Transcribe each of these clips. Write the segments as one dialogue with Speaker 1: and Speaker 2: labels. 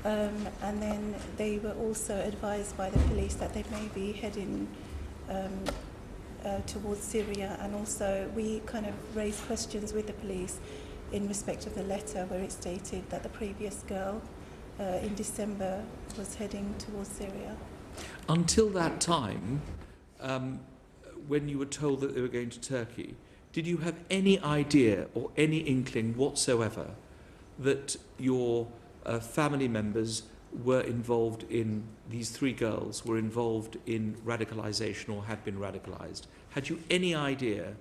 Speaker 1: And then they were also advised by the police that they may be heading towards Syria, and also we kind of raised questions with the police in respect of the letter where it stated that the previous girl in December was heading towards Syria.
Speaker 2: Until that time, when you were told that they were going to Turkey, did you have any idea or any inkling whatsoever that your family members were involved in, these three girls were involved in radicalisation or had been radicalised? Had you any idea,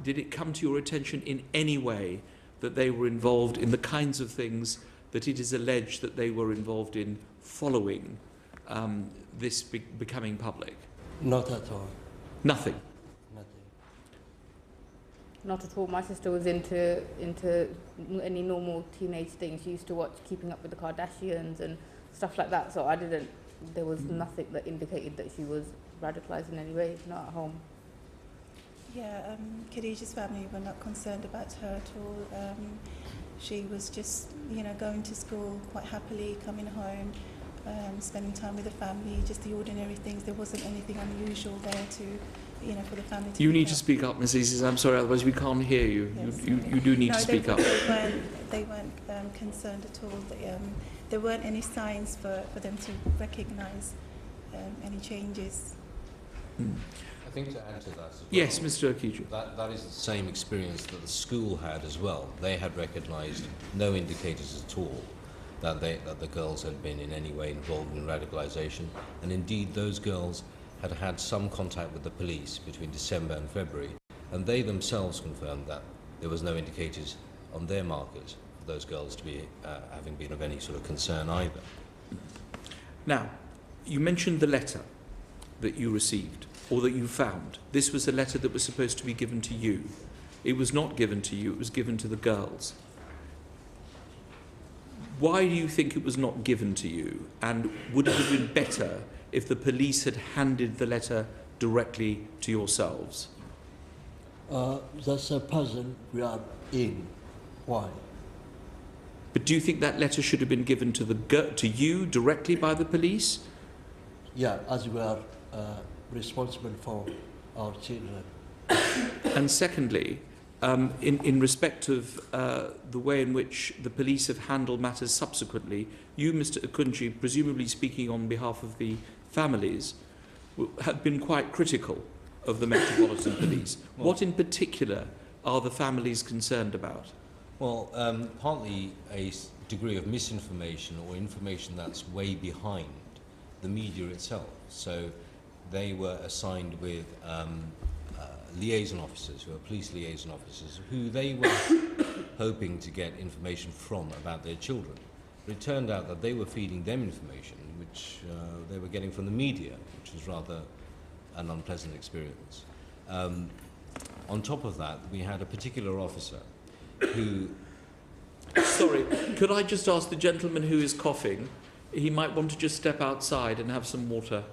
Speaker 2: did it come to your attention in any way that they were involved in the kinds of things that it is alleged that they were involved in following this becoming public?
Speaker 3: Not at all.
Speaker 2: Nothing?
Speaker 3: Nothing.
Speaker 4: Not at all. My sister was into any normal teenage things. She used to watch Keeping Up with the Kardashians and stuff like that. So there was nothing that indicated that she was radicalised in any way, not at home.
Speaker 1: Yeah, Khadija's family were not concerned about her at all. She was just, going to school quite happily, coming home, spending time with the family, just the ordinary things. There wasn't anything unusual there for the family to.
Speaker 2: You need to speak up, Ms. Isis. I'm sorry, otherwise we can't hear you.
Speaker 1: Yes.
Speaker 2: You do need to speak up.
Speaker 1: They weren't concerned at all. There weren't any signs for them to recognise any changes.
Speaker 5: I think to add to that as well,
Speaker 2: yes, Mr. Akunjee.
Speaker 5: That is the same experience that the school had as well. They had recognised no indicators at all that the girls had been in any way involved in radicalisation, and indeed those girls had had some contact with the police between December and February, and they themselves confirmed that there was no indicators on their markers for those girls to be having been of any sort of concern either.
Speaker 2: Now, you mentioned the letter that you received, or that you found. This was a letter that was supposed to be given to you. It was not given to you, it was given to the girls. Why do you think it was not given to you? And would it have been better if the police had handed the letter directly to yourselves?
Speaker 3: That's a puzzle we are in. Why?
Speaker 2: But do you think that letter should have been given to you directly by the police?
Speaker 3: Yeah, as we are responsible for our children.
Speaker 2: And secondly, in respect of the way in which the police have handled matters subsequently, you, Mr. Akunjee, presumably speaking on behalf of the families, have been quite critical of the Metropolitan Police.
Speaker 5: Well,
Speaker 2: what in particular are the families concerned about?
Speaker 5: Well, partly a degree of misinformation or information that's way behind the media itself. So they were assigned with liaison officers, who are police liaison officers, who they were hoping to get information from about their children. But it turned out that they were feeding them information which they were getting from the media, which was rather an unpleasant experience. On top of that, we had a particular officer who...
Speaker 2: Sorry, could I just ask the gentleman who is coughing, he might want to just step outside and have some water,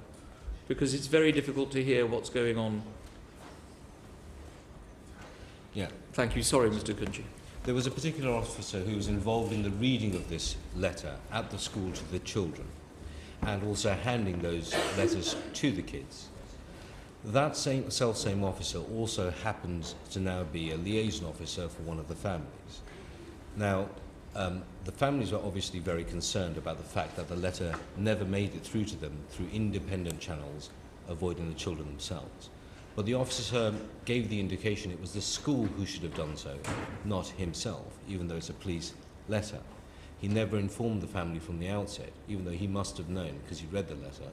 Speaker 2: because it's very difficult to hear what's going on.
Speaker 5: Yeah.
Speaker 2: Thank you. Sorry, Mr. Akunjee.
Speaker 5: There was a particular officer who was involved in the reading of this letter at the school to the children, and also handing those letters to the kids. That same officer also happens to now be a liaison officer for one of the families. Now, the families were obviously very concerned about the fact that the letter never made it through to them through independent channels, avoiding the children themselves. But the officer gave the indication it was the school who should have done so, not himself, even though it's a police letter. He never informed the family from the outset, even though he must have known, because he read the letter,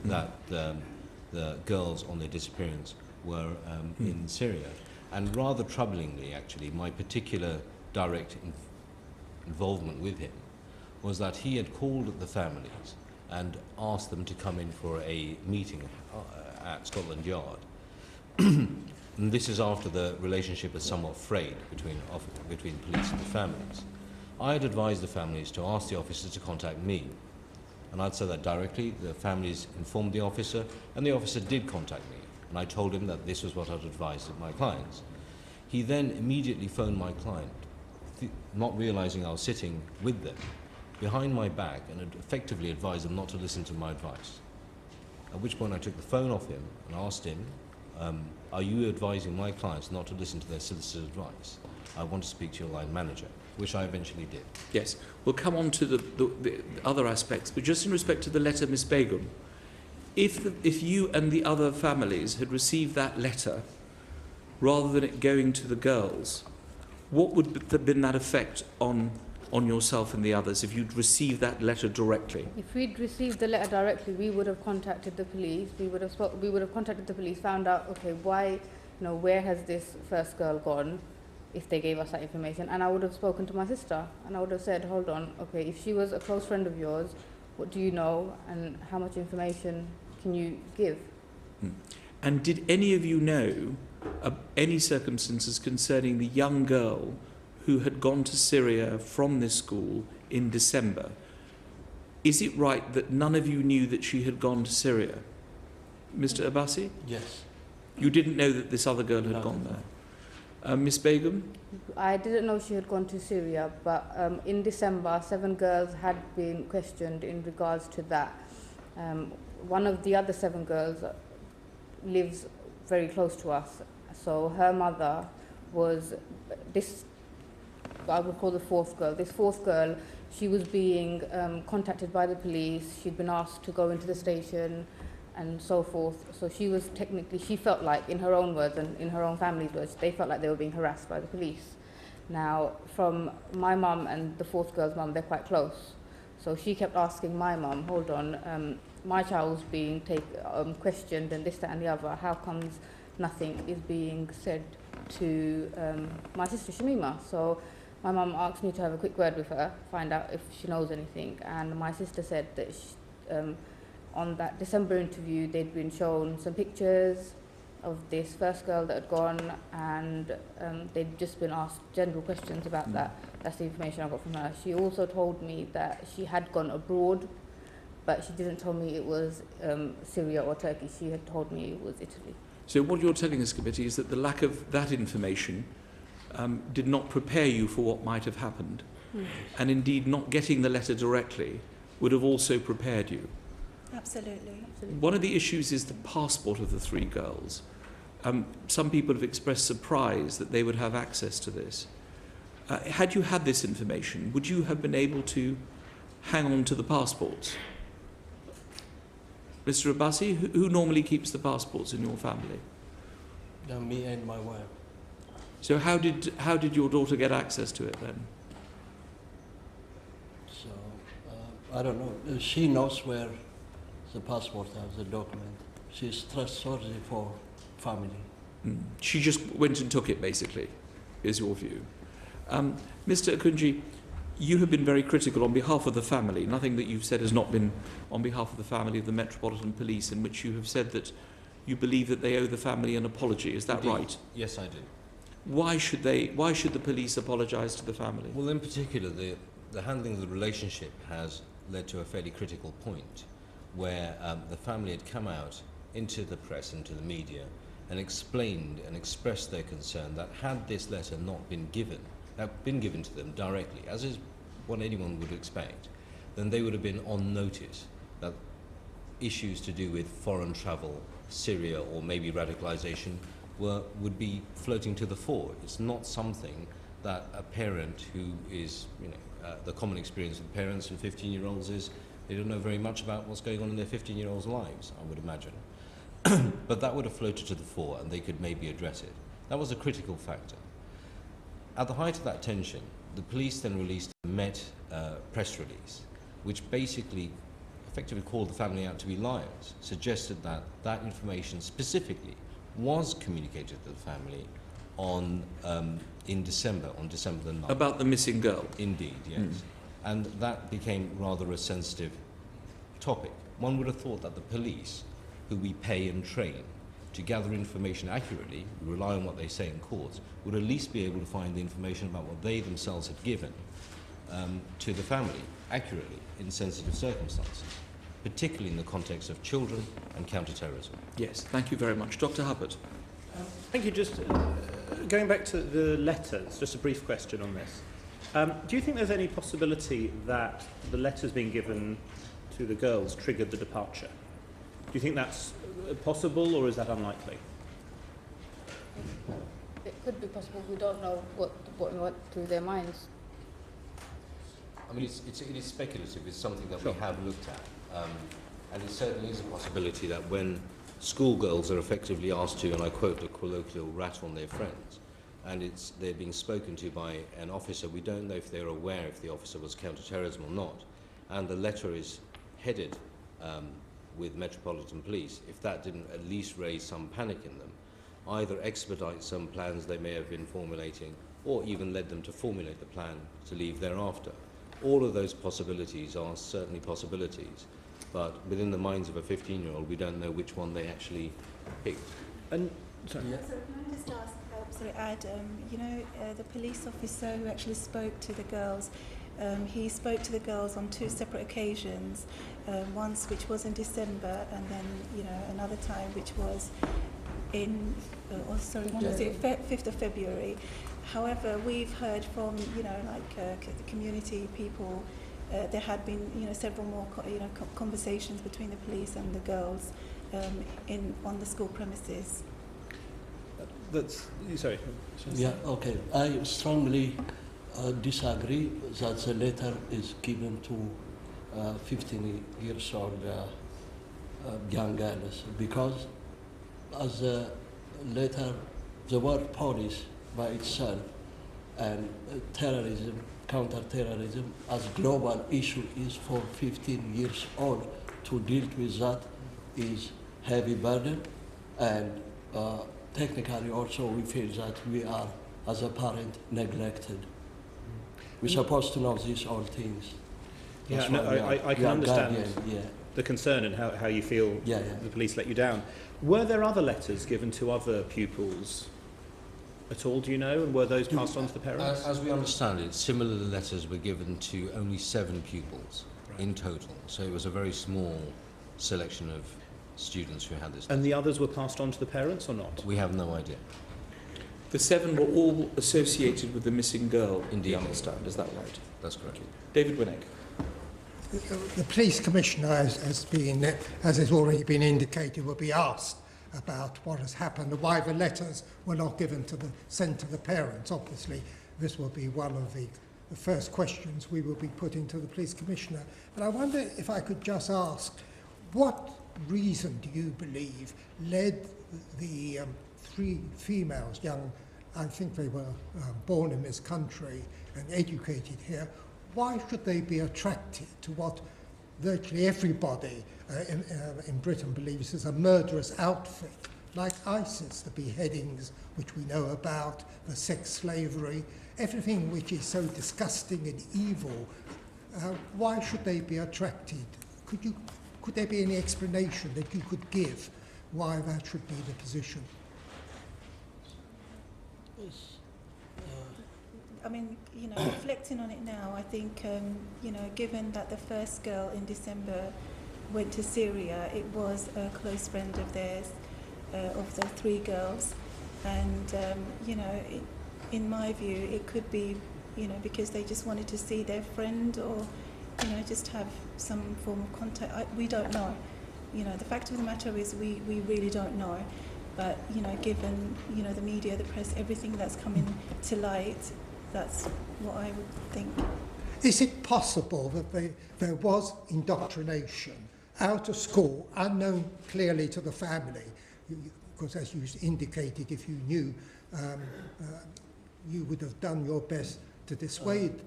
Speaker 5: that the girls on their disappearance were in Syria. And rather troublingly, actually, my particular direct involvement with him was that he had called the families and asked them to come in for a meeting at Scotland Yard. And this is after the relationship was somewhat frayed between police and the families. I had advised the families to ask the officer to contact me, and I'd said that directly. The families informed the officer, and the officer did contact me, and I told him that this was what I'd advised my clients. He then immediately phoned my client, not realizing I was sitting with them, behind my back and had effectively advised them not to listen to my advice. At which point I took the phone off him and asked him, are you advising my clients not to listen to their solicitor's advice? I want to speak to your line manager, which I eventually did.
Speaker 2: Yes, we'll come on to the other aspects, but just in respect to the letter, Miss Begum, if you and the other families had received that letter, rather than it going to the girls, what would have been that effect on yourself and the others if you'd received that letter directly?
Speaker 4: If we'd received the letter directly, we would have contacted the police. We would have contacted the police, found out, okay, why, where has this first girl gone, if they gave us that information. And I would have spoken to my sister, and I would have said, hold on, okay, if she was a close friend of yours, what do you know, and how much information can you give?
Speaker 2: And did any of you know any circumstances concerning the young girl who had gone to Syria from this school in December? Is it right that none of you knew that she had gone to Syria? Mr. Abbasi?
Speaker 3: Yes.
Speaker 2: You didn't know that this other girl had gone there? Miss Begum?
Speaker 4: I didn't know she had gone to Syria, but in December, 7 girls had been questioned in regards to that. One of the other 7 girls lives very close to us, so her mother was this, I would call the 4th girl. This 4th girl, she was being contacted by the police. She'd been asked to go into the station and so forth. So she was technically, she felt like, in her own words and in her own family's words, they felt like they were being harassed by the police. Now, from my mum and the 4th girl's mum, they're quite close. So she kept asking my mum, hold on, my child's being questioned and this, that and the other. How comes nothing is being said to my sister Shamima? So my mum asked me to have a quick word with her, find out if she knows anything. And my sister said that on that December interview, they'd been shown some pictures of this first girl that had gone, and they'd just been asked general questions about that. That's the information I got from her. She also told me that she had gone abroad, but she didn't tell me it was Syria or Turkey. She had told me it was Italy.
Speaker 2: So what you're telling us, committee, is that the lack of that information did not prepare you for what might have happened, and indeed not getting the letter directly would have also prepared you.
Speaker 1: Absolutely.
Speaker 2: One of the issues is the passport of the 3 girls. Some people have expressed surprise that they would have access to this. Had you had this information, would you have been able to hang on to the passports? Mr. Abbasi, who normally keeps the passports in your family?
Speaker 3: Me and my wife.
Speaker 2: So how did your daughter get access to it then?
Speaker 3: So I don't know. She knows where the passport has the document. She's trustworthy for family.
Speaker 2: She just went and took it, basically, is your view. Mr. Akunjee, you have been very critical on behalf of the family. Nothing that you've said has not been on behalf of the family of the Metropolitan Police, in which you have said that you believe that they owe the family an apology. Is that
Speaker 5: Indeed.
Speaker 2: right?
Speaker 5: Yes, I do.
Speaker 2: Why should the police apologise to the family?
Speaker 5: Well, in particular, the handling of the relationship has led to a fairly critical point where the family had come out into the press, into the media, and explained and expressed their concern that had this letter not been given to them directly, as is what anyone would expect, then they would have been on notice that issues to do with foreign travel, Syria, or maybe radicalisation would be floating to the fore. It's not something that a parent who is, the common experience with parents and 15-year-olds is they don't know very much about what's going on in their 15-year-olds' lives, I would imagine. But that would have floated to the fore and they could maybe address it. That was a critical factor. At the height of that tension, the police then released a Met press release, which basically effectively called the family out to be liars, suggested that that information specifically was communicated to the family on December the 9th.
Speaker 2: About the missing girl?
Speaker 5: Indeed, yes. And that became rather a sensitive topic. One would have thought that the police, who we pay and train to gather information accurately, rely on what they say in courts, would at least be able to find the information about what they themselves had given to the family accurately in sensitive circumstances, particularly in the context of children and counter-terrorism.
Speaker 2: Yes, thank you very much. Dr. Hubbard.
Speaker 6: Thank you. Just going back to the letters, just a brief question on this. Do you think there's any possibility that the letters being given to the girls triggered the departure? Do you think that's possible, or is that unlikely?
Speaker 4: It could be possible. We don't know what went through their minds.
Speaker 5: I mean, it is speculative. It's something that
Speaker 6: Sure.
Speaker 5: we have looked at. And it certainly is a possibility that when schoolgirls are effectively asked to, and I quote the colloquial, rat on their friends, and they're being spoken to by an officer, we don't know if they're aware if the officer was counter-terrorism or not, and the letter is headed with Metropolitan Police, if that didn't at least raise some panic in them, either expedite some plans they may have been formulating, or even led them to formulate the plan to leave thereafter. All of those possibilities are certainly possibilities, but within the minds of a 15-year-old, we don't know which one they actually picked.
Speaker 6: And sorry.
Speaker 3: Yeah.
Speaker 1: So can I just ask, the police officer who actually spoke to the girls, he spoke to the girls on 2 separate occasions, once which was in December, and then, another time which was in, when was it, 5th of February. However, we've heard from, the community people, there had been, several more, conversations between the police and the girls on the school premises.
Speaker 6: That's sorry.
Speaker 3: Yeah, okay. I strongly disagree that the letter is given to 15 years old young girls, because as a letter, the word police by itself and terrorism, counter-terrorism as global issue is for 15 years old to deal with that is heavy burden, and technically also we feel that we are as a parent neglected. We're supposed to know these all things.
Speaker 6: Yeah,
Speaker 3: That's
Speaker 6: no,
Speaker 3: why
Speaker 6: I can understand
Speaker 3: guardian,
Speaker 6: the concern and how you feel the police let you down. Were there other letters given to other pupils at all, do you know, and were those passed on to the parents?
Speaker 5: As we understand it, similar letters were given to only 7 pupils in total, so it was a very small selection of students who had this.
Speaker 6: And the others were passed on to the parents or not?
Speaker 5: We have no idea.
Speaker 2: The 7 were all associated with the missing girl,
Speaker 5: Indeed.
Speaker 2: I understand. Is that right?
Speaker 5: That's correct.
Speaker 2: David Winnick.
Speaker 7: The police commissioner, as has already been indicated, will be asked about what has happened and why the letters were not sent to the parents. Obviously, this will be one of the first questions we will be putting to the police commissioner. But I wonder if I could just ask, what reason do you believe led the 3 females, young, I think they were born in this country and educated here, why should they be attracted to what virtually everybody in Britain believes is a murderous outfit, like ISIS, the beheadings which we know about, the sex slavery, everything which is so disgusting and evil? Why should they be attracted? Could there be any explanation that you could give why that should be the position?
Speaker 1: I mean, reflecting on it now, I think, given that the first girl in December went to Syria, it was a close friend of theirs, of the 3 girls. And, in my view, it could be, because they just wanted to see their friend or, just have some form of contact. We don't know. The fact of the matter is we really don't know. But, given, the media, the press, everything that's coming to light, that's what I would think.
Speaker 7: Is it possible that there was indoctrination out of school, unknown clearly to the family? Because as you indicated, if you knew, you would have done your best to dissuade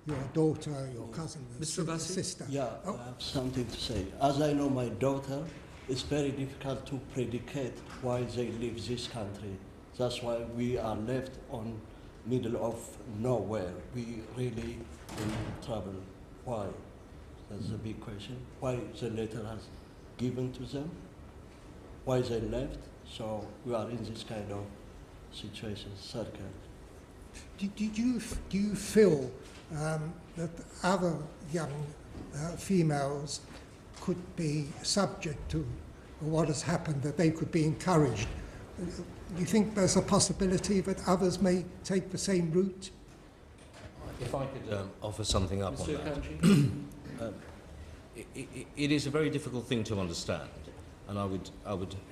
Speaker 7: your daughter, your cousin,
Speaker 2: Mr. Abbasi?
Speaker 7: sister.
Speaker 3: Yeah, I have something to say. As I know my daughter, it's very difficult to predicate why they leave this country. That's why we are left on middle of nowhere. We really in trouble. Why? That's the big question. Why the letter has given to them? Why they left? So we are in this kind of situation, circle.
Speaker 7: Do you feel that other young females could be subject to what has happened, that they could be encouraged? Do you think there's a possibility that others may take the same route?
Speaker 5: If I could offer something up
Speaker 2: Mr.
Speaker 5: on that.
Speaker 2: Akunjee?
Speaker 5: It is a very difficult thing to understand, and I would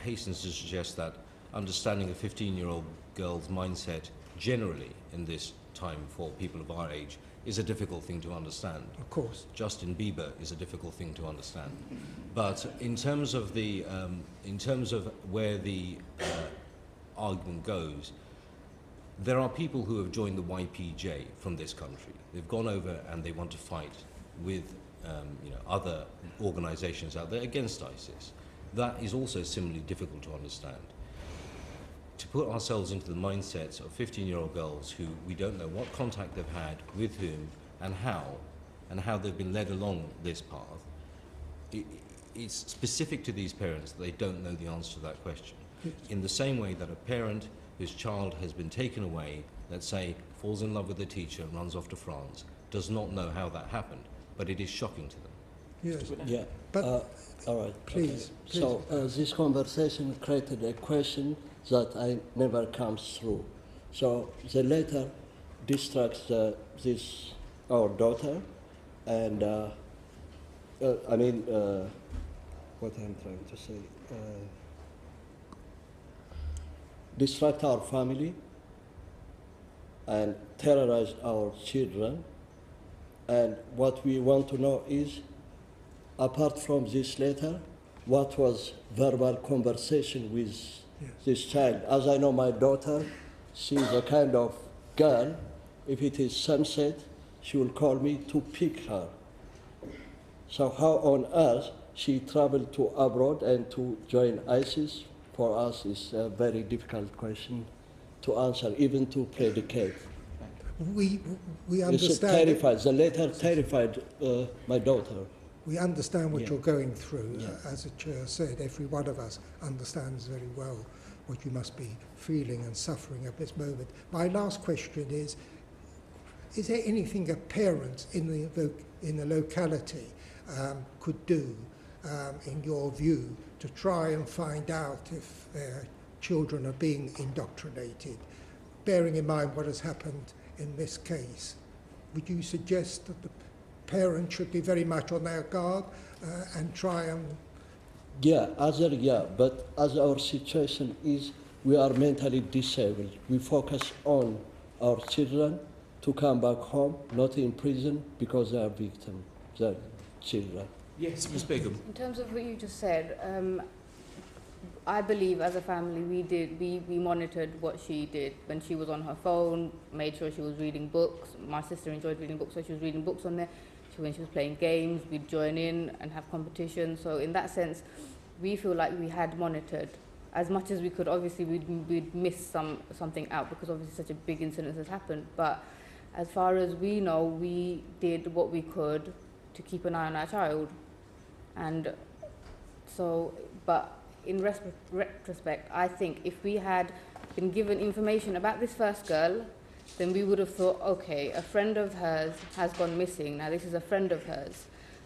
Speaker 5: hasten to suggest that understanding a 15-year-old girl's mindset generally in this time for people of our age is a difficult thing to understand.
Speaker 7: Of course.
Speaker 5: Justin Bieber is a difficult thing to understand. But in terms of where the argument goes, there are people who have joined the YPJ from this country. They've gone over and they want to fight with other organizations out there against ISIS. That is also similarly difficult to understand. To put ourselves into the mindsets of 15-year-old girls who we don't know what contact they've had, with whom, and how they've been led along this path, it's specific to these parents that they don't know the answer to that question. In the same way that a parent whose child has been taken away, let's say, falls in love with a teacher and runs off to France, does not know how that happened, but it is shocking to them.
Speaker 7: Yes.
Speaker 3: Yeah.
Speaker 7: But
Speaker 3: all right.
Speaker 7: please,
Speaker 3: Okay. So this conversation created a question that I never comes through. So the letter distracts our daughter, and what I'm trying to say, distract our family and terrorize our children. And what we want to know is, apart from this letter, what was verbal conversation with this child? As I know my daughter, she's a kind of girl, if it is sunset, she will call me to pick her. So how on earth she traveled to abroad and to join ISIS, for us is a very difficult question to answer, even to predicate.
Speaker 7: we
Speaker 3: It's
Speaker 7: understand.
Speaker 3: terrified. The letter terrified my daughter.
Speaker 7: We understand what
Speaker 3: Yeah.
Speaker 7: you're going through.
Speaker 3: Yeah.
Speaker 7: As the chair said, every one of us understands very well what you must be feeling and suffering at this moment. My last question is there anything a parent in the locality could do, in your view, to try and find out if their children are being indoctrinated, bearing in mind what has happened in this case? Would you suggest that the parents should be very much on their guard and try and...
Speaker 3: But as our situation is, we are mentally disabled. We focus on our children to come back home, not in prison, because they are victims, they're children.
Speaker 2: Yes, Ms. Begum.
Speaker 4: In terms of what you just said, I believe as a family we monitored what she did when she was on her phone, made sure she was reading books. My sister enjoyed reading books, so she was reading books on there. When she was playing games, we'd join in and have competition. So in that sense, we feel like we had monitored as much as we could. Obviously, we'd miss something out because obviously such a big incident has happened. But as far as we know, we did what we could to keep an eye on our child. And so, but in retrospect, I think if we had been given information about this first girl, then we would have thought, okay, a friend of hers has gone missing. Now, this is a friend of hers.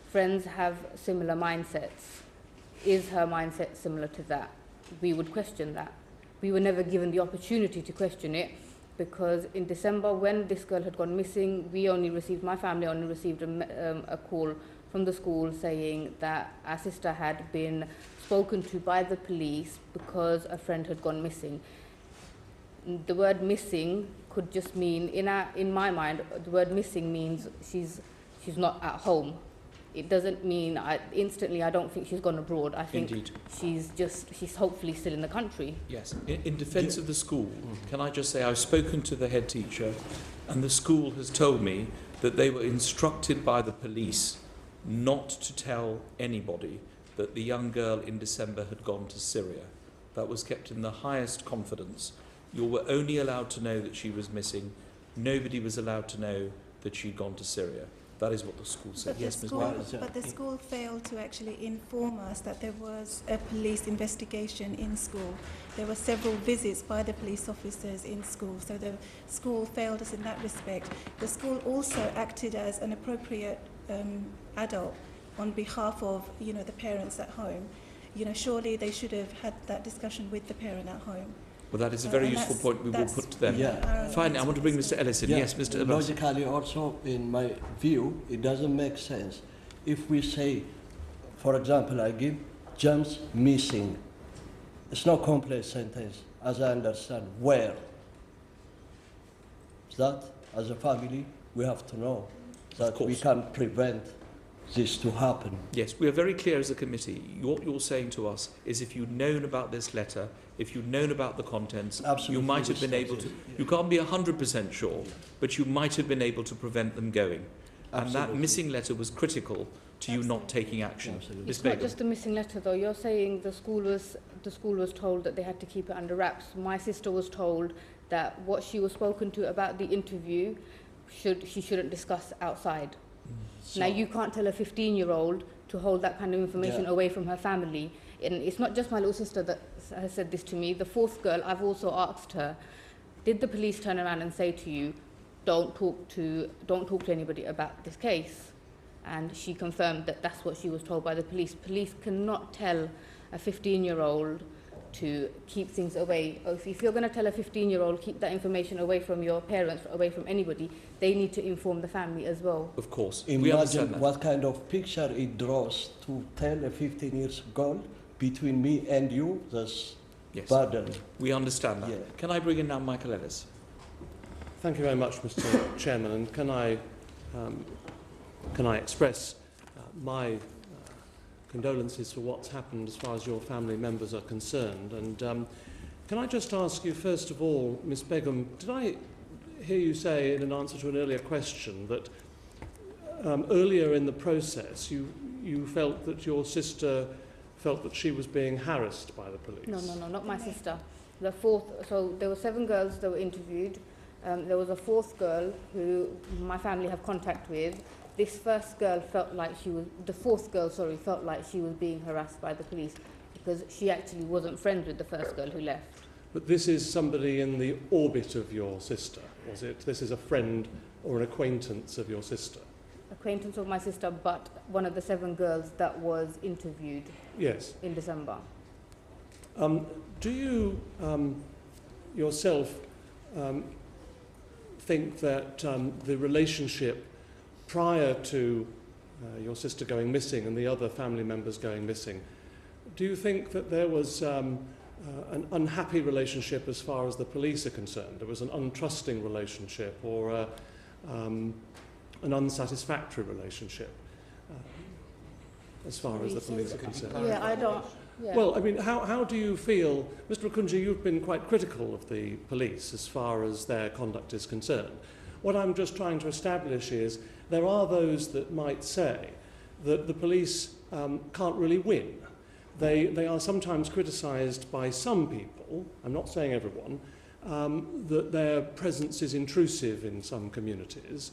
Speaker 4: Friends have similar mindsets. Is her mindset similar to that? We would question that. We were never given the opportunity to question it, because in December, when this girl had gone missing, my family only received a call from the school saying that our sister had been spoken to by the police because a friend had gone missing. The word missing could just mean, in my mind, the word missing means she's not at home. It doesn't mean I don't think she's gone abroad. I think
Speaker 2: Indeed.
Speaker 4: she's hopefully still in the country.
Speaker 2: Yes. In defence of the school, can I just say I've spoken to the head teacher, and the school has told me that they were instructed by the police not to tell anybody that the young girl in December had gone to Syria. That was kept in the highest confidence. You were only allowed to know that she was missing. Nobody was allowed to know that she'd gone to Syria. That is what the school said. Yes, Ms. Myers.
Speaker 1: But the school failed to actually inform us that there was a police investigation in school. There were several visits by the police officers in school, so the school failed us in that respect. The school also acted as an appropriate adult on behalf of, the parents at home. Surely they should have had that discussion with the parent at home.
Speaker 2: Well, that is a very
Speaker 1: And
Speaker 2: useful point we will put to them.
Speaker 3: Yeah.
Speaker 2: Finally, I want to bring Mr. Ellison.
Speaker 3: Yeah,
Speaker 2: Yes, Mr. Abbas.
Speaker 3: logically also, in my view, it doesn't make sense if we say, for example, I give James missing. It's not complete sentence, as I understand. Where? That, as a family, we have to know that we can prevent this to happen.
Speaker 2: Yes, we are very clear as a committee. What you're saying to us is if you'd known about this letter, if you'd known about the contents,
Speaker 3: Absolutely,
Speaker 2: you might have been able to, you can't be 100% sure, but you might have been able to prevent them going. And that
Speaker 3: Absolutely.
Speaker 2: missing letter was critical to you not taking action.
Speaker 3: Absolutely.
Speaker 2: Ms.
Speaker 4: It's not
Speaker 2: Begum.
Speaker 4: just a missing letter though. You're saying the school was told that they had to keep it under wraps. My sister was told that what she was spoken to about the interview she shouldn't discuss outside. Now you can't tell a 15-year-old to hold that kind of information away from her family. And it's not just my little sister that has said this to me. The fourth girl, I've also asked her, did the police turn around and say to you, don't talk to anybody about this case? And she confirmed that that's what she was told by the police. Police cannot tell a 15-year-old to keep things away. If you're going to tell a 15-year-old, keep that information away from your parents, away from anybody, they need to inform the family as well.
Speaker 2: Of course, we understand
Speaker 3: Imagine
Speaker 2: that.
Speaker 3: what kind of picture it draws to tell a 15-year-old between me and you, that's
Speaker 2: Yes,
Speaker 3: burden.
Speaker 2: we understand that.
Speaker 3: Yeah.
Speaker 2: Can I bring in now Michael Ellis?
Speaker 8: Thank you very much, Mr. Chairman, and can I express my condolences for what's happened as far as your family members are concerned. And can I just ask you, first of all, Ms. Begum, did I hear you say in an answer to an earlier question that earlier in the process you felt that your sister felt that she was being harassed by the police?
Speaker 4: No, not my sister. The fourth, so there were 7 girls that were interviewed. There was a 4th girl who my family have contact with. This first girl felt like the 4th girl, felt like she was being harassed by the police because she actually wasn't friends with the first girl who left.
Speaker 8: But this is somebody in the orbit of your sister, was it? This is a friend or an acquaintance of your sister?
Speaker 4: Acquaintance of my sister, but one of the 7 girls that was interviewed
Speaker 8: Yes.
Speaker 4: in December.
Speaker 8: Do you yourself think that the relationship prior to your sister going missing and the other family members going missing, do you think that there was an unhappy relationship as far as the police are concerned? There was an untrusting relationship or an unsatisfactory relationship as far as the police are concerned?
Speaker 4: Yeah, I don't. Yeah.
Speaker 8: Well, I mean, how do you feel, Mr. Akunjee, you've been quite critical of the police as far as their conduct is concerned. What I'm just trying to establish is there are those that might say that the police can't really win. They are sometimes criticised by some people, I'm not saying everyone, that their presence is intrusive in some communities.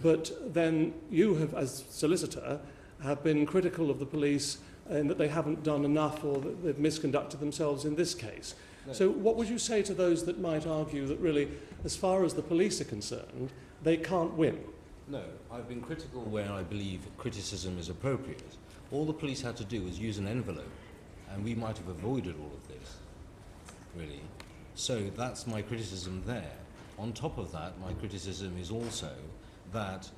Speaker 8: But then you have, as solicitor, have been critical of the police in that they haven't done enough or that they've misconducted themselves in this case. No. So what would you say to those that might argue that really, as far as the police are concerned, they can't win?
Speaker 5: No, I've been critical where I believe criticism is appropriate. All the police had to do was use an envelope, and we might have avoided all of this, really. So that's my criticism there. On top of that, my criticism is also that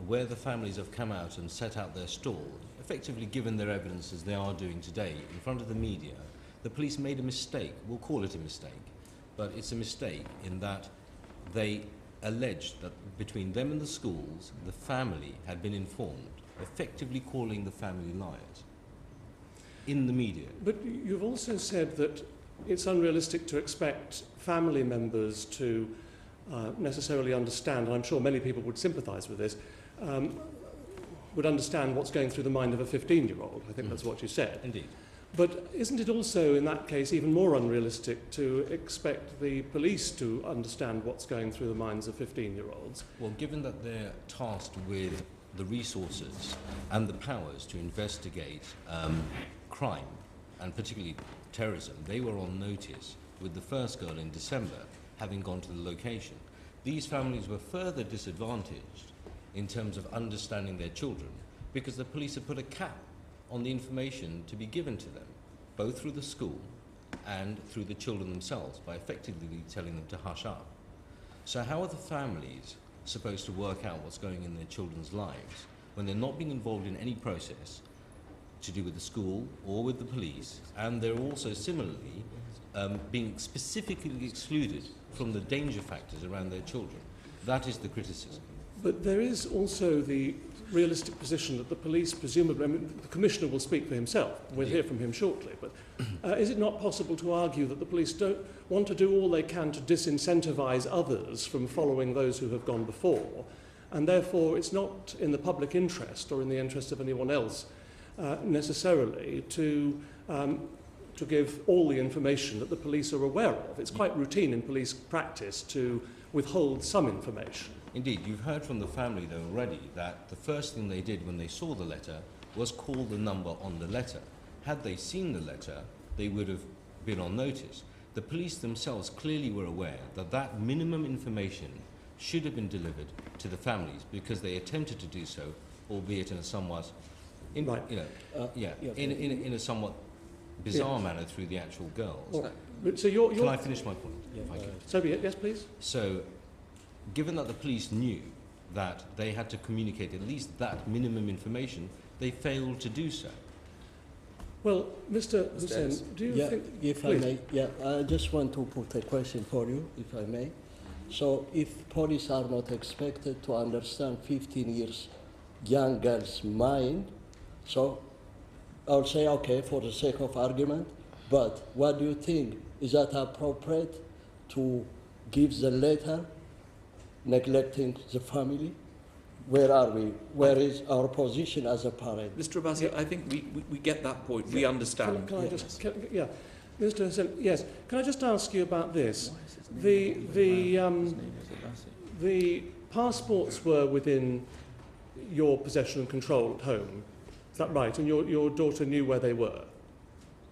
Speaker 5: where the families have come out and set out their stall, effectively given their evidence as they are doing today in front of the media, the police made a mistake. We'll call it a mistake, but it's a mistake in that they alleged that between them and the schools, the family had been informed, effectively calling the family liars in the media.
Speaker 8: But you've also said that it's unrealistic to expect family members to necessarily understand, and I'm sure many people would sympathise with this, would understand what's going through the mind of a 15-year-old. I think that's what you said.
Speaker 5: Indeed.
Speaker 8: But isn't it also, in that case, even more unrealistic to expect the police to understand what's going through the minds of 15-year-olds?
Speaker 5: Well, given that they're tasked with the resources and the powers to investigate crime, and particularly terrorism, they were on notice with the first girl in December having gone to the location. These families were further disadvantaged in terms of understanding their children because the police had put a cap on the information to be given to them, both through the school and through the children themselves by effectively telling them to hush up. So how are the families supposed to work out what's going in their children's lives when they're not being involved in any process to do with the school or with the police, and they're also similarly being specifically excluded from the danger factors around their children? That is the criticism.
Speaker 8: But there is also the realistic position that the police presumably, I mean, the Commissioner will speak for himself, we'll hear from him shortly, but is it not possible to argue that the police don't want to do all they can to disincentivise others from following those who have gone before, and therefore it's not in the public interest or in the interest of anyone else necessarily to give all the information that the police are aware of? It's quite routine in police practice to withhold some information.
Speaker 5: Indeed, you've heard from the family though already that the first thing they did when they saw the letter was call the number on the letter. Had they seen the letter, they would have been on notice. The police themselves clearly were aware that that minimum information should have been delivered to the families, because they attempted to do so, albeit in a somewhat, in a somewhat bizarre manner through the actual girls.
Speaker 8: Right. So
Speaker 5: Can I finish my point? If I could?
Speaker 8: So be it. Yes, please.
Speaker 5: So, given that the police knew that they had to communicate at least that minimum information, they failed to do so.
Speaker 8: Well, Mr. Hussain, do you think...
Speaker 3: If
Speaker 8: please.
Speaker 3: I may, I just want to put a question for you, if I may. So, if police are not expected to understand 15 years young girl's mind, so I'll say, okay, for the sake of argument, but what do you think? Is that appropriate to give the letter neglecting the family? Where are we? Where is our position as a parent?
Speaker 2: Mr. Abbasi, I think we get that point. We understand.
Speaker 8: Can I just, Mr. Hussain, yes. Can I just ask you about this? The passports were within your possession and control at home. Is that right? And your daughter knew where they were?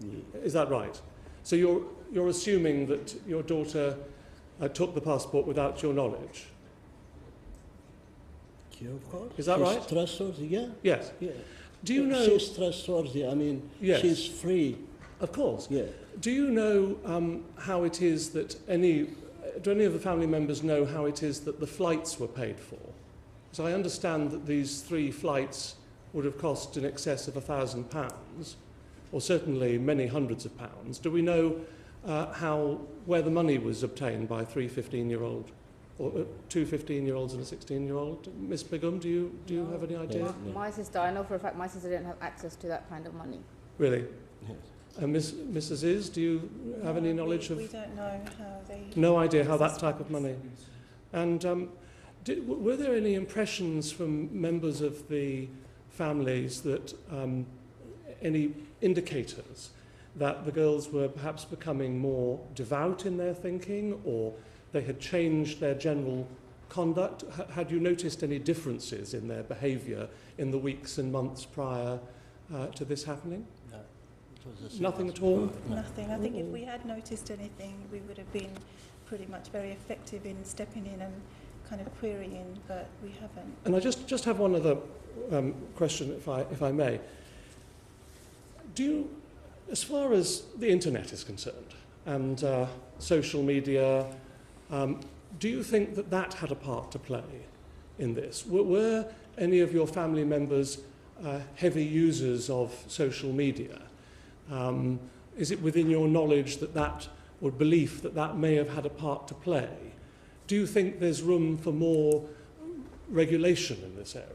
Speaker 8: Yeah. Is that right? So you're assuming that your daughter took the passport without your knowledge?
Speaker 3: Yeah, of course.
Speaker 8: Is that right?
Speaker 3: She's trustworthy, yeah.
Speaker 8: Yes.
Speaker 3: Yeah.
Speaker 8: Do you know...
Speaker 3: She's trustworthy, I mean,
Speaker 8: yes.
Speaker 3: She's free.
Speaker 8: Of course.
Speaker 3: Yeah.
Speaker 8: Do you know how it is that do any of the family members know how it is that the flights were paid for? So I understand that these 3 flights would have cost in excess of £1,000, or certainly many hundreds of pounds. Do we know where the money was obtained by 3 15-year-old, or 2 15-year-olds and a 16-year-old? Miss Bigham, do you have any idea?
Speaker 4: My sister, I know for a fact my sister didn't have access to that kind of money.
Speaker 8: Really?
Speaker 3: Yes.
Speaker 8: And Mrs. Aziz, do you have any knowledge of...
Speaker 1: We don't know how they...
Speaker 8: No idea how that type of money... And were there any impressions from members of the families that any indicators that the girls were perhaps becoming more devout in their thinking, or they had changed their general conduct? Had you noticed any differences in their behaviour in the weeks and months prior to this happening?
Speaker 3: No.
Speaker 8: Nothing at all?
Speaker 3: No.
Speaker 1: Nothing. I think if we had noticed anything, we would have been pretty much very effective in stepping in and kind of querying, but we haven't.
Speaker 8: And I just have one other question, if I may. Do you, as far as the internet is concerned, and social media, do you think that that had a part to play in this? Were any of your family members heavy users of social media? Is it within your knowledge that or belief that may have had a part to play? Do you think there's room for more regulation in this area?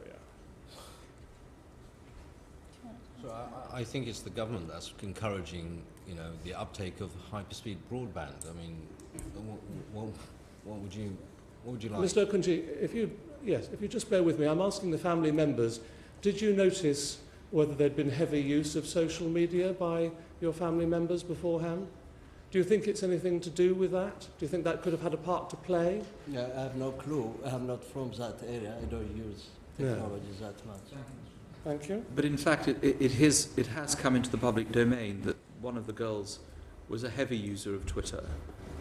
Speaker 5: So I think it's the government that's encouraging, the uptake of hyperspeed broadband. I mean, what would you like?
Speaker 8: Mr. Akunjee, if you just bear with me, I'm asking the family members, did you notice whether there'd been heavy use of social media by your family members beforehand? Do you think it's anything to do with that? Do you think that could have had a part to play?
Speaker 3: Yeah, I have no clue. I'm not from that area. I don't use technology that much.
Speaker 8: Thank you.
Speaker 2: But in fact, it has come into the public domain that one of the girls was a heavy user of Twitter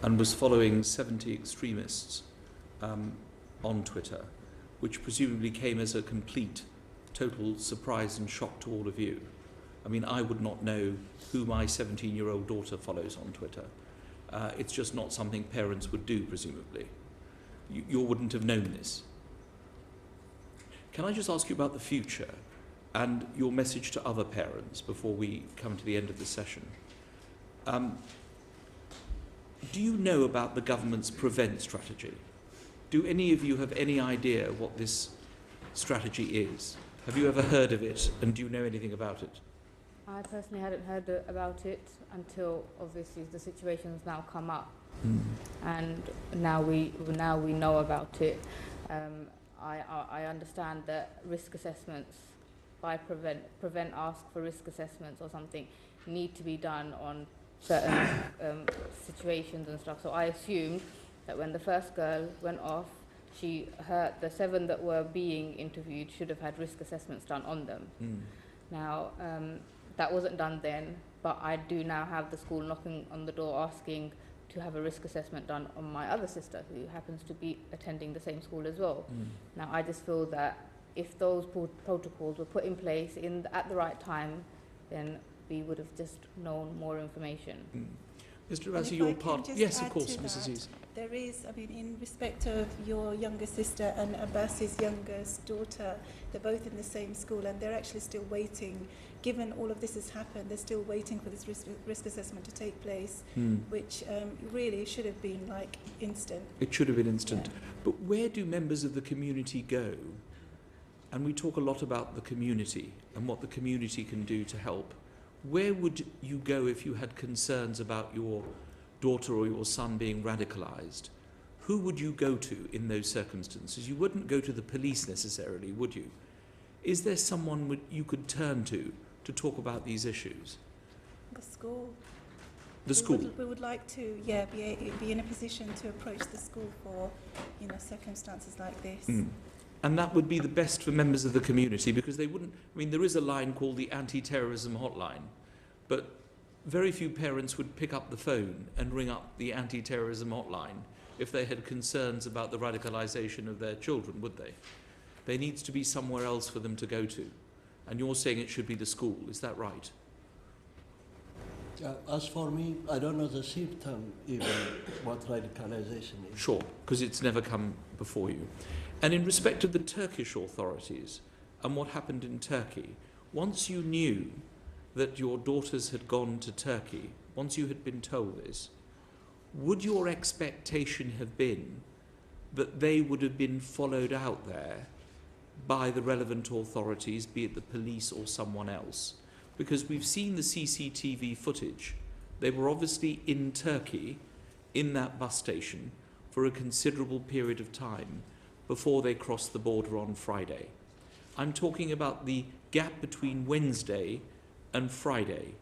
Speaker 2: and was following 70 extremists on Twitter, which presumably came as a complete, total surprise and shock to all of you. I mean, I would not know who my 17-year-old daughter follows on Twitter. It's just not something parents would do, presumably. You wouldn't have known this. Can I just ask you about the future and your message to other parents before we come to the end of the session? Do you know about the government's prevent strategy? Do any of you have any idea what this strategy is? Have you ever heard of it, and do you know anything about it?
Speaker 4: I personally hadn't heard about it until obviously the situation's now come up, and now we know about it. I understand that risk assessments by prevent ask for risk assessments or something need to be done on certain situations and stuff. So I assumed that when the first girl went off, the 7 that were being interviewed should have had risk assessments done on them. Now, that wasn't done then, but I do now have the school knocking on the door asking to have a risk assessment done on my other sister, who happens to be attending the same school as well. Now, I just feel that if those protocols were put in place at the right time, then we would have just known more information.
Speaker 2: Mr. Razi, your part. Yes, of course, Mrs. Aziz.
Speaker 1: There is, I mean, in respect of your younger sister and Abbas's youngest daughter, they're both in the same school and they're actually still waiting. Given all of this has happened, they're still waiting for this risk assessment to take place, which really should have been like instant. It should have been instant. Yeah.
Speaker 2: But where do members of the community go? And we talk a lot about the community and what the community can do to help. Where would you go if you had concerns about your daughter or your son being radicalised? Who would you go to in those circumstances? You wouldn't go to the police necessarily, would you? Is there someone you could turn to talk about these issues?
Speaker 1: The school.
Speaker 2: The school?
Speaker 1: We would like to, be in a position to approach the school for, circumstances like this.
Speaker 2: And that would be the best for members of the community, because they wouldn't, I mean, there is a line called the anti-terrorism hotline, but very few parents would pick up the phone and ring up the anti-terrorism hotline if they had concerns about the radicalisation of their children, would they? There needs to be somewhere else for them to go to. And you're saying it should be the school, is that right?
Speaker 3: As for me, I don't know the symptom even, what radicalisation is.
Speaker 2: Sure, because it's never come before you. And in respect of the Turkish authorities and what happened in Turkey, once you knew that your daughters had gone to Turkey, once you had been told this, would your expectation have been that they would have been followed out there by the relevant authorities, be it the police or someone else? Because we've seen the CCTV footage. They were obviously in Turkey, in that bus station, for a considerable period of time before they crossed the border on Friday. I'm talking about the gap between Wednesday and Friday.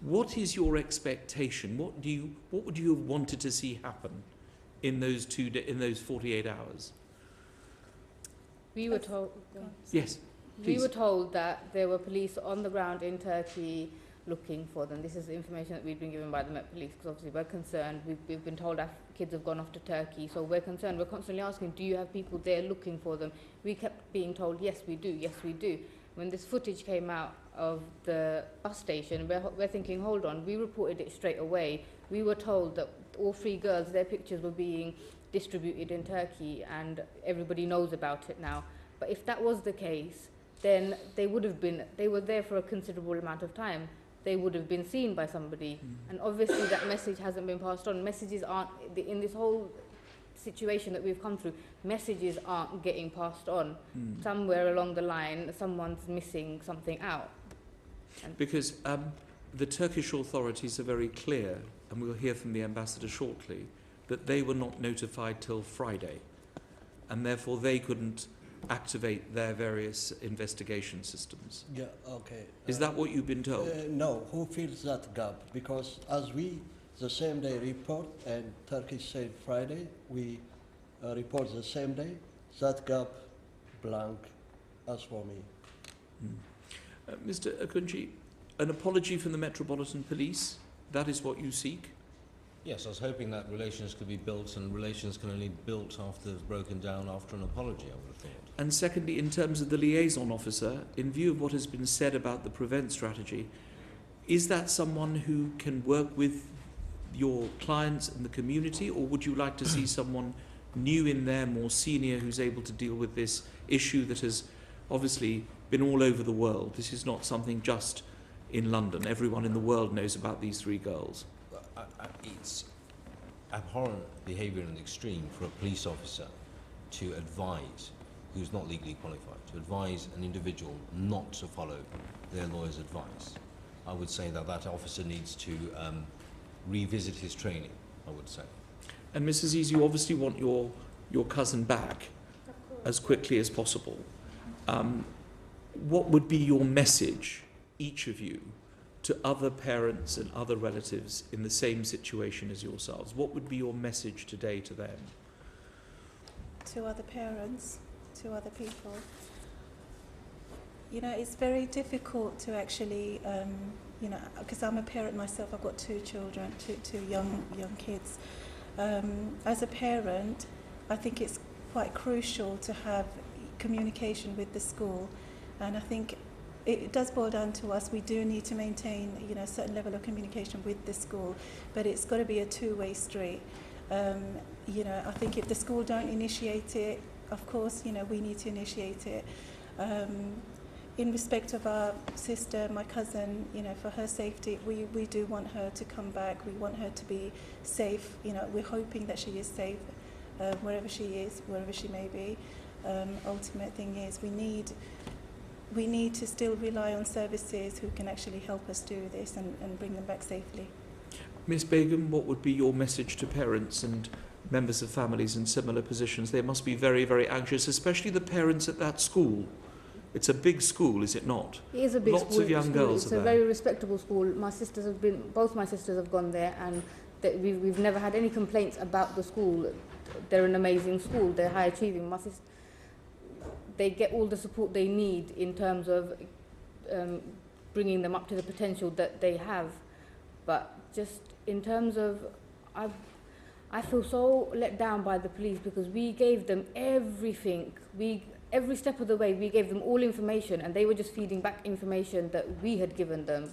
Speaker 2: What is your expectation? What would you have wanted to see happen in those 48 hours?
Speaker 4: We were told.
Speaker 2: Yes.
Speaker 4: Please. We were told that there were police on the ground in Turkey looking for them. This is the information that we've been given by the Met Police, because obviously we're concerned. We've been told our kids have gone off to Turkey, so we're concerned. We're constantly asking, do you have people there looking for them? We kept being told, yes, we do, yes, we do. When this footage came out of the bus station, we're thinking, hold on, we reported it straight away. We were told that all 3 girls, their pictures were being distributed in Turkey and everybody knows about it now. But if that was the case, then they were there for a considerable amount of time. They would have been seen by somebody. And obviously that message hasn't been passed on. Messages aren't, in this whole situation that we've come through, messages aren't getting passed on. Somewhere along the line, someone's missing something out.
Speaker 2: Because the Turkish authorities are very clear, and we'll hear from the ambassador shortly, that they were not notified till Friday, and therefore they couldn't activate their various investigation systems.
Speaker 3: Yeah, okay.
Speaker 2: Is that what you've been told?
Speaker 3: No, who fills that gap? Because as we, the same day report, and Turkey said Friday, we report the same day, that gap blank as for me.
Speaker 2: Mr. Akunjee, an apology from the Metropolitan Police, that is what you seek?
Speaker 5: Yes, I was hoping that relations could be built, and relations can only be built after they've broken down after an apology, I would have thought.
Speaker 2: And secondly, in terms of the liaison officer, in view of what has been said about the prevent strategy, is that someone who can work with your clients and the community, or would you like to see someone new in there, more senior, who's able to deal with this issue that has obviously been all over the world? This is not something just in London. Everyone in the world knows about these 3 girls.
Speaker 5: It's abhorrent behaviour in the extreme for a police officer to advise, who's not legally qualified, to advise an individual not to follow their lawyer's advice. I would say that that officer needs to revisit his training, I would say.
Speaker 2: And Mrs. Aziz, you obviously want your cousin back as quickly as possible. What would be your message, each of you, to other parents and other relatives in the same situation as yourselves? What would be your message today to them?
Speaker 1: To other parents, to other people. You know, it's very difficult to actually, you know, because I'm a parent myself. I've got 2 children, two young kids. As a parent, I think it's quite crucial to have communication with the school, and I think it does boil down to us. We do need to maintain, you know, a certain level of communication with the school, but it's got to be a 2-way street. You know, I think if the school don't initiate it, of course, you know, we need to initiate it. In respect of our sister, my cousin, you know, for her safety, we do want her to come back. We want her to be safe. You know, we're hoping that she is safe wherever she is, wherever she may be. Ultimate thing is we need to still rely on services who can actually help us do this and bring them back safely.
Speaker 2: Ms. Begum, what would be your message to parents and members of families in similar positions? They must be very, very anxious, especially the parents at that school. It's a big school, is it not?
Speaker 4: It is a big
Speaker 2: school. Lots of young girls
Speaker 4: It's
Speaker 2: are
Speaker 4: a
Speaker 2: there.
Speaker 4: very respectable school. Both my sisters have gone there, and we've never had any complaints about the school. They're an amazing school. They're high achieving. They get all the support they need in terms of bringing them up to the potential that they have. But just in terms of, I feel so let down by the police, because we gave them everything. Every step of the way, we gave them all information, and they were just feeding back information that we had given them.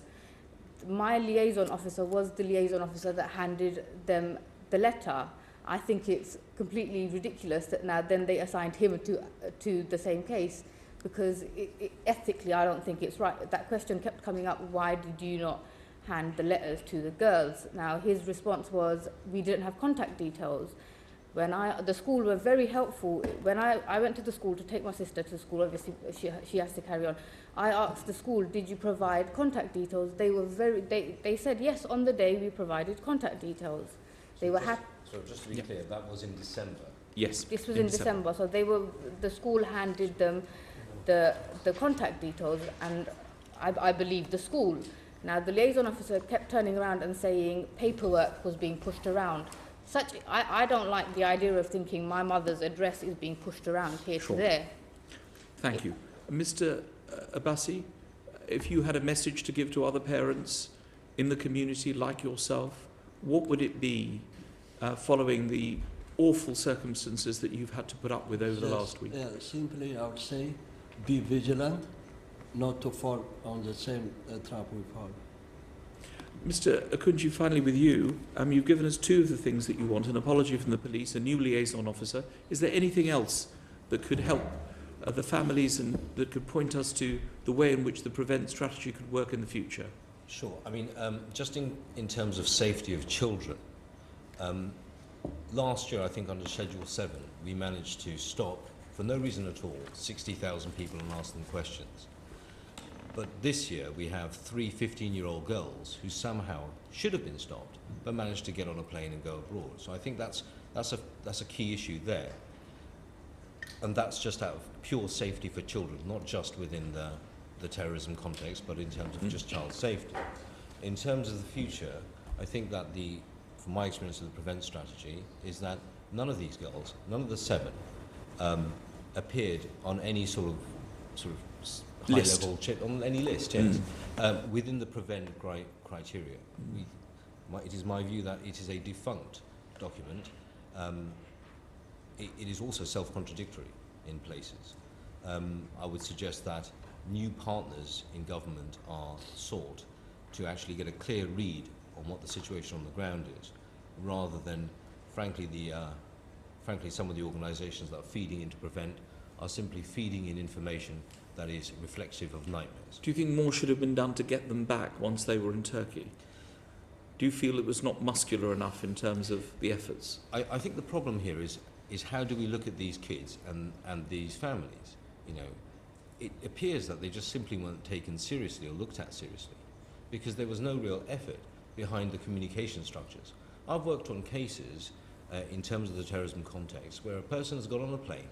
Speaker 4: My liaison officer was the liaison officer that handed them the letter. I think it's completely ridiculous that now then they assigned him to the same case, because ethically I don't think it's right. That question kept coming up: why did you not hand the letters to the girls? Now his response was, we didn't have contact details. The school were very helpful. When I went to the school to take my sister to school, obviously she has to carry on, I asked the school, did you provide contact details? They said yes, on the day we provided contact details. They were happy.
Speaker 5: So just to be clear, that was in December?
Speaker 2: Yes.
Speaker 4: This was in December. So the school handed them the contact details, and I believe the school. Now the liaison officer kept turning around and saying paperwork was being pushed around. I don't like the idea of thinking my mother's address is being pushed around here to there.
Speaker 2: Thank you. Mr. Abbasi, if you had a message to give to other parents in the community like yourself, what would it be following the awful circumstances that you've had to put up with over the last week?
Speaker 3: Yeah, simply I would say be vigilant, not to fall on the same trap we fall.
Speaker 2: Mr. Akunjee, finally with you, you've given us 2 of the things that you want: an apology from the police, a new liaison officer. Is there anything else that could help the families and that could point us to the way in which the prevent strategy could work in the future?
Speaker 5: Sure. I mean, just in terms of safety of children, last year, I think under Schedule 7, we managed to stop, for no reason at all, 60,000 people and ask them questions. But this year we have 3 15-year-old girls who somehow should have been stopped, but managed to get on a plane and go abroad. So I think that's a key issue there, and that's just out of pure safety for children, not just within the terrorism context, but in terms of just child safety. In terms of the future, I think that from my experience of the prevent strategy, is that none of these girls, none of the 7, appeared on any sort of high-level on any list, yes, within the prevent criteria. it is my view that it is a defunct document. It is also self-contradictory in places. I would suggest that new partners in government are sought to actually get a clear read on what the situation on the ground is, rather than, frankly, some of the organisations that are feeding into Prevent are simply feeding in information that is reflexive of nightmares.
Speaker 2: Do you think more should have been done to get them back once they were in Turkey? Do you feel it was not muscular enough in terms of the efforts?
Speaker 5: I think the problem here is how do we look at these kids and these families? You know, it appears that they just simply weren't taken seriously or looked at seriously, because there was no real effort behind the communication structures. I've worked on cases in terms of the terrorism context where a person has got on a plane,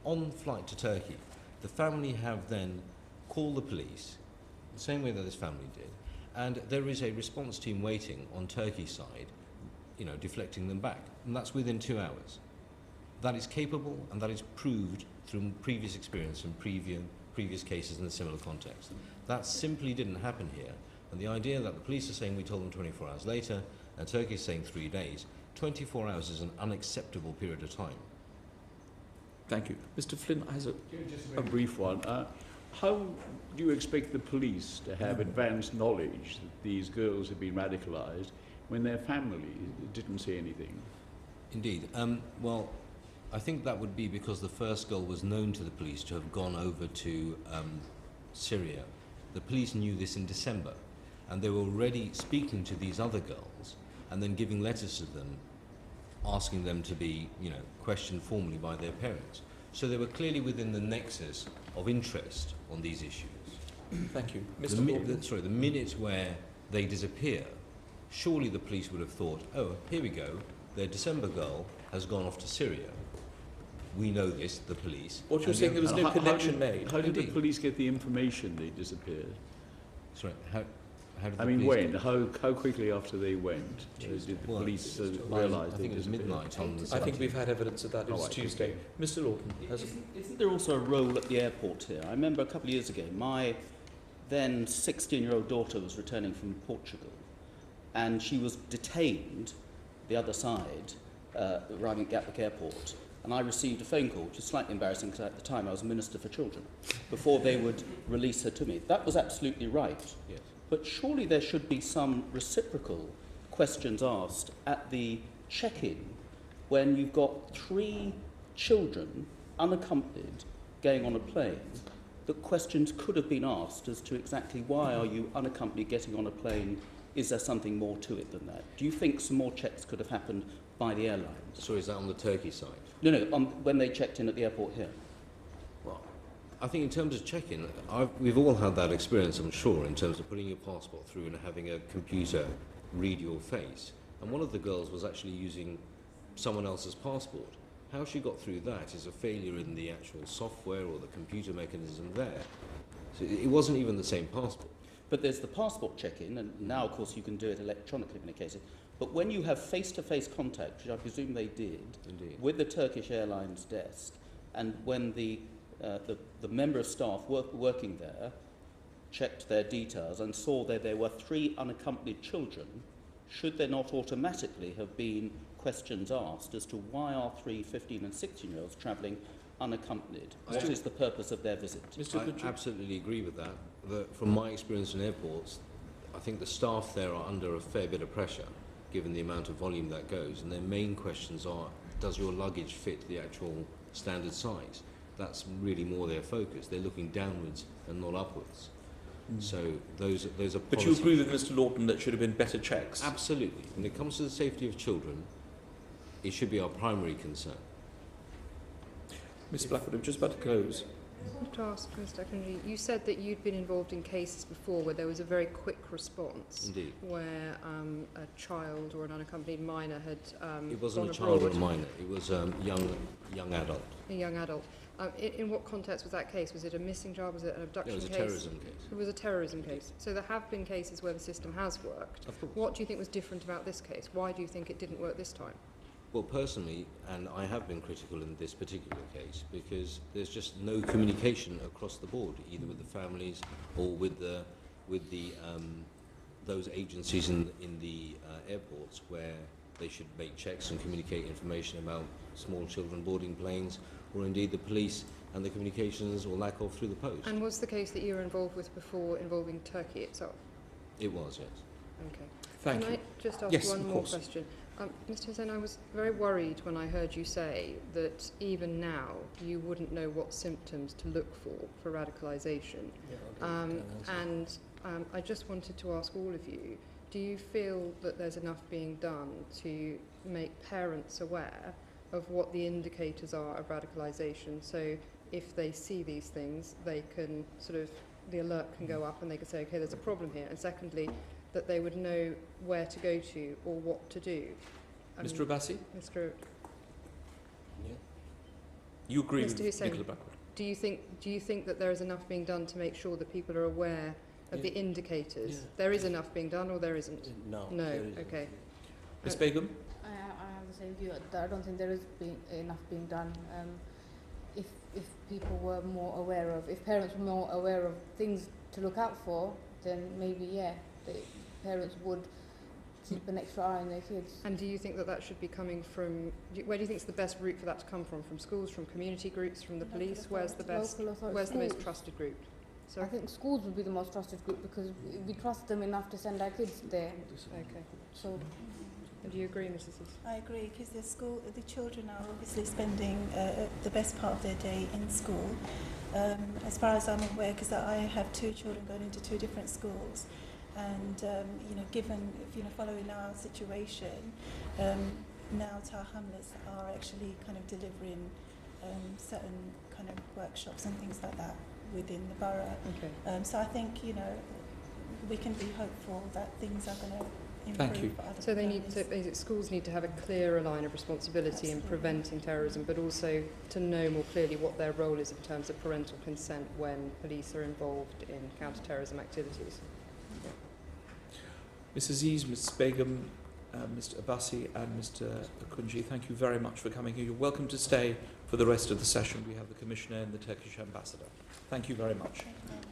Speaker 5: on flight to Turkey. The family have then called the police, the same way that this family did, and there is a response team waiting on Turkey's side, you know, deflecting them back, and that's within 2 hours. That is capable, and that is proved through previous experience and previous cases in a similar context. That simply didn't happen here, and the idea that the police are saying we told them 24 hours later, and Turkey is saying 3 days, 24 hours is an unacceptable period of time.
Speaker 2: Thank you. Mr. Flynn has
Speaker 9: a brief one. How do you expect the police to have advanced knowledge that these girls have been radicalised when their family didn't say anything?
Speaker 5: Indeed. Well, I think that would be because the first girl was known to the police to have gone over to Syria. The police knew this in December, and they were already speaking to these other girls and then giving letters to them, asking them to be, you know, questioned formally by their parents. So they were clearly within the nexus of interest on these issues.
Speaker 2: Thank you.
Speaker 5: The minute where they disappear, surely the police would have thought, oh, here we go, their December girl has gone off to Syria. We know this, the police.
Speaker 2: What you're saying, there was no connection made?
Speaker 9: How did the police get the information they disappeared?
Speaker 5: Sorry, how did the
Speaker 9: I mean,
Speaker 5: police
Speaker 9: when? How quickly after they went did the police realise
Speaker 5: I
Speaker 9: they
Speaker 5: think it was
Speaker 9: disappeared?
Speaker 5: midnight on the 17th.
Speaker 2: I think we've had evidence of that. It was Tuesday. Mr. Lawton.
Speaker 10: Isn't there also a role at the airport here? I remember a couple of years ago, my then 16-year-old daughter was returning from Portugal, and she was detained the other side, arriving at Gatwick Airport, and I received a phone call, which was slightly embarrassing because at the time I was Minister for Children, before they would release her to me. That was absolutely right.
Speaker 5: Yes.
Speaker 10: But surely there should be some reciprocal questions asked at the check-in when you've got 3 children unaccompanied going on a plane, that questions could have been asked as to exactly why are you unaccompanied getting on a plane? Is there something more to it than that? Do you think some more checks could have happened by the airlines?
Speaker 5: So is that on the Turkey side?
Speaker 10: No, when they checked in at the airport here.
Speaker 5: Well, I think in terms of check-in, we've all had that experience, I'm sure, in terms of putting your passport through and having a computer read your face. And one of the girls was actually using someone else's passport. How she got through that is a failure in the actual software or the computer mechanism there. So it wasn't even the same passport.
Speaker 10: But there's the passport check-in, and now, of course, you can do it electronically in many cases. But when you have face-to-face contact, which I presume they did,
Speaker 5: Indeed.
Speaker 10: with the Turkish Airlines desk, and when the member of staff working there checked their details and saw that there were 3 unaccompanied children, should there not automatically have been questions asked as to why are 3 15 and 16-year-olds travelling unaccompanied? What is the purpose of their visit?
Speaker 5: I absolutely agree with that. From my experience in airports, I think the staff there are under a fair bit of pressure, given the amount of volume that goes, and their main questions are, does your luggage fit the actual standard size? That's really more their focus. They're looking downwards and not upwards. So those are
Speaker 2: But you agree with Mr. Lawton that should have been better checks?
Speaker 5: Absolutely. When it comes to the safety of children, it should be our primary concern.
Speaker 2: Ms. Blackwood, I'm just about to close.
Speaker 11: I wanted to ask Mr. Akunjee, you said that you'd been involved in cases before where there was a very quick response.
Speaker 5: Indeed.
Speaker 11: Where a child or an unaccompanied minor had
Speaker 5: It wasn't a
Speaker 11: gone
Speaker 5: child or a
Speaker 11: abroad.
Speaker 5: minor, it was a young adult.
Speaker 11: A young adult. In what context was that case? Was it a missing child? Was it an abduction
Speaker 5: It was
Speaker 11: case?
Speaker 5: a terrorism case.
Speaker 11: It was a terrorism case. So there have been cases where the system has worked.
Speaker 5: Of course.
Speaker 11: What do you think was different about this case? Why do you think it didn't work this time?
Speaker 5: Well, personally, and I have been critical in this particular case, because there's just no communication across the board, either with the families or with the those agencies in the airports where they should make checks and communicate information about small children boarding planes, or indeed the police and the communications or lack of through the post.
Speaker 11: And was the case that you were involved with before involving Turkey itself?
Speaker 5: It was, yes.
Speaker 11: Okay.
Speaker 2: Thank you.
Speaker 11: Can I just ask
Speaker 2: Yes,
Speaker 11: one
Speaker 2: of
Speaker 11: more
Speaker 2: course.
Speaker 11: question? Mr. Hussain, I was very worried when I heard you say that even now you wouldn't know what symptoms to look for radicalisation. I just wanted to ask all of you, do you feel that there's enough being done to make parents aware of what the indicators are of radicalisation? So if they see these things, they can the alert can go up and they can say, okay, there's a problem here. And secondly, that they would know where to go to or what to do.
Speaker 2: Mr. Abbasi?
Speaker 11: Mr.
Speaker 3: Yeah.
Speaker 2: You agree
Speaker 11: Mr.
Speaker 2: with
Speaker 11: Hussain,
Speaker 2: Nicola Blackwood?
Speaker 11: Do you think that there is enough being done to make sure that people are aware of the indicators?
Speaker 3: Yeah.
Speaker 11: There is enough being done, or there isn't?
Speaker 3: No.
Speaker 11: No.
Speaker 3: there isn't.
Speaker 11: Okay.
Speaker 2: Ms. Begum?
Speaker 4: I have the same view. I don't think there is enough being done. If people were more aware of, if parents were more aware of things to look out for, then maybe the parents would keep an extra eye on their kids.
Speaker 11: And do you think that that should be coming from? Where do you think is the best route for that to come from? From schools, from community groups, from the police? Where's the best? Where's the most trusted group?
Speaker 4: I think schools would be the most trusted group because we trust them enough to send our kids there.
Speaker 11: Okay.
Speaker 4: So,
Speaker 11: do you agree, Mrs. East?
Speaker 1: I agree, because the children are obviously spending the best part of their day in school. As far as I'm aware, because I have two children going into two different schools, and given following our situation, now Tower Hamlets are actually kind of delivering certain kind of workshops and things like that within the borough.
Speaker 11: Okay.
Speaker 1: So I think we can be hopeful that things are going to improve.
Speaker 2: Thank you.
Speaker 1: For other
Speaker 11: So they need
Speaker 1: families.
Speaker 11: to, schools need to have a clearer line of responsibility in preventing terrorism, but also to know more clearly what their role is in terms of parental consent when police are involved in counter-terrorism activities.
Speaker 2: Ms. Aziz, Ms. Begum, Mr. Abbasi and Mr. Akunjee, thank you very much for coming here. You're welcome to stay for the rest of the session. We have the Commissioner and the Turkish Ambassador. Thank you very much.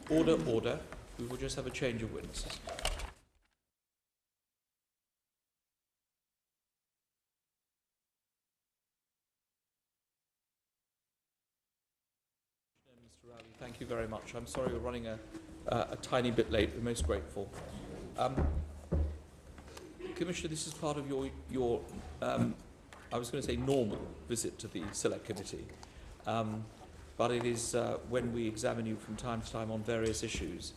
Speaker 2: Order, order. We will just have a change of witnesses. Mr. Rowley, thank you very much. I'm sorry we're running a tiny bit late. We're most grateful. Commissioner, this is part of your I was going to say normal visit to the Select Committee, but it is when we examine you from time to time on various issues.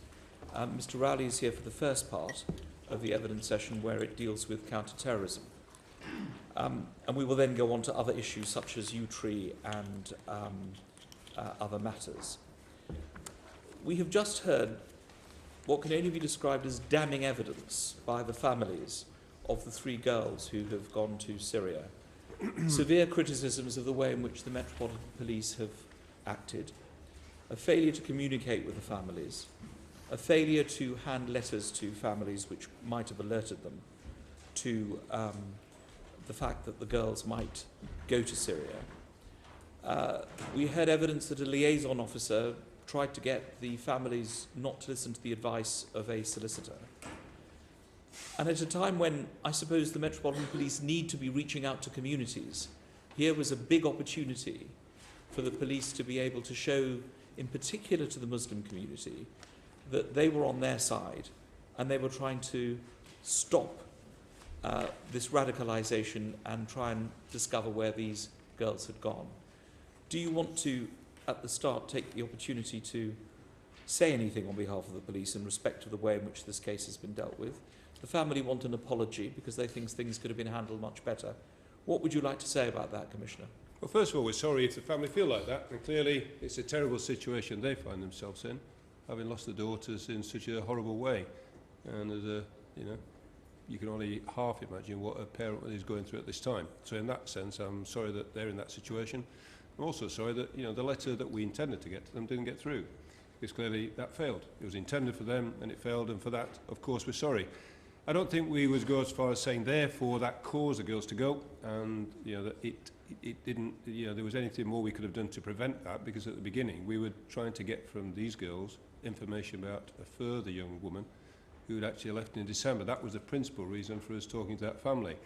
Speaker 2: Mr. Rowley is here for the first part of the evidence session where it deals with counter-terrorism. And we will then go on to other issues such as U-Tree and other matters. We have just heard what can only be described as damning evidence by the families of the 3 girls who have gone to Syria. Severe criticisms of the way in which the Metropolitan Police have acted, a failure to communicate with the families, a failure to hand letters to families which might have alerted them to the fact that the girls might go to Syria. We heard evidence that a liaison officer tried to get the families not to listen to the advice of a solicitor. And at a time when I suppose the Metropolitan Police need to be reaching out to communities, here was a big opportunity for the police to be able to show, in particular to the Muslim community, that they were on their side and they were trying to stop this radicalisation and try and discover where these girls had gone. Do you want to, at the start, take the opportunity to say anything on behalf of the police in respect to the way in which this case has been dealt with? The family want an apology because they think things could have been handled much better. What would you like to say about that, Commissioner?
Speaker 12: Well, first of all, we're sorry if the family feel like that, and clearly it's a terrible situation they find themselves in, having lost their daughters in such a horrible way. And as a, you can only half imagine what a parent is going through at this time. So in that sense, I'm sorry that they're in that situation. I'm also sorry that the letter that we intended to get to them didn't get through, because clearly that failed. It was intended for them and it failed, and for that, of course, we're sorry. I don't think we would go as far as saying therefore that caused the girls to go, and that it didn't. There was anything more we could have done to prevent that, because at the beginning we were trying to get from these girls information about a further young woman who'd actually left in December. That was the principal reason for us talking to that family.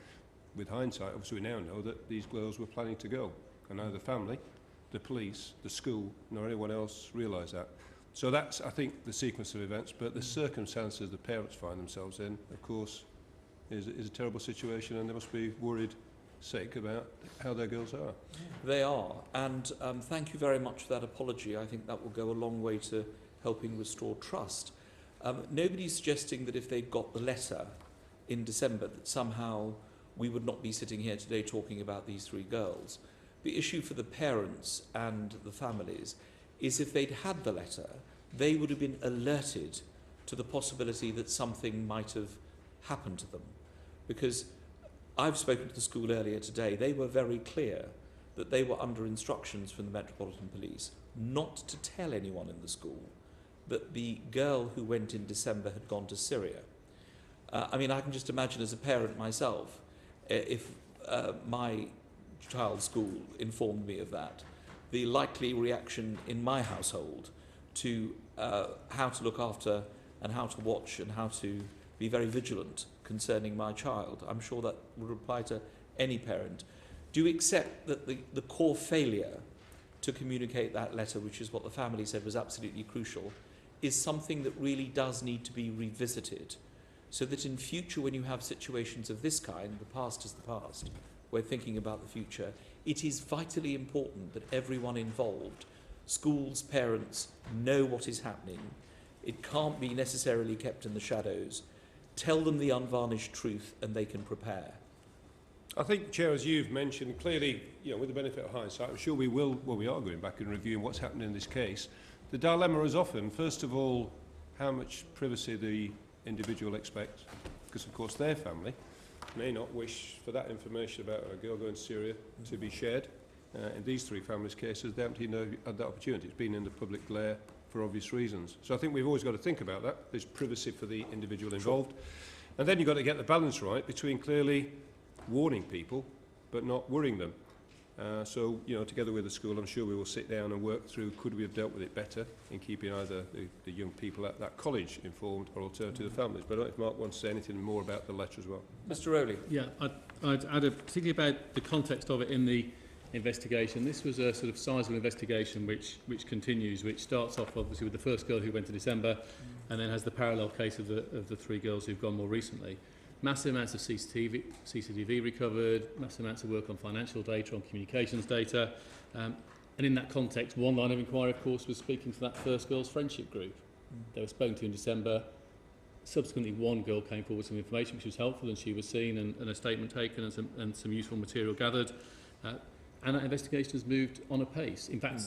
Speaker 12: With hindsight, obviously we now know that these girls were planning to go, and neither the family, the police, the school, nor anyone else realised that. So that's, I think, the sequence of events, but the circumstances the parents find themselves in, of course, is a terrible situation, and they must be worried sick about how their girls are.
Speaker 2: They are, and thank you very much for that apology. I think that will go a long way to helping restore trust. Nobody's suggesting that if they'd got the letter in December that somehow we would not be sitting here today talking about these three girls. The issue for the parents and the families is if they'd had the letter, they would have been alerted to the possibility that something might have happened to them. Because I've spoken to the school earlier today, they were very clear that they were under instructions from the Metropolitan Police not to tell anyone in the school that the girl who went in December had gone to Syria. I mean, I can just imagine as a parent myself, if my child's school informed me of that, the likely reaction in my household to how to look after and how to watch and how to be very vigilant concerning my child. I'm sure that would apply to any parent. Do you accept that the core failure to communicate that letter, which is what the family said was absolutely crucial, is something that really does need to be revisited, so that in future when you have situations of this kind, the past is the past, we're thinking about the future, it is vitally important that everyone involved, schools, parents, know what is happening. It can't be necessarily kept in the shadows. Tell them the unvarnished truth and they can prepare.
Speaker 12: I think, Chair, as you've mentioned, clearly, with the benefit of hindsight, I'm sure we are going back and reviewing what's happened in this case. The dilemma is often, first of all, how much privacy the individual expects, because of course their family may not wish for that information about a girl going to Syria to be shared. In these three families' cases, they haven't even had that opportunity. It's been in the public glare for obvious reasons. So I think we've always got to think about that. There's privacy for the individual involved. And then you've got to get the balance right between clearly warning people but not worrying them. So, together with the school, I'm sure we will sit down and work through, could we have dealt with it better in keeping either the young people at that college informed or alternative to the families. But I don't know if Mark wants to say anything more about the letter as well.
Speaker 2: Mr. Rowley.
Speaker 13: Yeah, I'd add particularly about the context of it in the investigation. This was a sort of sizable investigation which continues, which starts off obviously with the first girl who went to December and then has the parallel case of the three girls who've gone more recently. Massive amounts of CCTV recovered, massive amounts of work on financial data, on communications data. And in that context, one line of inquiry, of course, was speaking to that first girl's friendship group. They were spoken to in December. Subsequently, one girl came forward with some information which was helpful, and she was seen and a statement taken and some useful material gathered. And that investigation has moved on apace. In fact,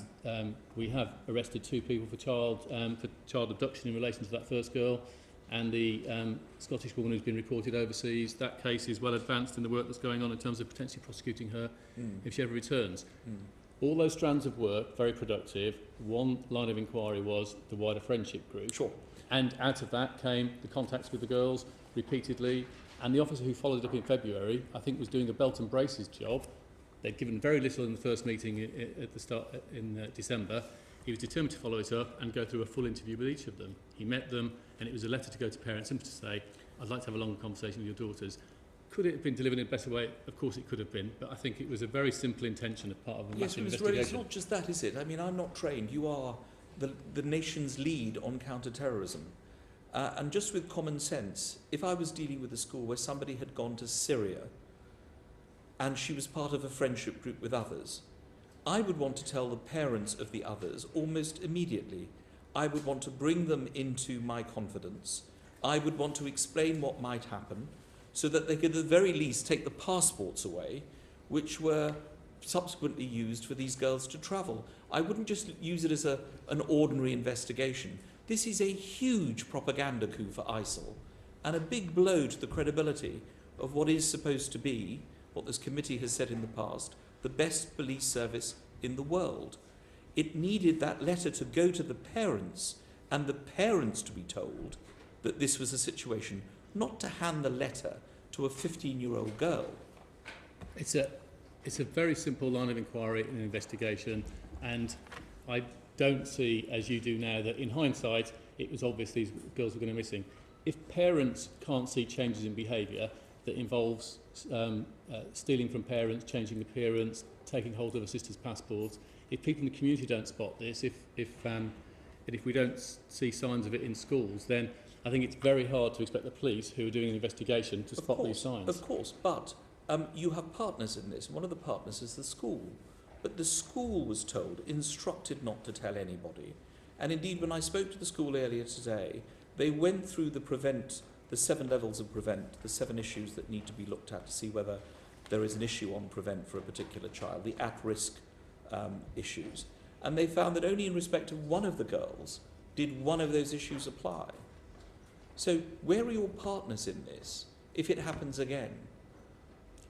Speaker 13: we have arrested 2 people for child abduction in relation to that first girl. And the Scottish woman who's been reported overseas, that case is well advanced in the work that's going on in terms of potentially prosecuting her if she ever returns. All those strands of work, very productive. One line of inquiry was the wider friendship group.
Speaker 2: Sure.
Speaker 13: And out of that came the contacts with the girls repeatedly. And the officer who followed it up in February, I think, was doing a belt and braces job. They'd given very little in the first meeting at the start in December. He was determined to follow it up and go through a full interview with each of them. He met them, and it was a letter to go to parents simply to say, I'd like to have a longer conversation with your daughters. Could it have been delivered in a better way? Of course it could have been, but I think it was a very simple intention as part of a massive investigation.
Speaker 2: Yes, it's not just that, is it? I mean, I'm not trained. You are the nation's lead on counter-terrorism. And just with common sense, if I was dealing with a school where somebody had gone to Syria and she was part of a friendship group with others, I would want to tell the parents of the others almost immediately. I would want to bring them into my confidence. I would want to explain what might happen so that they could at the very least take the passports away, which were subsequently used for these girls to travel. I wouldn't just use it as an ordinary investigation. This is a huge propaganda coup for ISIL and a big blow to the credibility of what is supposed to be, what this committee has said in the past, the best police service in the world. It needed that letter to go to the parents and the parents to be told that this was a situation, not to hand the letter to a 15-year-old girl.
Speaker 13: It's a very simple line of inquiry in an investigation, and I don't see, as you do now, that in hindsight it was obvious these girls were going to be missing. if parents can't see changes in behaviour that involves stealing from parents, changing appearance, taking hold of a sister's passports, if people in the community don't spot this, if we don't see signs of it in schools, then I think it's very hard to expect the police, who are doing an investigation, to spot these signs.
Speaker 2: Of course, but you have partners in this. One of the partners is the school. But the school was told, instructed not to tell anybody. And indeed, when I spoke to the school earlier today, they went through the 7 levels of prevent, the 7 issues that need to be looked at to see whether there is an issue on prevent for a particular child, the at-risk issues. And they found that only in respect of one of the girls did one of those issues apply. So where are your partners in this if it happens again?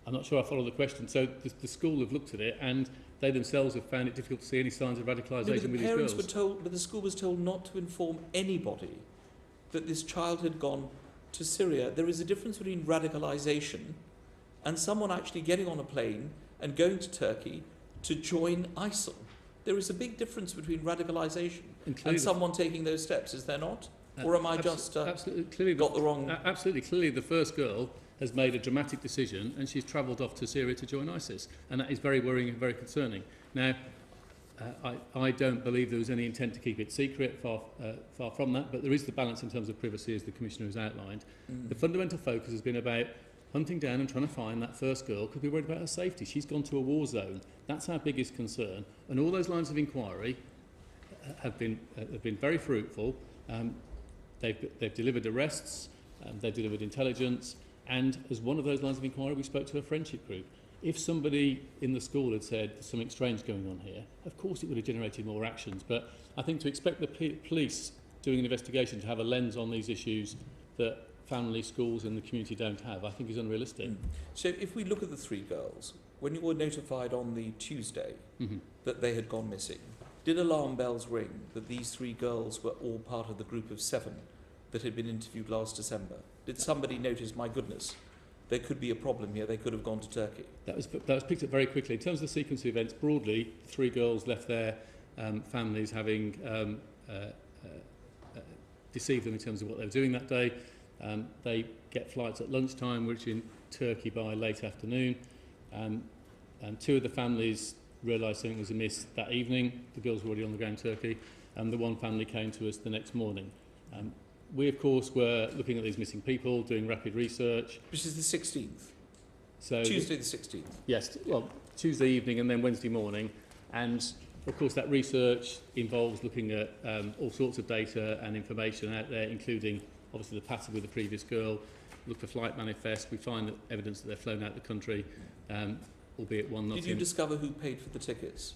Speaker 13: I'm not sure I follow the question. So the school have looked at it, and they themselves have found it difficult to see any signs of radicalisation with these girls.
Speaker 2: Were told, but the school was told not to inform anybody that this child had gone to Syria. There is a difference between radicalisation and someone actually getting on a plane and going to Turkey to join ISIL. There is a big difference between radicalisation and someone taking those steps, is there not? Or am I just
Speaker 13: absolutely
Speaker 2: got the wrong...
Speaker 13: Absolutely. Clearly, the first girl has made a dramatic decision, and she's travelled off to Syria to join ISIS. And that is very worrying and very concerning. Now, I don't believe there was any intent to keep it secret, far from that, but there is the balance in terms of privacy, as the Commissioner has outlined. The fundamental focus has been about hunting down and trying to find that first girl, because we're worried about her safety. She's gone to a war zone. That's our biggest concern. And all those lines of inquiry have been very fruitful. They've delivered arrests, they've delivered intelligence, and as one of those lines of inquiry, we spoke to a friendship group. If somebody in the school had said there's something strange going on here, of course it would have generated more actions. But I think to expect the police doing an investigation to have a lens on these issues that families, schools and the community don't have, I think is unrealistic.
Speaker 2: So if we look at the 3 girls, when you were notified on the Tuesday that they had gone missing, did alarm bells ring that these 3 girls were all part of the group of 7 that had been interviewed last December? Did somebody notice, my goodness, there could be a problem here, they could have gone to Turkey?
Speaker 13: That was picked up very quickly. In terms of the sequence of events, broadly, 3 girls left their families having deceived them in terms of what they were doing that day. They get flights at lunchtime, which in Turkey by late afternoon. And 2 of the families realised something was amiss that evening. The girls were already on the ground in Turkey, and the one family came to us the next morning. We, of course, were looking at these missing people, doing rapid research.
Speaker 2: Which is the 16th?
Speaker 13: So
Speaker 2: Tuesday the 16th?
Speaker 13: Yes, well, Tuesday evening and then Wednesday morning. And, of course, that research involves looking at all sorts of data and information out there, including, obviously, the pattern with the previous girl. Look for flight manifest. We find that evidence that they're flown out of the country, albeit one not in...
Speaker 2: Did you discover who paid for the tickets?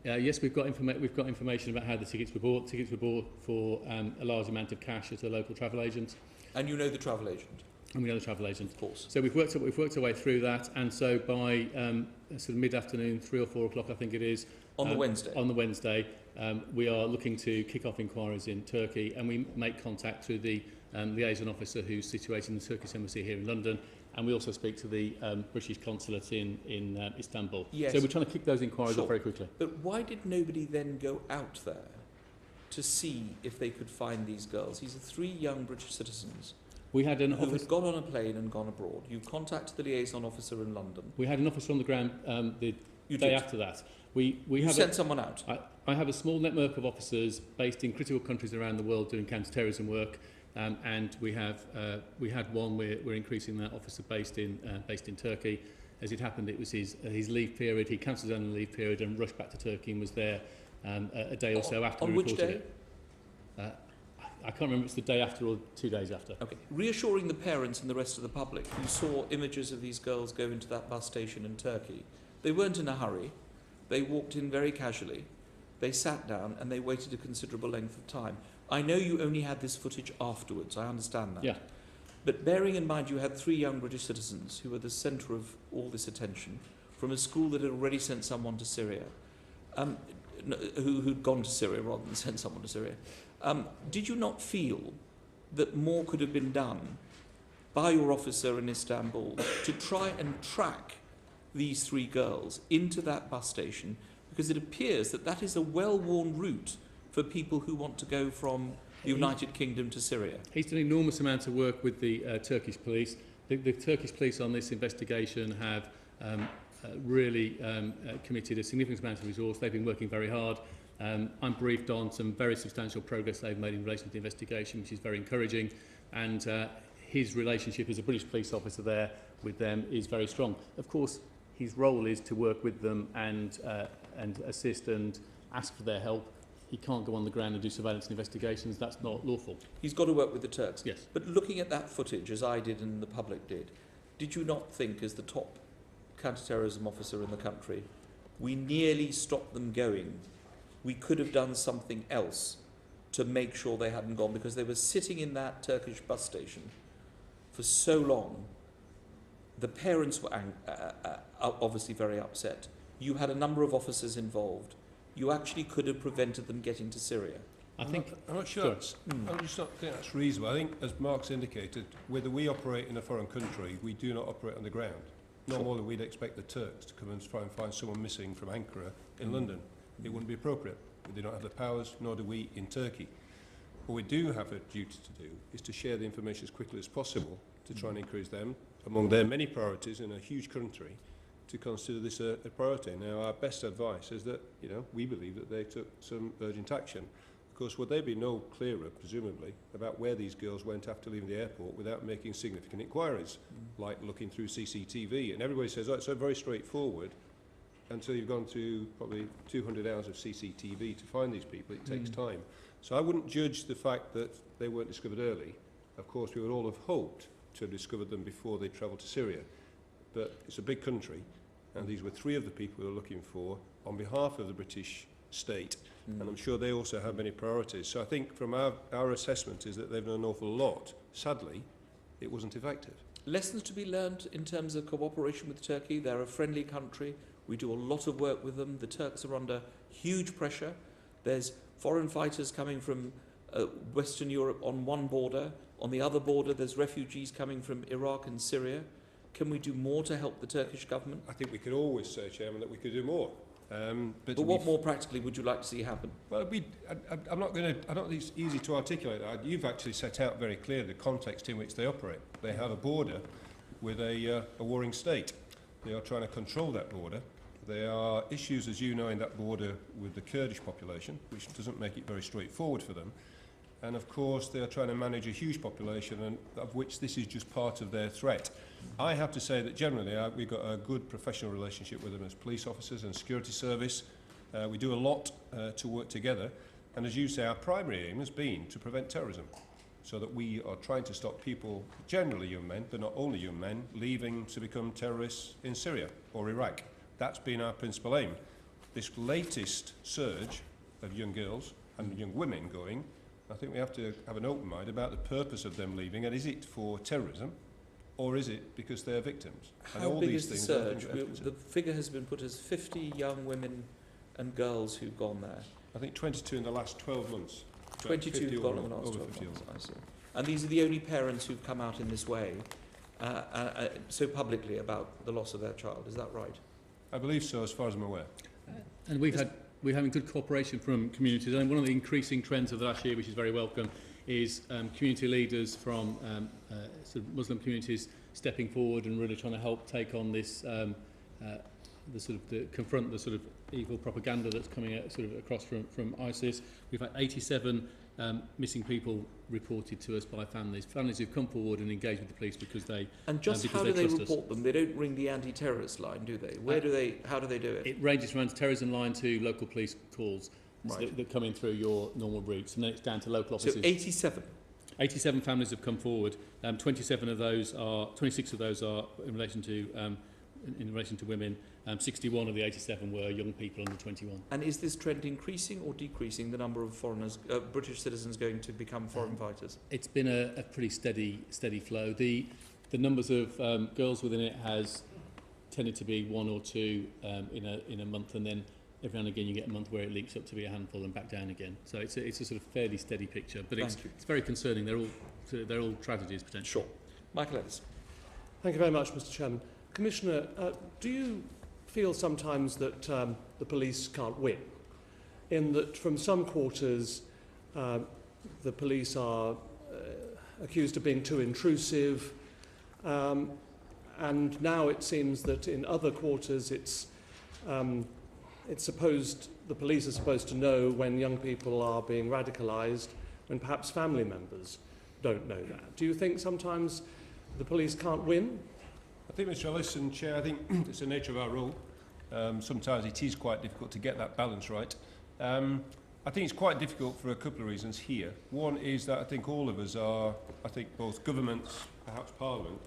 Speaker 13: Yes, we've got information about how the tickets were bought. Tickets were bought for a large amount of cash at a local travel agent.
Speaker 2: And you know the travel agent?
Speaker 13: And we know the travel agent.
Speaker 2: Of course.
Speaker 13: So we've worked our way through that, and so by sort of mid-afternoon, 3 or 4 o'clock, I think it is.
Speaker 2: On the Wednesday?
Speaker 13: On the Wednesday, we are looking to kick off inquiries in Turkey, and we make contact through the liaison officer who's situated in the Turkish embassy here in London. And we also speak to the British consulate in Istanbul.
Speaker 2: Yes.
Speaker 13: So we're trying to kick those inquiries off very quickly.
Speaker 2: But why did nobody then go out there to see if they could find these girls? These are 3 young British citizens
Speaker 13: who had
Speaker 2: got on a plane and gone abroad. You contacted the liaison officer in London.
Speaker 13: We had an officer on the ground the day after that. We
Speaker 2: sent someone out?
Speaker 13: I have a small network of officers based in critical countries around the world doing counter-terrorism work. And we had one. We're increasing that officer based in Turkey. As it happened, it was his leave period. He cancelled his own leave period and rushed back to Turkey and was there a day or so after we reported it.
Speaker 2: On which day?
Speaker 13: I can't remember if it's the day after or 2 days after.
Speaker 2: Okay. Reassuring the parents and the rest of the public who saw images of these girls go into that bus station in Turkey, they weren't in a hurry. They walked in very casually. They sat down and they waited a considerable length of time. I know you only had this footage afterwards, I understand that.
Speaker 13: Yeah.
Speaker 2: But bearing in mind you had 3 young British citizens who were the centre of all this attention from a school that had already sent someone to Syria, who'd gone to Syria rather than sent someone to Syria, did you not feel that more could have been done by your officer in Istanbul to try and track these 3 girls into that bus station? Because it appears that that is a well-worn route for people who want to go from the United Kingdom to Syria?
Speaker 13: He's done an enormous amount of work with the Turkish police. The Turkish police on this investigation have really committed a significant amount of resource. They've been working very hard. I'm briefed on some very substantial progress they've made in relation to the investigation, which is very encouraging. And his relationship as a British police officer there with them is very strong. Of course, his role is to work with them and assist and ask for their help. He can't go on the ground and do surveillance and investigations. That's not lawful.
Speaker 2: He's got to work with the Turks.
Speaker 13: Yes.
Speaker 2: But looking at that footage, as I did and the public did you not think, as the top counter-terrorism officer in the country, we nearly stopped them going? We could have done something else to make sure they hadn't gone, because they were sitting in that Turkish bus station for so long. The parents were obviously very upset. You had a number of officers involved. You actually could have prevented them getting to Syria.
Speaker 12: I'm not sure. I just don't think that's reasonable. I think, as Mark's indicated, whether we operate in a foreign country, we do not operate on the ground. No more than we'd expect the Turks to come and try and find someone missing from Ankara in London. It wouldn't be appropriate. They don't have the powers, nor do we in Turkey. What we do have a duty to do is to share the information as quickly as possible to try and encourage them, among their many priorities in a huge country, to consider this a priority. Now, our best advice is that, we believe that they took some urgent action. Of course, would they be no clearer, presumably, about where these girls went after leaving the airport without making significant inquiries, like looking through CCTV? And everybody says, oh, it's so very straightforward, until you've gone through probably 200 hours of CCTV to find these people. It takes time. So I wouldn't judge the fact that they weren't discovered early. Of course, we would all have hoped to have discovered them before they travelled to Syria. But it's a big country, and these were three of the people we were looking for on behalf of the British state, and I'm sure they also have many priorities. So I think from our assessment is that they've done an awful lot. Sadly, it wasn't effective.
Speaker 2: Lessons to be learned in terms of cooperation with Turkey. They're a friendly country. We do a lot of work with them. The Turks are under huge pressure. There's foreign fighters coming from Western Europe on one border. On the other border, there's refugees coming from Iraq and Syria. Can we do more to help the Turkish government?
Speaker 12: I think we could always say, Chairman, that we could do more.
Speaker 2: But what more practically would you like to see happen?
Speaker 12: Well, I don't think it's easy to articulate that. You've actually set out very clearly the context in which they operate. They have a border with a warring state. They are trying to control that border. There are issues, as you know, in that border with the Kurdish population, which doesn't make it very straightforward for them. And of course, they are trying to manage a huge population, and of which this is just part of their threat. I have to say that generally we've got a good professional relationship with them as police officers and security service. We do a lot to work together. And as you say, our primary aim has been to prevent terrorism, so that we are trying to stop people, generally young men, but not only young men, leaving to become terrorists in Syria or Iraq. That's been our principal aim. This latest surge of young girls and young women going, I think we have to have an open mind about the purpose of them leaving, and is it for terrorism, or is it because they're victims? And
Speaker 2: How
Speaker 12: all
Speaker 2: big
Speaker 12: these
Speaker 2: is the
Speaker 12: things
Speaker 2: surge? The figure has been put as 50 young women and girls who've gone there.
Speaker 12: I think 22 in the last 12 months.
Speaker 2: 22 have gone in the last 12 months, I see. And these are the only parents who've come out in this way, so publicly, about the loss of their child. Is that right?
Speaker 12: I believe so, as far as I'm aware.
Speaker 13: And we're having good cooperation from communities. And one of the increasing trends of the last year, which is very welcome, is community leaders from sort of Muslim communities stepping forward and really trying to help take on this, confront the sort of evil propaganda that's coming out, sort of across from ISIS. We've had 87 missing people reported to us by families who've come forward and engaged with the police because they
Speaker 2: and just how do they report them? They don't ring the anti-terrorist line, do they? How do they do it?
Speaker 13: It ranges from anti-terrorism line to local police calls
Speaker 2: right.
Speaker 13: that come in through your normal routes, and then it's down to local offices.
Speaker 2: So 87
Speaker 13: families have come forward. 26 of those are in relation to women. 61 of the 87 were young people under 21.
Speaker 2: And is this trend increasing or decreasing, the number of foreigners, British citizens going to become foreign fighters?
Speaker 13: It's been a pretty steady flow. The numbers of girls within it has tended to be one or two in a month, and then every now and again you get a month where it leaks up to be a handful and back down again. So it's a sort of fairly steady picture, but it's very concerning. They're all tragedies potentially.
Speaker 2: Sure. Michael Ellis.
Speaker 8: Thank you very much, Mr. Chairman. Commissioner, do you feel sometimes that the police can't win, in that from some quarters the police are accused of being too intrusive, and now it seems that in other quarters it's supposed, the police are supposed to know when young people are being radicalised, when perhaps family members don't know that. Do you think sometimes the police can't win?
Speaker 12: I think, Mr. Ellison, Chair, I think it's the nature of our role. Sometimes it is quite difficult to get that balance right. I think it's quite difficult for a couple of reasons here. One is that I think all of us are, I think both governments, perhaps Parliament,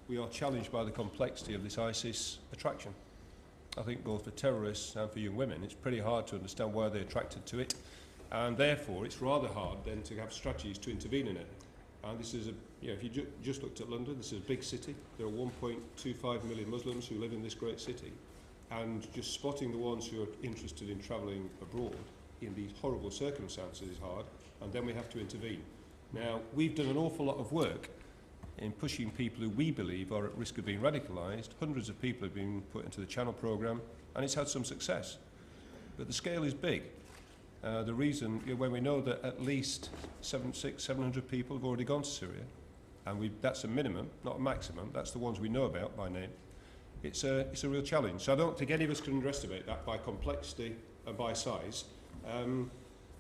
Speaker 12: we are challenged by the complexity of this ISIS attraction. I think both for terrorists and for young women, it's pretty hard to understand why they're attracted to it. And therefore, it's rather hard then to have strategies to intervene in it. And this is if you just looked at London, this is a big city. There are 1.25 million Muslims who live in this great city. And just spotting the ones who are interested in travelling abroad in these horrible circumstances is hard, and then we have to intervene. Now, we've done an awful lot of work in pushing people who we believe are at risk of being radicalised. Hundreds of people have been put into the Channel programme, and it's had some success. But the scale is big. The reason, when we know that at least 700 people have already gone to Syria, and that's a minimum, not a maximum, that's the ones we know about by name, it's a real challenge. So I don't think any of us can underestimate that by complexity and by size.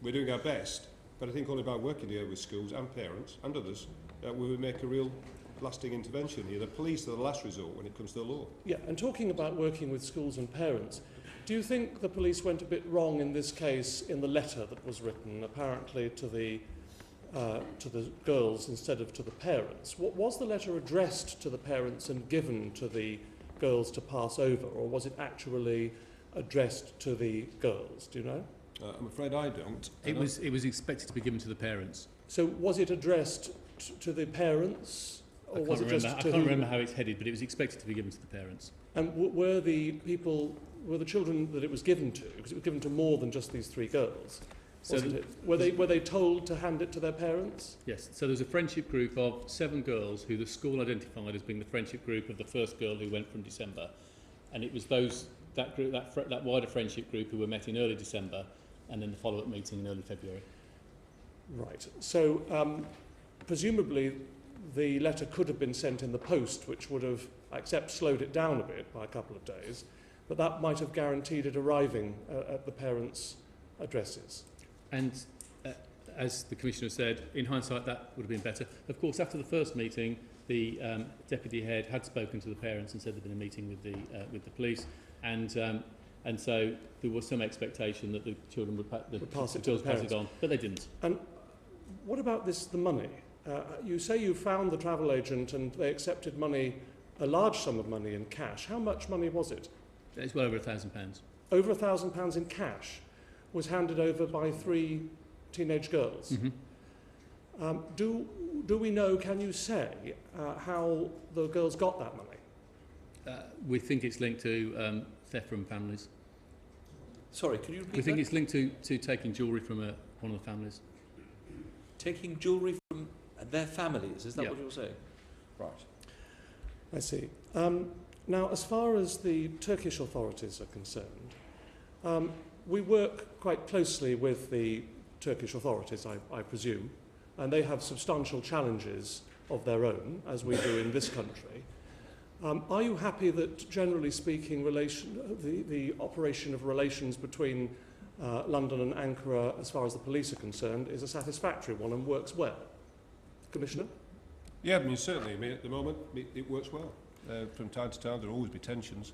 Speaker 12: We're doing our best, but I think only by working here with schools and parents and others will we make a real lasting intervention here. The police are the last resort when it comes to the law.
Speaker 8: Yeah, and talking about working with schools and parents, do you think the police went a bit wrong in this case in the letter that was written, apparently to the girls instead of to the parents? Was the letter addressed to the parents and given to the girls to pass over, or was it actually addressed to the girls? Do you know?
Speaker 12: I'm afraid I don't.
Speaker 13: It was expected to be given to the parents.
Speaker 8: So was it addressed to the parents? Or was it just to
Speaker 13: I can't remember how it's headed, but it was expected to be given to the parents.
Speaker 8: And were the children that it was given to, because it was given to more than just these three girls, were they told to hand it to their parents?
Speaker 13: Yes, so there was a friendship group of 7 girls who the school identified as being the friendship group of the first girl who went from December, and it was that wider friendship group who were met in early December, and then the follow-up meeting in early February.
Speaker 8: Right. So presumably the letter could have been sent in the post, which would have, except slowed it down a bit by a couple of days, but that might have guaranteed it arriving at the parents' addresses.
Speaker 13: And as the Commissioner said, in hindsight that would have been better. Of course, after the first meeting, the Deputy Head had spoken to the parents and said there'd been a meeting with the police, and so there was some expectation that the children would pass it on, but they didn't.
Speaker 8: And what about the money? You say you found the travel agent and they accepted money, a large sum of money in cash. How much money was it?
Speaker 13: It's well over £1,000.
Speaker 8: Over £1,000 in cash was handed over by 3 teenage girls.
Speaker 13: Mm-hmm.
Speaker 8: Do we know, can you say, how the girls got that money?
Speaker 13: We think it's linked to theft from families.
Speaker 2: Sorry, could you repeat
Speaker 13: We think
Speaker 2: that?
Speaker 13: it's linked to taking jewellery from one of the families.
Speaker 2: Taking jewellery from their families, is that what you're saying? Right.
Speaker 8: I see. Now, as far as the Turkish authorities are concerned, we work quite closely with the Turkish authorities, I presume, and they have substantial challenges of their own, as we do in this country. Are you happy that, generally speaking, the operation of relations between London and Ankara, as far as the police are concerned, is a satisfactory one and works well? Commissioner?
Speaker 12: Yeah, I mean, certainly. I mean, at the moment, it works well. From time to time, there will always be tensions,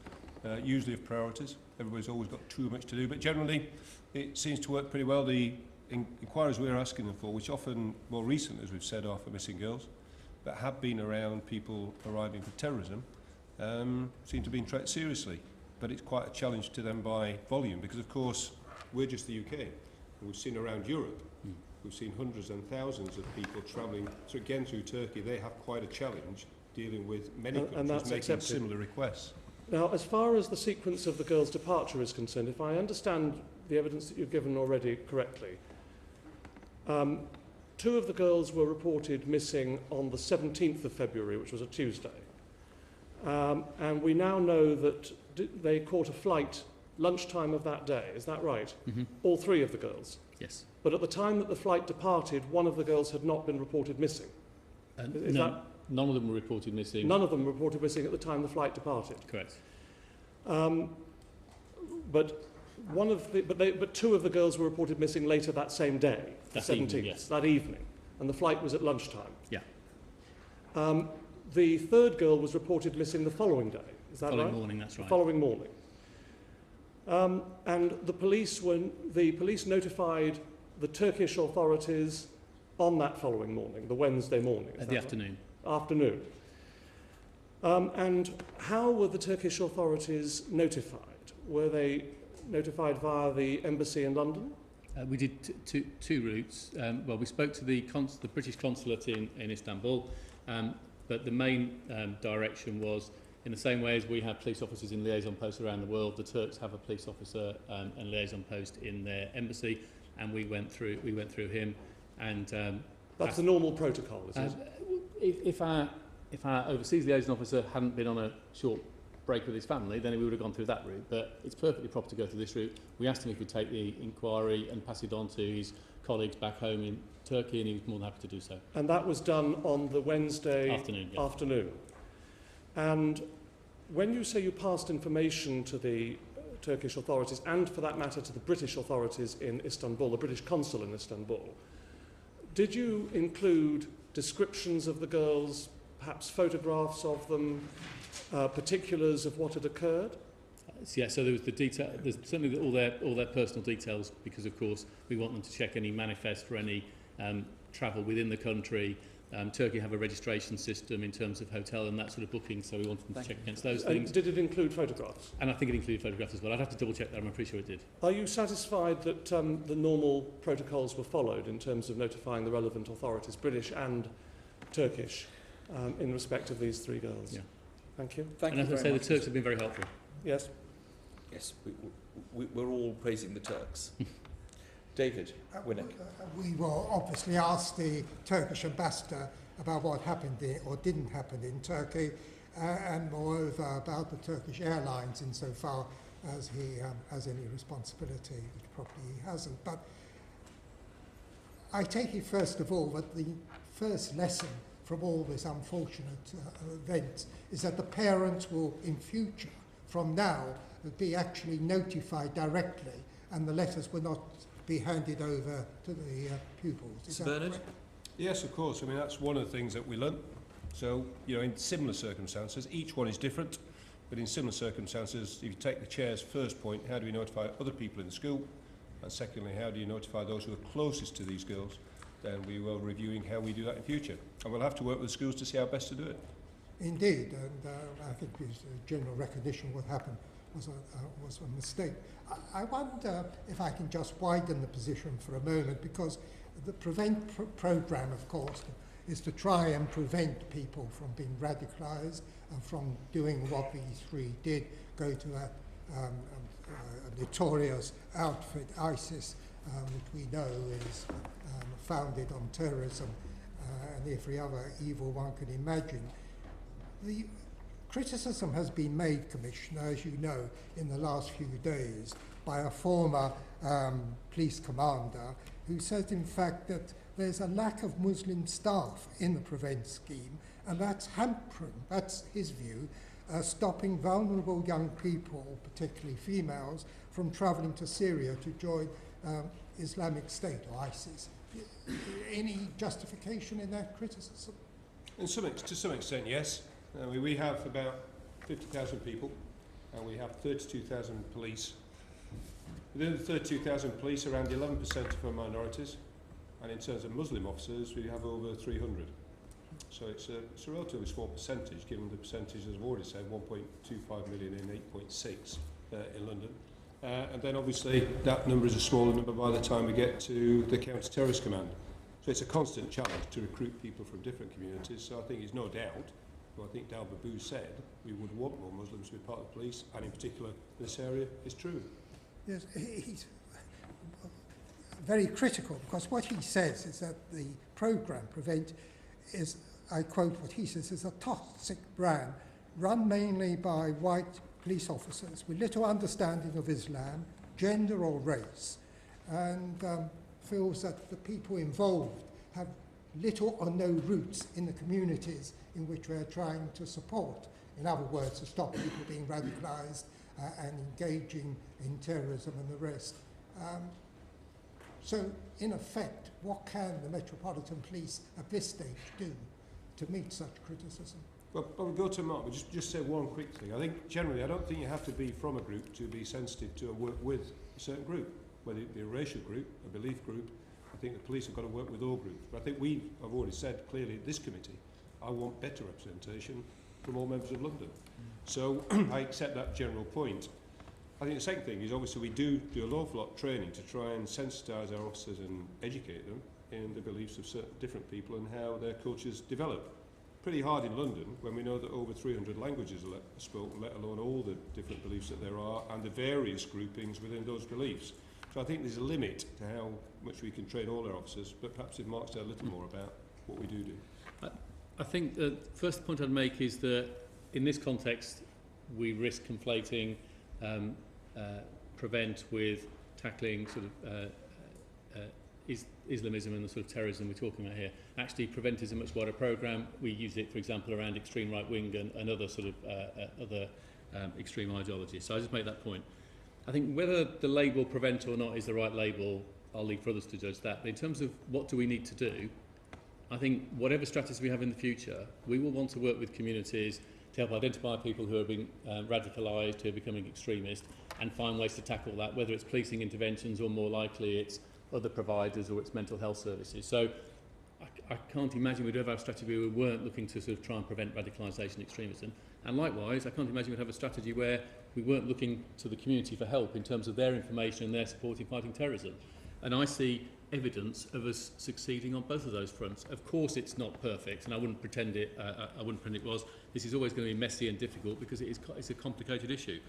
Speaker 12: usually of priorities. Everybody's always got too much to do, but generally, it seems to work pretty well. The inquiries we're asking them for, which often, more recent, as we've said, are for missing girls, but have been around people arriving for terrorism, seem to be treated seriously. But it's quite a challenge to them by volume, because, of course, we're just the UK. And we've seen around Europe, we've seen hundreds and thousands of people travelling again through Turkey. They have quite a challenge dealing with many countries making similar requests.
Speaker 8: Now, as far as the sequence of the girls' departure is concerned, if I understand the evidence that you've given already correctly, 2 of the girls were reported missing on the 17th of February, which was a Tuesday. And we now know that they caught a flight lunchtime of that day. Is that right?
Speaker 13: Mm-hmm.
Speaker 8: All 3 of the girls?
Speaker 13: Yes.
Speaker 8: But at the time that the flight departed, one of the girls had not been reported missing. Is
Speaker 13: No,
Speaker 8: that,
Speaker 13: none of them were reported missing.
Speaker 8: none of them were reported missing at the time the flight departed.
Speaker 13: Correct.
Speaker 8: But two of the girls were reported missing later that same day, the
Speaker 13: That
Speaker 8: 17th,
Speaker 13: evening, yes.
Speaker 8: that evening, and the flight was at lunchtime.
Speaker 13: Yeah.
Speaker 8: The third girl was reported missing the following day. Is that
Speaker 13: Following
Speaker 8: right?
Speaker 13: morning, that's
Speaker 8: The
Speaker 13: right.
Speaker 8: following morning. And the police notified the Turkish authorities on that following morning, the Wednesday morning. Is that
Speaker 13: The
Speaker 8: right?
Speaker 13: afternoon.
Speaker 8: Afternoon. And how were the Turkish authorities notified? Were they notified via the embassy in London?
Speaker 13: We did two routes. Well, we spoke to the British consulate in Istanbul, but the main direction was, in the same way as we have police officers in liaison posts around the world, the Turks have a police officer and liaison post in their embassy, and we went through him. And
Speaker 8: that's the normal protocol, is it?
Speaker 13: If our overseas liaison officer hadn't been on a short break with his family, then we would have gone through that route. But it's perfectly proper to go through this route. We asked him if he'd take the inquiry and pass it on to his colleagues back home in Turkey, and he was more than happy to do so.
Speaker 8: And that was done on the Wednesday afternoon. And when you say you passed information to the Turkish authorities, and for that matter to the British authorities in Istanbul, the British consul in Istanbul, did you include descriptions of the girls, perhaps photographs of them, particulars of what had occurred?
Speaker 13: Yeah, so there was the detail. There's certainly all their personal details, because of course we want them to check any manifest for any travel within the country. Turkey have a registration system in terms of hotel and that sort of booking, so we wanted them to check against those things.
Speaker 8: Did it include photographs?
Speaker 13: And I think it included photographs as well. I'd have to double check that. I'm pretty sure it did.
Speaker 8: Are you satisfied that the normal protocols were followed in terms of notifying the relevant authorities, British and Turkish, in respect of these three girls?
Speaker 13: Yeah.
Speaker 8: Thank you.
Speaker 13: And as I say, the Turks have been very helpful.
Speaker 8: Yes.
Speaker 2: Yes, we're all praising the Turks. David Winnick.
Speaker 7: We will obviously ask the Turkish ambassador about what happened or didn't happen in Turkey, and moreover about the Turkish Airlines insofar as he has any responsibility, which probably he hasn't. But I take it first of all that the first lesson from all this unfortunate events is that the parents will in future, from now, be actually notified directly, and the letters will not be handed over to the pupils.
Speaker 2: Sir Bernard?
Speaker 7: Correct?
Speaker 12: Yes, of course. I mean, that's one of the things that we learn. So, you know, in similar circumstances, each one is different, but in similar circumstances, if you take the chair's first point, how do we notify other people in the school? And secondly, how do you notify those who are closest to these girls? Then we will reviewing how we do that in future. And we'll have to work with the schools to see how best to do it.
Speaker 7: Indeed, and I think this general recognition what happened was a mistake. I wonder if I can just widen the position for a moment, because the PREVENT programme, of course, is to try and prevent people from being radicalised and from doing what these three did, go to a notorious outfit, ISIS, which we know is founded on terrorism and every other evil one can imagine. The criticism has been made, Commissioner, as you know, in the last few days by a former police commander who said, in fact, that there's a lack of Muslim staff in the PREVENT scheme, and that's hampering, that's his view, stopping vulnerable young people, particularly females, from travelling to Syria to join Islamic State or ISIS. Any justification in that criticism?
Speaker 12: To some extent, yes. We have about 50,000 people, and we have 32,000 police. Within the 32,000 police, around 11% are minorities, and in terms of Muslim officers, we have over 300. So it's a relatively small percentage, given the percentage, as I've already said, 1.25 million in 8.6 in London. And then obviously that number is a smaller number by the time we get to the Counter-terrorism Command. So it's a constant challenge to recruit people from different communities. So I think it's no doubt, I think Dal Babu said, we would want more Muslims to be part of the police, and in particular this area is true.
Speaker 7: Yes, he's very critical, because what he says is that the programme PREVENT is, I quote what he says, is a toxic brand run mainly by white police officers with little understanding of Islam, gender or race. And feels that the people involved have little or no roots in the communities in which we're trying to support. In other words, to stop people being radicalised and engaging in terrorism and the rest. So, in effect, what can the Metropolitan Police at this stage do to meet such criticism?
Speaker 12: Well, we'll go to Mark, but just say one quick thing. I think generally, I don't think you have to be from a group to be sensitive to work with a certain group, whether it be a racial group, a belief group. I think the police have got to work with all groups. But I think I've already said clearly in this committee, I want better representation from all members of London. So I accept that general point. I think the second thing is obviously we do an awful lot of training to try and sensitise our officers and educate them in the beliefs of certain different people and how their cultures develop. Pretty hard in London when we know that over 300 languages are spoken, let alone all the different beliefs that there are and the various groupings within those beliefs. So I think there's a limit to how much we can train all our officers, but perhaps if Mark said a little more about what we do.
Speaker 13: I think the first point I'd make is that in this context we risk conflating prevent with tackling sort of Islamism and the sort of terrorism we're talking about here. Actually, prevent is a much wider programme. We use it, for example, around extreme right wing and other sort of extreme ideologies. So I just make that point. I think whether the label prevent or not is the right label, I'll leave for others to judge that. But in terms of what do we need to do, I think whatever strategies we have in the future, we will want to work with communities to help identify people who are being radicalised, who are becoming extremist, and find ways to tackle that, whether it's policing interventions or more likely it's other providers or it's mental health services. So I can't imagine we'd ever have a strategy where we weren't looking to sort of try and prevent radicalisation and extremism. And likewise, I can't imagine we'd have a strategy where we weren't looking to the community for help in terms of their information and their support in fighting terrorism. And I see evidence of us succeeding on both of those fronts. Of course it's not perfect, and I wouldn't pretend it was. This is always going to be messy and difficult because it's a complicated issue.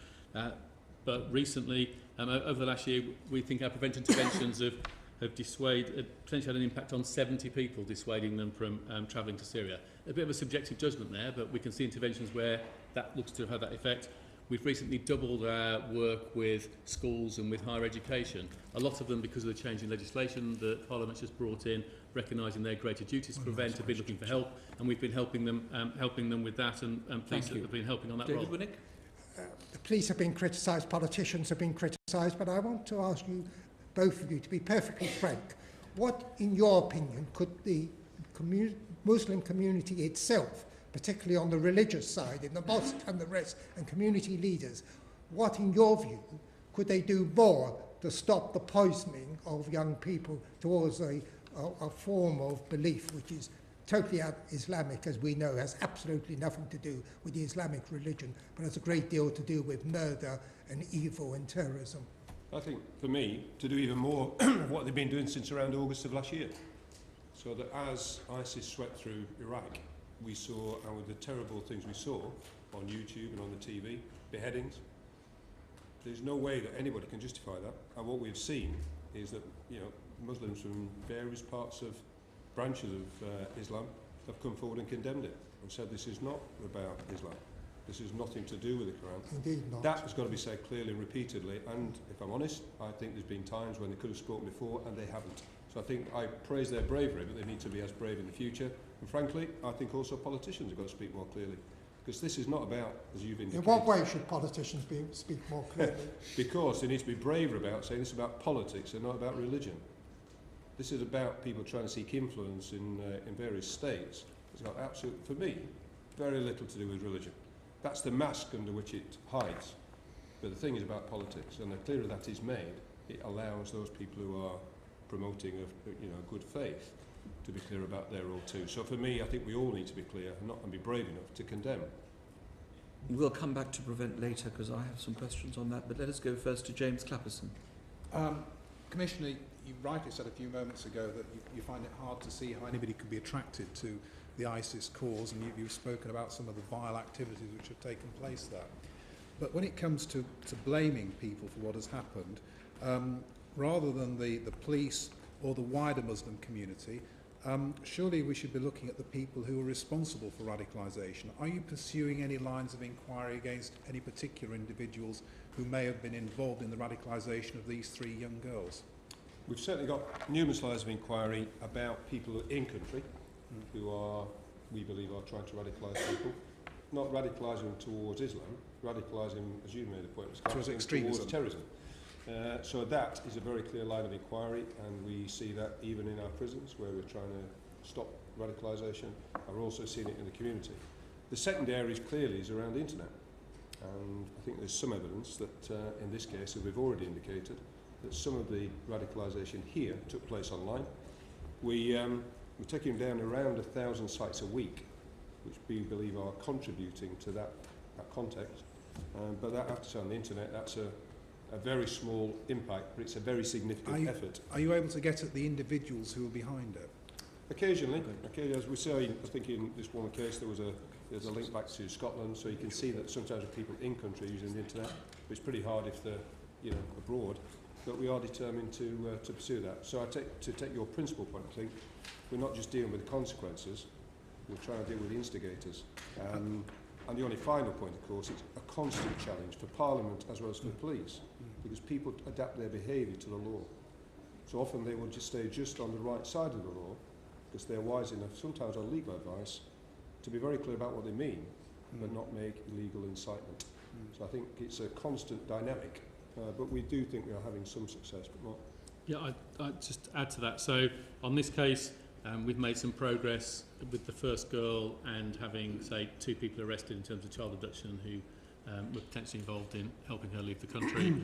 Speaker 13: But recently, over the last year, we think our prevent interventions have potentially had an impact on 70 people, dissuading them from travelling to Syria. A bit of a subjective judgment there, but we can see interventions where that looks to have had that effect. We've recently doubled our work with schools and with higher education. A lot of them, because of the change in legislation that Parliament's just brought in, recognising their greater duties to prevent, have been looking for help, and we've been helping them with that, and police have been helping on that role.
Speaker 2: David Winnick?
Speaker 7: The police have been criticised, politicians have been criticised, but I want to ask you, both of you, to be perfectly frank. What, in your opinion, could the Muslim community itself, particularly on the religious side, in the mosque and the rest, and community leaders, what, in your view, could they do more to stop the poisoning of young people towards a form of belief which is totally Islamic, as we know, has absolutely nothing to do with the Islamic religion, but has a great deal to do with murder and evil and terrorism?
Speaker 12: I think, for me, to do even more what they've been doing since around August of last year. So that as ISIS swept through Iraq, we saw, and with the terrible things we saw on YouTube and on the TV, beheadings, there's no way that anybody can justify that. And what we've seen is that, Muslims from various parts of branches of Islam have come forward and condemned it and said this is not about Islam. This is nothing to do with the Quran.
Speaker 7: Indeed not.
Speaker 12: That has got to be said clearly and repeatedly, and if I'm honest, I think there's been times when they could have spoken before and they haven't. So I think I praise their bravery, but they need to be as brave in the future. And frankly, I think also politicians have got to speak more clearly. Because this is not about, as you've indicated...
Speaker 7: In what way should politicians speak more clearly?
Speaker 12: Because they need to be braver about saying this is about politics and not about religion. This is about people trying to seek influence in various states. It's got absolutely, for me, very little to do with religion. That's the mask under which it hides. But the thing is about politics, and the clearer that is made, it allows those people who are promoting good faith to be clear about their role too. So for me, I think we all need to be clear and be brave enough to condemn.
Speaker 2: We'll come back to prevent later because I have some questions on that, but let us go first to James Clapperson.
Speaker 14: Commissioner, you rightly said a few moments ago that you find it hard to see how anybody could be attracted to the ISIS cause, and you've spoken about some of the vile activities which have taken place there. But when it comes to blaming people for what has happened, rather than the police or the wider Muslim community, surely we should be looking at the people who are responsible for radicalisation. Are you pursuing any lines of inquiry against any particular individuals who may have been involved in the radicalisation of these 3 young girls?
Speaker 12: We've certainly got numerous lines of inquiry about people in country who are, we believe, are trying to radicalise people. Not radicalising them towards Islam, radicalising them, as you made the point,
Speaker 14: towards extremism.
Speaker 12: Towards terrorism. So that is a very clear line of inquiry, and we see that even in our prisons, where we're trying to stop radicalisation. We're also seeing it in the community. The second area clearly is around the internet. And I think there's some evidence that in this case, as we've already indicated, that some of the radicalisation here took place online. We're taking down around 1,000 sites a week, which we believe are contributing to that context. But that, I have to say, on the internet, that's a very small impact, but it's a very significant effort.
Speaker 14: Are you able to get at the individuals who are behind it?
Speaker 12: Occasionally, as we say, I think in this one case there's a link back to Scotland, so you can see that sometimes with people in country using the internet, but it's pretty hard if they're abroad. But we are determined to pursue that. So to take your principal point, I think we're not just dealing with the consequences, we're trying to deal with the instigators. And the only final point, of course, it's a constant challenge for Parliament as well as for the police, because people adapt their behaviour to the law. So often they will just stay just on the right side of the law, because they're wise enough, sometimes on legal advice, to be very clear about what they mean, but not make illegal incitement. So I think it's a constant dynamic, but we do think we are having some success, but not.
Speaker 13: Yeah, I'd just add to that. So on this case, we've made some progress with the first girl and having, say, 2 people arrested in terms of child abduction who were potentially involved in helping her leave the country.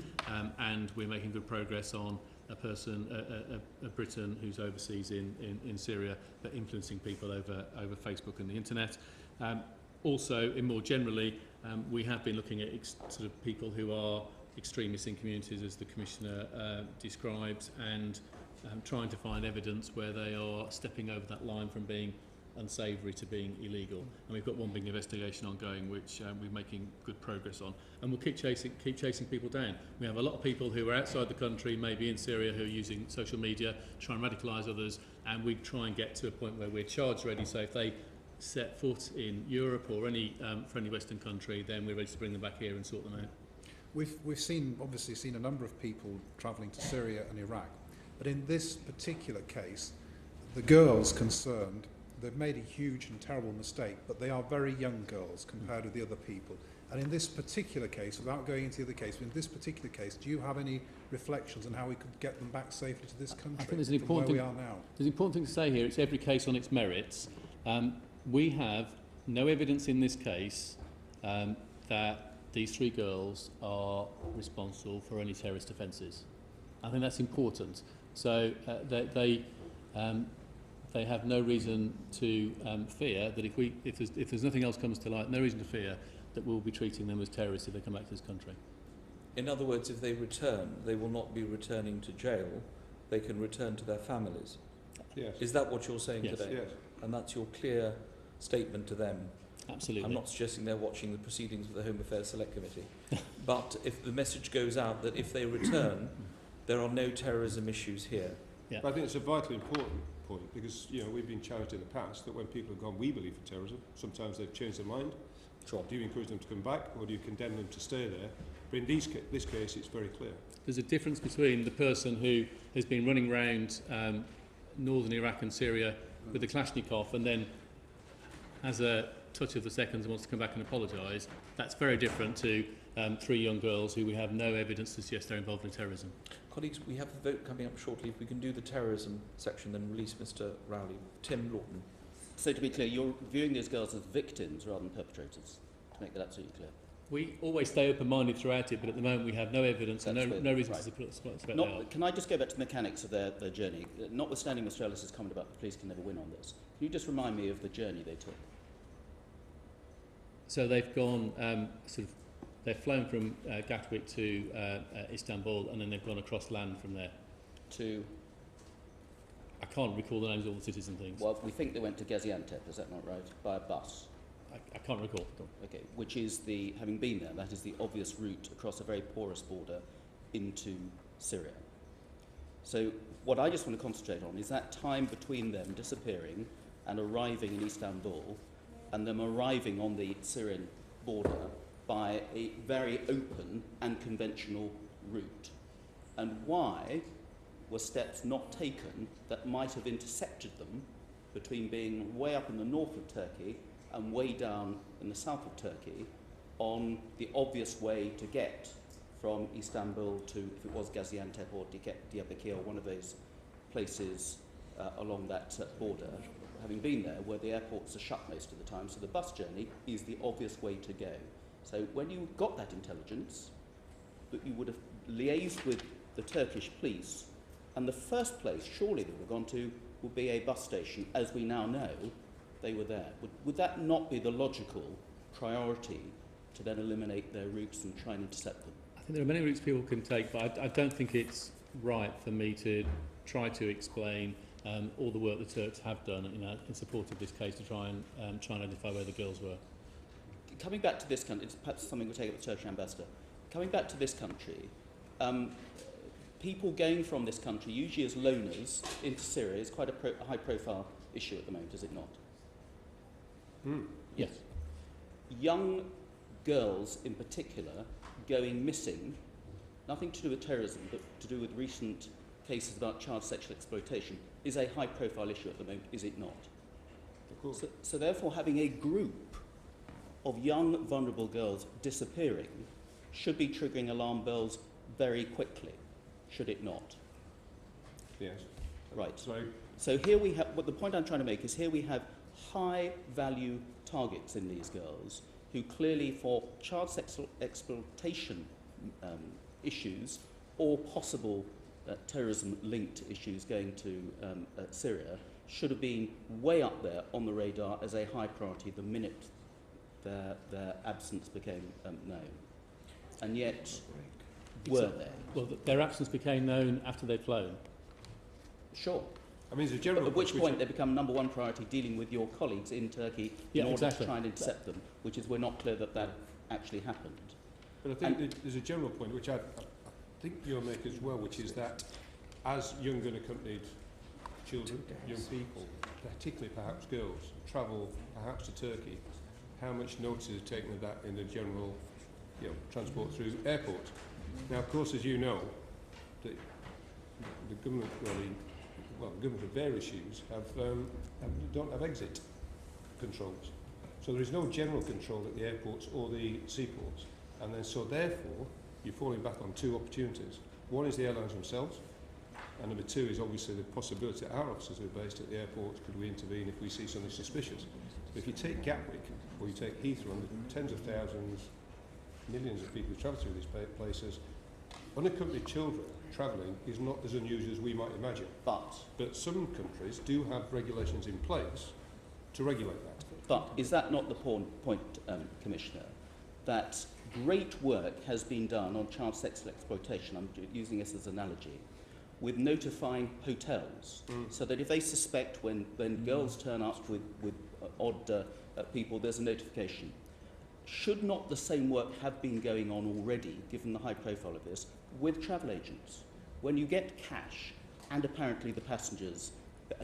Speaker 13: And we're making good progress on a person, a Briton who's overseas in Syria, but influencing people over Facebook and the internet. Also, in more generally, we have been looking at sort of people who are extremists in communities, as the Commissioner describes, and trying to find evidence where they are stepping over that line from being unsavoury to being illegal. And we've got one big investigation ongoing which we're making good progress on, and we'll keep chasing people down. We have a lot of people who are outside the country, maybe in Syria, who are using social media to try and radicalise others, and we try and get to a point where we're charge ready, so if they set foot in Europe or any friendly Western country, then we're ready to bring them back here and sort them out.
Speaker 14: We've obviously seen a number of people travelling to Syria and Iraq, but in this particular case, the girls concerned, they've made a huge and terrible mistake, but they are very young girls compared with the other people. And in this particular case, without going into the other case, but in this particular case, do you have any reflections on how we could get them back safely to this country?
Speaker 13: I think there's an important thing, there's an important thing to say here. It's every case on its merits. We have no evidence in this case that these 3 girls are responsible for any terrorist offences. I think that's important. So they have no reason to fear that if there's nothing else comes to light, no reason to fear that we'll be treating them as terrorists if they come back to this country.
Speaker 2: In other words, if they return, they will not be returning to jail. They can return to their families.
Speaker 12: Yes.
Speaker 2: Is that what you're saying
Speaker 12: Yes.
Speaker 2: today?
Speaker 12: Yes.
Speaker 2: And that's your clear statement to them?
Speaker 13: Absolutely.
Speaker 2: I'm not suggesting they're watching the proceedings of the Home Affairs Select Committee. But if the message goes out that if they return, there are no terrorism issues here.
Speaker 12: Yeah. But I think it's a vitally important point, because we've been challenged in the past that when people have gone, we believe in terrorism, sometimes they've changed their mind.
Speaker 2: Sure.
Speaker 12: Do you encourage them to come back, or do you condemn them to stay there? But in this case, it's very clear.
Speaker 13: There's a difference between the person who has been running around northern Iraq and Syria with the Kalashnikov and then has a touch of the seconds and wants to come back and apologise. That's very different to 3 young girls who we have no evidence to suggest they're involved in terrorism.
Speaker 2: Colleagues, we have the vote coming up shortly. If we can do the terrorism section, then release Mr. Rowley. Tim Lawton.
Speaker 10: So to be clear, you're viewing these girls as victims rather than perpetrators, to make that absolutely clear.
Speaker 13: We always stay open-minded throughout it, but at the moment we have no evidence and no reason to suspect they are.
Speaker 10: Can I just go back to the mechanics of their journey? Notwithstanding Mr. Ellis's comment about the police can never win on this, can you just remind me of the journey they took?
Speaker 13: So they've gone, they've flown from Gatwick to Istanbul, and then they've gone across land from there.
Speaker 10: To?
Speaker 13: I can't recall the names of all the cities and things.
Speaker 10: Well, we think they went to Gaziantep, is that not right? By a bus?
Speaker 13: I can't recall.
Speaker 10: Okay, which is having been there, that is the obvious route across a very porous border into Syria. So what I just want to concentrate on is that time between them disappearing and arriving in Istanbul, and them arriving on the Syrian border by a very open and conventional route. And why were steps not taken that might have intercepted them between being way up in the north of Turkey and way down in the south of Turkey on the obvious way to get from Istanbul to, if it was Gaziantep or Diyarbakir or one of those places along that border, having been there, where the airports are shut most of the time, so the bus journey is the obvious way to go. So when you got that intelligence, that you would have liaised with the Turkish police, and the first place, surely, they would have gone to would be a bus station. As we now know, they were there. Would that not be the logical priority to then eliminate their routes and try and intercept them?
Speaker 13: I think there are many routes people can take, but I don't think it's right for me to try to explain all the work the Turks have done in support of this case to try and identify where the girls were.
Speaker 10: Coming back to this country, it's perhaps something we'll take up with the Turkish ambassador. Coming back to this country, people going from this country, usually as loners into Syria, is quite a high-profile issue at the moment, is it not?
Speaker 13: Yes.
Speaker 10: Young girls, in particular, going missing, nothing to do with terrorism, but to do with recent cases about child sexual exploitation, is a high-profile issue at the moment, is it not?
Speaker 12: Of course.
Speaker 10: So therefore, having a group of young, vulnerable girls disappearing should be triggering alarm bells very quickly, should it not?
Speaker 12: Yes.
Speaker 10: Right.
Speaker 12: Sorry.
Speaker 10: So here we have, what the point I'm trying to make is here we have high-value targets in these girls who clearly, for child sexual exploitation issues or possible terrorism-linked issues going to Syria, should have been way up there on the radar as a high priority the minute their absence became known. And yet, were they?
Speaker 13: Well, their absence became known after they'd flown.
Speaker 10: Sure.
Speaker 12: I mean, as a general,
Speaker 10: at which point they become number one priority dealing with your colleagues in Turkey in order to try and intercept them, which is we're not clear that that actually happened.
Speaker 12: But I think there's a general point which I think you'll make as well, which is that as young unaccompanied children, young people, particularly perhaps girls, travel perhaps to Turkey, how much notice is taken of that in the general transport through airports? Now, of course, as you know, the government, the government of various hues don't have exit controls. So there is no general control at the airports or the seaports. And then, so therefore, you're falling back on two opportunities. One is the airlines themselves, and number two is obviously the possibility that our officers who are based at the airports, could we intervene if we see something suspicious? So if you take Gatwick, or you take Heathrow, and the tens of thousands, millions of people who travel through these places, unaccompanied children travelling is not as unusual as we might imagine. But some countries do have regulations in place to regulate that.
Speaker 10: But is that not the point, Commissioner, that great work has been done on child sexual exploitation, I'm using this as an analogy, with notifying hotels, so that if they suspect when girls turn up with odd people, there's a notification. Should not the same work have been going on already, given the high profile of this, with travel agents? When you get cash, and apparently the passengers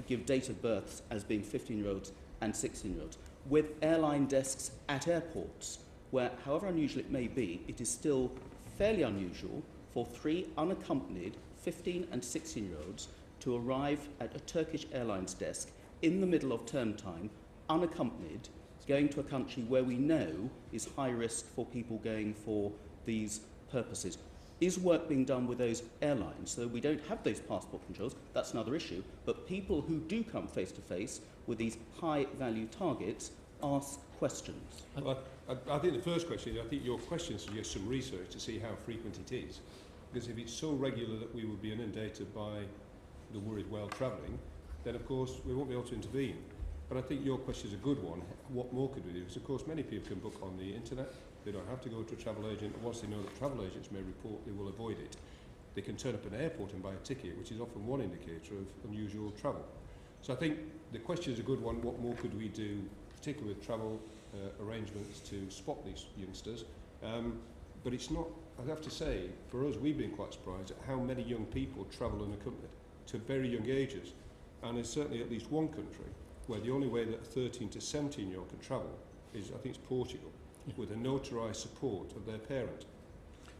Speaker 10: give date of births as being 15-year-olds and 16-year-olds, with airline desks at airports, where, however unusual it may be, it is still fairly unusual for 3 unaccompanied 15 and 16-year-olds to arrive at a Turkish Airlines desk in the middle of term time, unaccompanied, going to a country where we know is high risk for people going for these purposes. Is work being done with those airlines so we don't have those passport controls? That's another issue. But people who do come face to face with these high value targets ask questions.
Speaker 12: Well, I think the first question, I think your question suggests some research to see how frequent it is. Because if it's so regular that we would be inundated by the worried whale travelling, then of course we won't be able to intervene. But I think your question is a good one. What more could we do? Because of course many people can book on the internet. They don't have to go to a travel agent. Once they know that travel agents may report, they will avoid it. They can turn up at an airport and buy a ticket, which is often one indicator of unusual travel. So I think the question is a good one. What more could we do, particularly with travel arrangements to spot these youngsters? But it's not, I'd have to say, for us, we've been quite surprised at how many young people travel unaccompanied to very young ages. And there's certainly at least one country where the only way that a 13 to 17-year-old can travel is, I think it's Portugal, with a notarized support of their parent.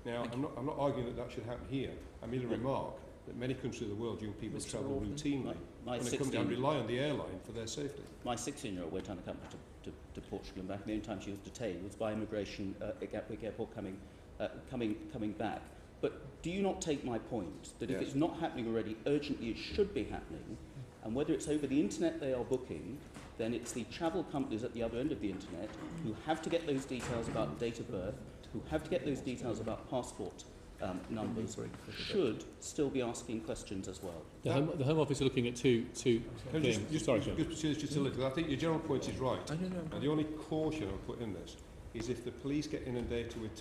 Speaker 12: Now, I'm not arguing that that should happen here. I made a remark that many countries of the world, young people
Speaker 2: Mr.
Speaker 12: travel
Speaker 2: Orban.
Speaker 12: routinely
Speaker 10: My
Speaker 12: when they come down, rely on the airline for their safety.
Speaker 10: My 16-year-old went unaccompanied to Portugal and back. The only time she was detained was by immigration at Gatwick Airport coming back. But do you not take my point that if it's not happening already, urgently it should be happening, and whether it's over the internet they are booking, then it's the travel companies at the other end of the internet who have to get those details about date of birth, who have to get those details about passport numbers, should still be asking questions as well.
Speaker 13: The Home Office are looking at two things.
Speaker 12: Just a little. I think your general point is right. And the only caution I'll put in this is if the police get inundated with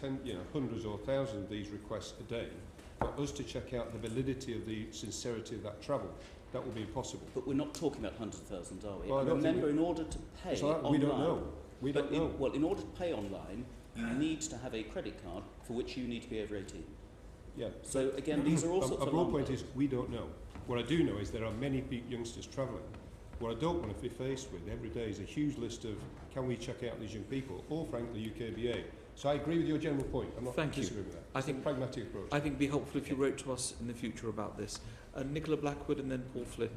Speaker 12: hundreds or thousands of these requests a day, for us to check out the validity of the sincerity of that travel, that will be impossible.
Speaker 10: But we're not talking about hundreds of thousands, are we?
Speaker 12: Well,
Speaker 10: remember, in order to pay online...
Speaker 12: We don't know. We don't know.
Speaker 10: Well, in order to pay online, you need to have a credit card for which you need to be over 18.
Speaker 12: Yeah.
Speaker 10: So, again, these are all sorts of...
Speaker 12: A broad point is, we don't know. What I do know is there are many youngsters travelling. What I don't want to be faced with every day is a huge list of, can we check out these young people, or frankly, UKBA. So I agree with your general point. I'm not disagreeing with that.
Speaker 2: I think
Speaker 12: a pragmatic approach.
Speaker 2: I think it'd be helpful if you wrote to us in the future about this. Nicola Blackwood and then Paul Flynn.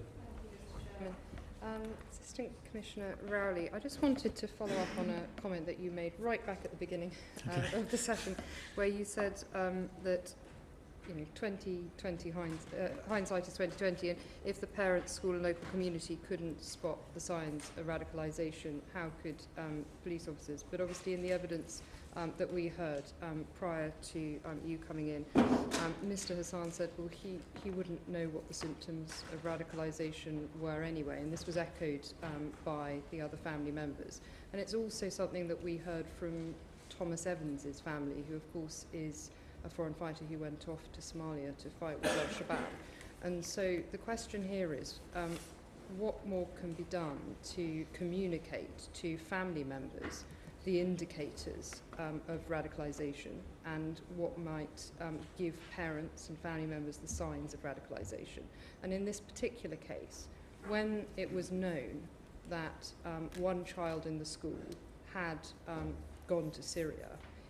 Speaker 11: Assistant Commissioner Rowley, I just wanted to follow up on a comment that you made right back at the beginning of the session, where you said that 2020 hindsight is 2020, and if the parents, school and local community couldn't spot the signs of radicalisation, how could police officers? But obviously in the evidence that we heard prior to you coming in, Mr. Hassan said, well, he wouldn't know what the symptoms of radicalisation were anyway, and this was echoed by the other family members. And it's also something that we heard from Thomas Evans's family, who of course is a foreign fighter who went off to Somalia to fight with Al-Shabaab. And so the question here is, what more can be done to communicate to family members the indicators of radicalisation, and what might give parents and family members the signs of radicalisation? And in this particular case, when it was known that one child in the school had gone to Syria,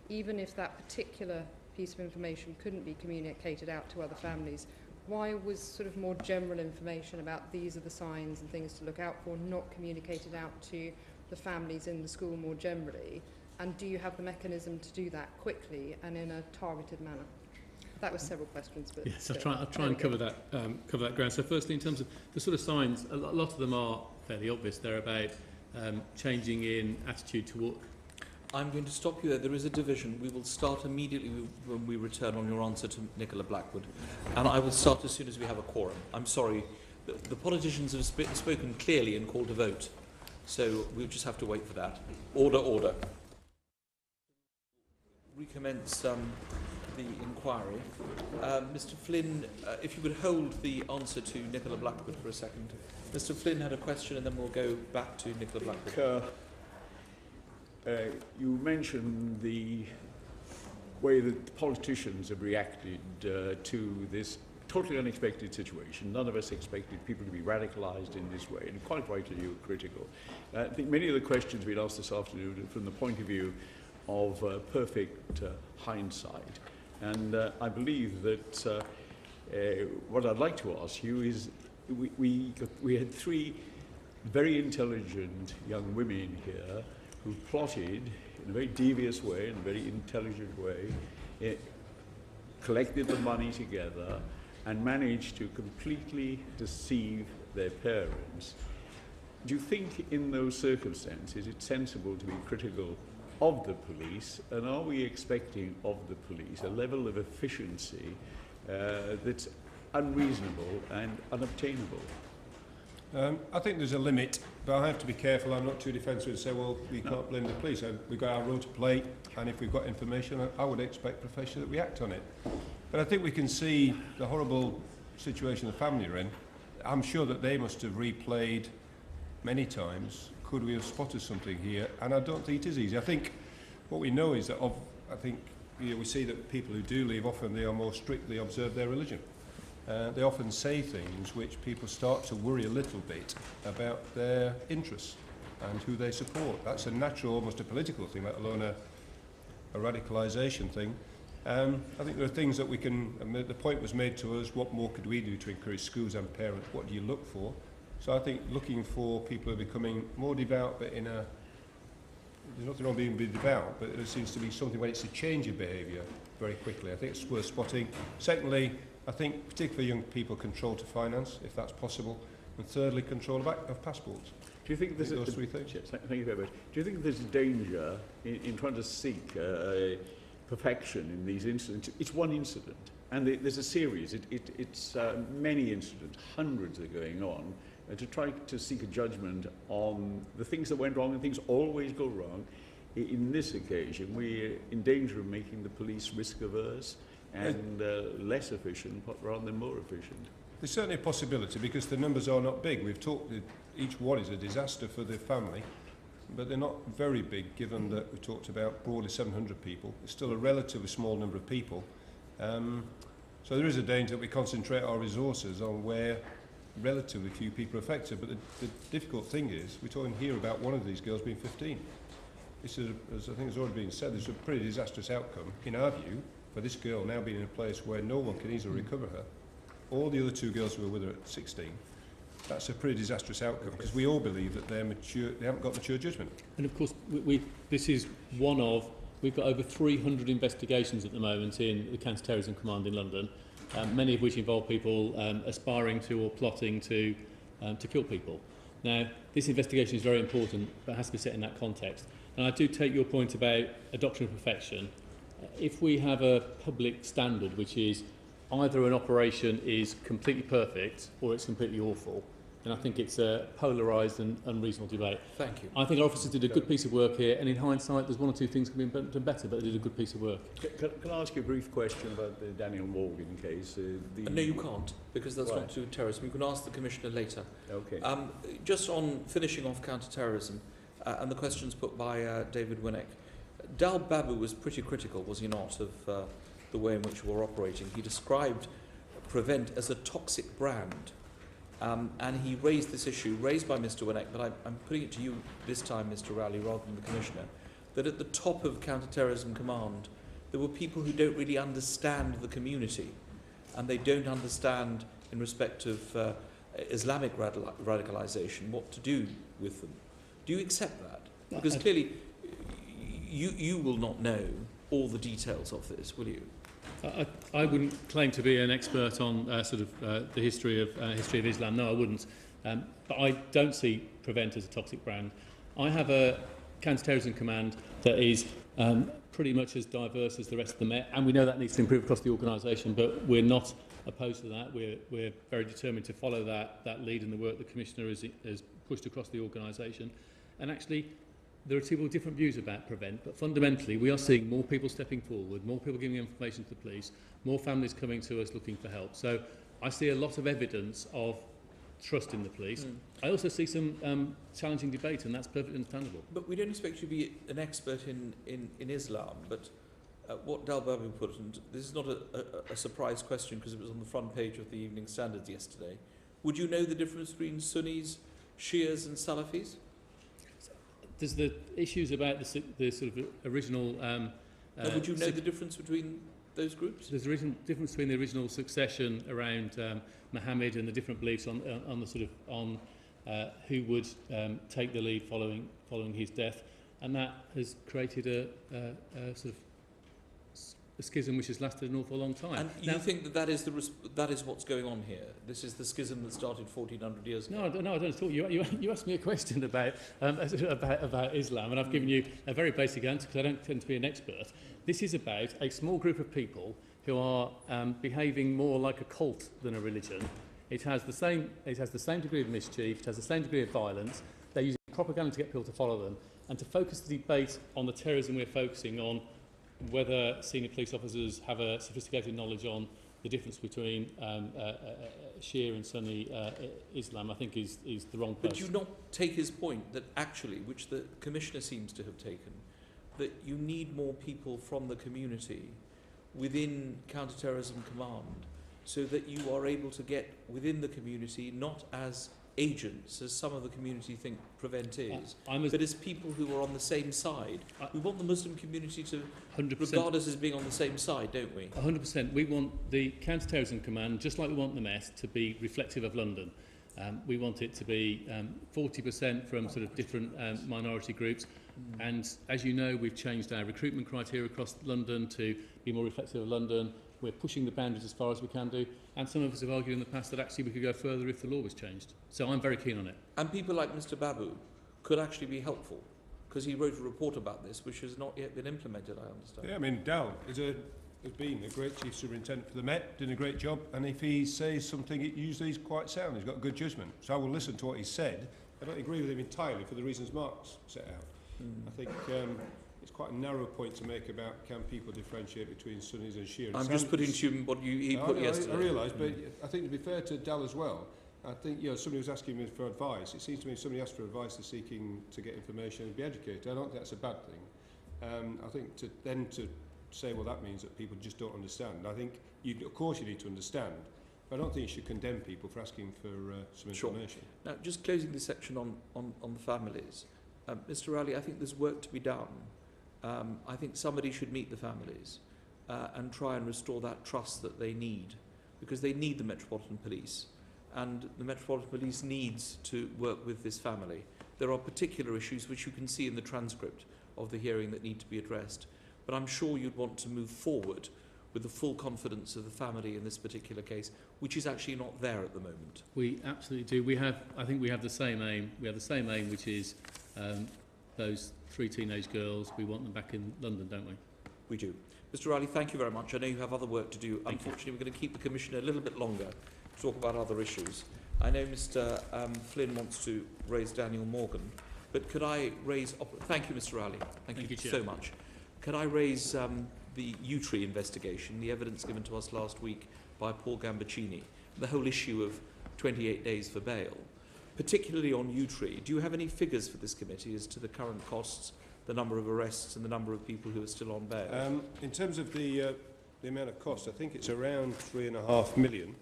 Speaker 11: even if that particular piece of information couldn't be communicated out to other families, why was sort of more general information about these are the signs and things to look out for not communicated out to the families in the school more generally? And do you have the mechanism to do that quickly and in a targeted manner? That was several questions, but
Speaker 13: yes, I'll try and cover that ground. So firstly, in terms of the sort of signs, a lot of them are fairly obvious. They're about changing in attitude toward...
Speaker 2: I'm going to stop you there. There is a division. We will start immediately when we return on your answer to Nicola Blackwood. And I will start as soon as we have a quorum. I'm sorry. The politicians have spoken clearly and called a vote. So we'll just have to wait for that. Order, order. Recommence the inquiry. Mr. Flynn, if you would hold the answer to Nicola Blackwood for a second. Mr. Flynn had a question and then we'll go back to Nicola Blackwood.
Speaker 9: You mentioned the way that politicians have reacted to this totally unexpected situation. None of us expected people to be radicalised in this way, and quite rightly you were critical. I think many of the questions we'd asked this afternoon are from the point of view of perfect hindsight. And I believe that what I'd like to ask you is, we had three very intelligent young women here who plotted in a very devious way, in a very intelligent way, collected the money together and managed to completely deceive their parents. Do you think in those circumstances it's sensible to be critical of the police, and are we expecting of the police a level of efficiency that's unreasonable and unobtainable?
Speaker 12: I think there's a limit, but I have to be careful. I'm not too defensive and say, well, we can't blame the police. We've got our role to play, and if we've got information, I would expect professionals to react on it. But I think we can see the horrible situation the family are in. I'm sure that they must have replayed many times, could we have spotted something here? And I don't think it is easy. I think what we know is that we see that people who do leave, often they are more strictly observe their religion. They often say things which people start to worry a little bit about their interests and who they support. That's a natural, almost a political thing, let alone a radicalisation thing. I think there are things that we can, the point was made to us, what more could we do to encourage schools and parents? What do you look for? So I think looking for people who are becoming more devout, but in a, there's nothing wrong being devout, but there seems to be something when it's a change of behaviour very quickly. I think it's worth spotting. Secondly, I think particularly young people, control to finance, if that's possible. And thirdly, control of passports.
Speaker 9: Do you think there's
Speaker 12: those three things?
Speaker 9: Thank you very much. Do you think there's a danger in trying to seek perfection in these incidents? It's one incident, and there's a series. It's many incidents, hundreds are going on, to try to seek a judgment on the things that went wrong, and things always go wrong. In this occasion, we're in danger of making the police risk-averse and less efficient rather than more efficient.
Speaker 12: There's certainly a possibility because the numbers are not big. We've talked that each one is a disaster for the family, but they're not very big given that we talked about broadly 700 people. It's still a relatively small number of people. So there is a danger that we concentrate our resources on where relatively few people are affected. But the difficult thing is we're talking here about one of these girls being 15. This is, as I think has already been said, this is a pretty disastrous outcome, in our view, for this girl now being in a place where no one can easily recover her. All the other two girls who were with her at 16, that's a pretty disastrous outcome because we all believe that they're mature, they haven't got mature judgment.
Speaker 13: And of course, this is one of, we've got over 300 investigations at the moment in the Counter-terrorism Command in London, many of which involve people aspiring to or plotting to kill people. Now, this investigation is very important, but has to be set in that context. And I do take your point about a doctrine of perfection. If we have a public standard which is either an operation is completely perfect or it's completely awful, then I think it's a polarised and unreasonable debate.
Speaker 2: Thank you.
Speaker 13: I think our officers did a good piece of work here, and in hindsight, there's one or two things that could be done better, but they did a good piece of work.
Speaker 9: Can I ask you a brief question about the Daniel Morgan case?
Speaker 2: No, you can't, because that's not to do with terrorism. You can ask the Commissioner later.
Speaker 9: Okay.
Speaker 2: Just on finishing off counter-terrorism and the questions put by David Winnick, Dal Babu was pretty critical, was he not, of the way in which we're operating. He described Prevent as a toxic brand. And he raised this issue, raised by Mr Winnick, but I'm putting it to you this time, Mr Rowley, rather than the Commissioner, that at the top of Counter-terrorism Command, there were people who don't really understand the community, and they don't understand, in respect of Islamic radicalisation, what to do with them. Do you accept that? Because clearly, you will not know all the details of this, will you?
Speaker 13: I wouldn't claim to be an expert on the history of Islam. No, I wouldn't. But I don't see Prevent as a toxic brand. I have a counter-terrorism command that is pretty much as diverse as the rest of the Met, and we know that needs to improve across the organisation, but we're not opposed to that. We're very determined to follow that lead in the work the Commissioner has pushed across the organisation. And actually, there are people with different views about Prevent, but fundamentally we are seeing more people stepping forward, more people giving information to the police, more families coming to us looking for help. So I see a lot of evidence of trust in the police. I also see some challenging debate, and that's perfectly understandable.
Speaker 2: But we don't expect you to be an expert in Islam, but what Dal Babu put, and this is not a surprise question because it was on the front page of the Evening Standard yesterday, would you know the difference between Sunnis, Shias and Salafis?
Speaker 13: There's the issues about the sort of original...
Speaker 2: would you know the difference between those groups?
Speaker 13: There's a difference between the original succession around Muhammad and the different beliefs on the sort of on who would take the lead following his death, and that has created a sort of a schism which has lasted an awful long time.
Speaker 2: And you think that that is what's going on here? This is the schism that started 1400 years ago?
Speaker 13: No, I don't at all. You asked me a question about Islam, and I've given you a very basic answer because I don't tend to be an expert. This is about a small group of people who are behaving more like a cult than a religion. It has the same degree of mischief, it has the same degree of violence. They're using propaganda to get people to follow them, and to focus the debate on the terrorism we're focusing on, whether senior police officers have a sophisticated knowledge on the difference between Shia and Sunni Islam, I think is the wrong place.
Speaker 2: But do you not take his point that actually, which the Commissioner seems to have taken, that you need more people from the community within Counter-terrorism Command so that you are able to get within the community, not as agents, as some of the community think Prevent is, but as people who are on the same side. We want the Muslim community to
Speaker 13: 100%.
Speaker 2: regard us as being on the same side, don't we?
Speaker 13: 100%. We want the Counter-terrorism Command, just like we want the Met, to be reflective of London. We want it to be 40% from sort of different minority groups. And as you know, we've changed our recruitment criteria across London to be more reflective of London. We're pushing the boundaries as far as we can do. And some of us have argued in the past that actually we could go further if the law was changed. So I'm very keen on it.
Speaker 2: And people like Mr. Babu could actually be helpful, because he wrote a report about this, which has not yet been implemented, I understand.
Speaker 12: Yeah, I mean, Dal has been a great chief superintendent for the Met, doing a great job, and if he says something, it usually is quite sound. He's got good judgment. So I will listen to what he said. I don't agree with him entirely for the reasons Mark's set out. I think it's quite a narrow point to make about can people differentiate between Sunnis and Shias.
Speaker 2: I'm just putting to you what he put yesterday.
Speaker 12: I realise, but I think to be fair to Dal as well, I think somebody was asking me for advice. It seems to me if somebody asks for advice, they're seeking to get information and be educated. I don't think that's a bad thing. I think to say, well, that means that people just don't understand. I think, of course, you need to understand, but I don't think you should condemn people for asking for some information.
Speaker 2: Sure. Now, just closing this section on the families, Mr. Rowley, I think there's work to be done. I think somebody should meet the families and try and restore that trust that they need, because they need the Metropolitan Police, and the Metropolitan Police needs to work with this family. There are particular issues which you can see in the transcript of the hearing that need to be addressed, but I'm sure you'd want to move forward with the full confidence of the family in this particular case, which is actually not there at the moment.
Speaker 13: We absolutely do. I think we have the same aim. We have the same aim, which is those 3 teenage girls. We want them back in London, don't we?
Speaker 2: We do. Mr. Rowley, thank you very much. I know you have other work to do. Unfortunately, we're going to keep the Commissioner a little bit longer to talk about other issues. I know Mr. Flynn wants to raise Daniel Morgan, but could I raise... thank you, Mr. Rowley. Thank you so much. Could I raise the U-Tree investigation, the evidence given to us last week by Paul Gambaccini, the whole issue of 28 days for bail, particularly on U-Tree? Do you have any figures for this committee as to the current costs, the number of arrests and the number of people who are still on bail?
Speaker 12: In terms of the amount of cost, I think it's around £3.5 million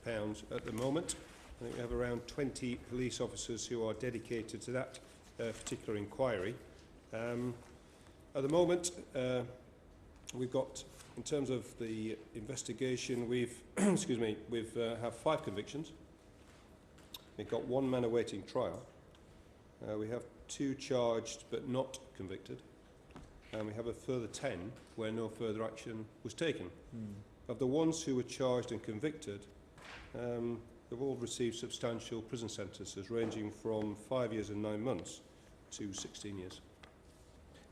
Speaker 12: at the moment. I think we have around 20 police officers who are dedicated to that particular inquiry. At the moment, we've got, in terms of the investigation, we've have 5 convictions. We've got 1 man awaiting trial. We have 2 charged but not convicted. And we have a further 10 where no further action was taken. Of the ones who were charged and convicted, they've all received substantial prison sentences ranging from 5 years and 9 months to 16 years.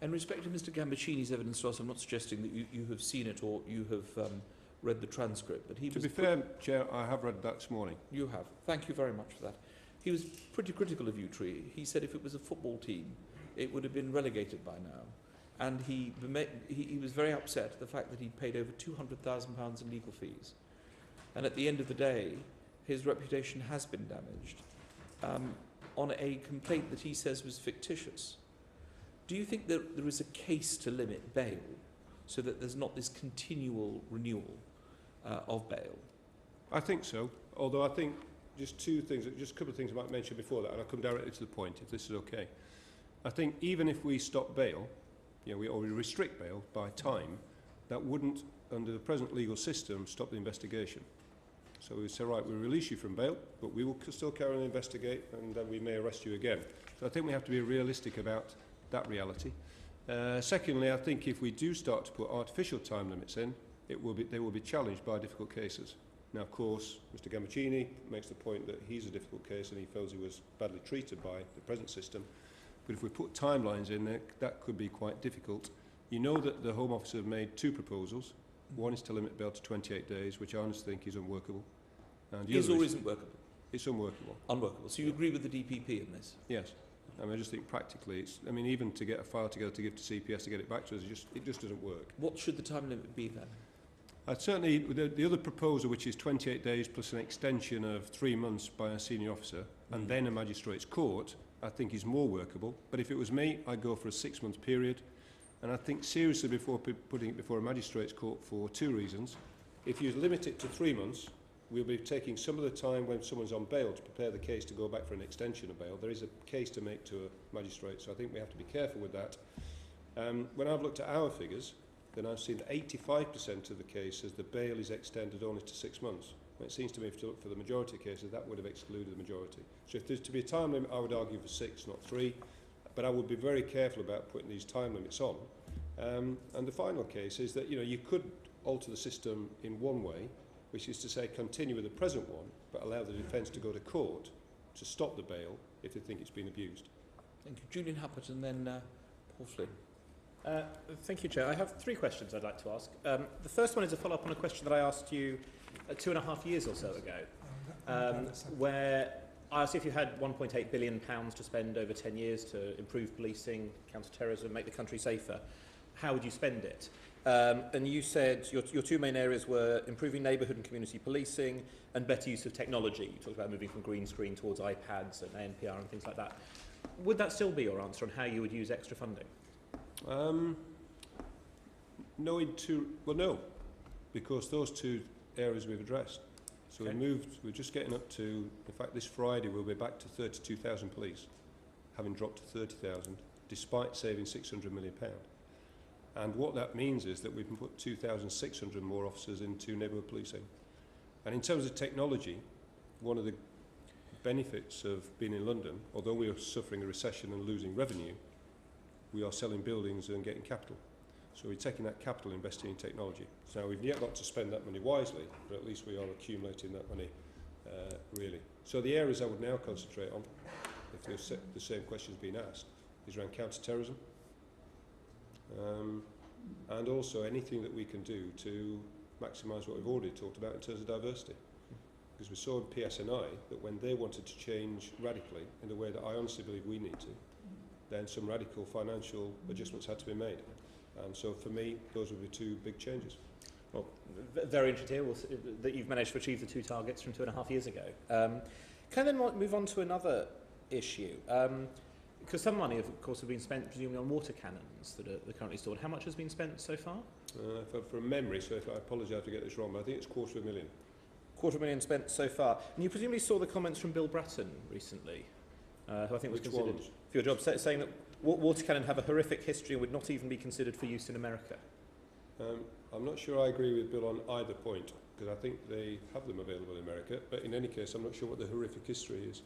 Speaker 2: In respect to Mr. Gambaccini's evidence to us, I'm not suggesting that you have seen it or you have read the transcript, but he was...
Speaker 12: To be fair, Chair, I have read that this morning.
Speaker 2: You have. Thank you very much for that. He was pretty critical of U-Tree. He said if it was a football team, it would have been relegated by now. And he was very upset at the fact that he'd paid over £200,000 in legal fees. And at the end of the day, his reputation has been damaged on a complaint that he says was fictitious. Do you think that there is a case to limit bail so that there's not this continual renewal of bail?
Speaker 12: I think so, although I think just 2 things, just a couple of things I might mention before that, and I'll come directly to the point, if this is okay. I think even if we stop bail, or we restrict bail by time, that wouldn't, under the present legal system, stop the investigation. So we would say, right, we'll release you from bail, but we will still carry on and investigate, and then we may arrest you again. So I think we have to be realistic about that reality. Secondly, I think if we do start to put artificial time limits in, they will be challenged by difficult cases. Now, of course, Mr. Gambaccini makes the point that he's a difficult case and he feels he was badly treated by the present system. But if we put timelines in there, that could be quite difficult. You know that the Home Office have made 2 proposals. One is to limit bail to 28 days, which I honestly think is unworkable. And
Speaker 2: Is or isn't workable?
Speaker 12: It's unworkable.
Speaker 2: Unworkable. So you agree with the DPP in this?
Speaker 12: Yes. I mean, I just think practically, even to get a file together to give to CPS to get it back to us, it just doesn't work.
Speaker 2: What should the time limit be then?
Speaker 12: Certainly, the other proposal, which is 28 days plus an extension of 3 months by a senior officer, and then a magistrate's court, I think is more workable. But if it was me, I'd go for a 6-month period. And I think seriously before putting it before a magistrate's court for 2 reasons. If you limit it to 3 months, we'll be taking some of the time when someone's on bail to prepare the case to go back for an extension of bail. There is a case to make to a magistrate, so I think we have to be careful with that. When I've looked at our figures, then I've seen that 85% of the cases, the bail is extended only to 6 months. And it seems to me for the majority of cases, that would have excluded the majority. So if there's to be a time limit, I would argue for 6, not 3. But I would be very careful about putting these time limits on. And the final case is that, you could alter the system in one way, which is to say continue with the present one, but allow the defence to go to court to stop the bail if they think it's been abused.
Speaker 2: Thank you. Julian Huppert and then Paul Flynn.
Speaker 6: Thank you, Chair. I have 3 questions I'd like to ask. The first one is a follow-up on a question that I asked you 2.5 years or so ago, where I asked if you had £1.8 billion to spend over 10 years to improve policing, counter-terrorism, make the country safer. How would you spend it? And you said your 2 main areas were improving neighbourhood and community policing and better use of technology. You talked about moving from green screen towards iPads and ANPR and things like that. Would that still be your answer on how you would use extra funding?
Speaker 12: No, because those 2 areas we've addressed. So
Speaker 6: Okay.
Speaker 12: we're just getting up to, in fact this Friday we'll be back to 32,000 police, having dropped to 30,000, despite saving £600 million. And what that means is that we can put 2,600 more officers into neighbourhood policing. And in terms of technology, one of the benefits of being in London, although we are suffering a recession and losing revenue, we are selling buildings and getting capital. So we're taking that capital and investing in technology. So we've yet got to spend that money wisely, but at least we are accumulating that money, really. So the areas I would now concentrate on, if the same question has been asked, is around counter-terrorism. And also anything that we can do to maximise what we've already talked about in terms of diversity. Because we saw in PSNI that when they wanted to change radically in the way that I honestly believe we need to, then some radical financial adjustments had to be made. And so for me, those would be 2 big changes.
Speaker 6: Well, very interesting that you've managed to achieve the 2 targets from 2.5 years ago. Can I then move on to another issue? Because some money, of course, have been spent presumably on water cannons that are currently stored. How much has been spent so far?
Speaker 12: From memory, so if I apologise to get this wrong, but I think it's £250,000.
Speaker 6: £250,000 spent so far. And you presumably saw the comments from Bill Bratton recently, who I think was considered for your job, saying that water cannon have a horrific history and would not even be considered for use in America.
Speaker 12: I'm not sure I agree with Bill on either point, because I think they have them available in America, but in any case, I'm not sure what the horrific history is.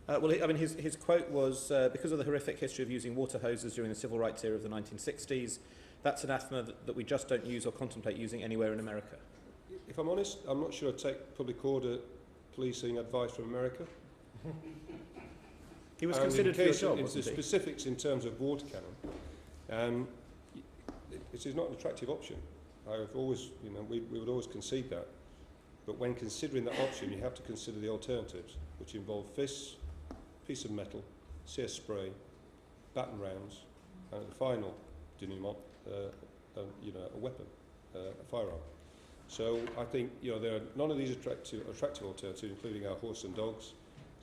Speaker 6: Well, I mean, his quote was, because of the horrific history of using water hoses during the civil rights era of the 1960s, that's anathema that we just don't use or contemplate using anywhere in America.
Speaker 12: If I'm honest, I'm not sure I'd take public order policing advice from America.
Speaker 6: He was considered for your job,
Speaker 12: wasn't he? The specifics in terms of water cannon, it is not an attractive option. I've always, we would always concede that. But when considering that option, you have to consider the alternatives, which involve fists, piece of metal, CS spray, baton rounds, and at the final denouement, a weapon, a firearm. So I think there are none of these attractive alternatives, including our horse and dogs.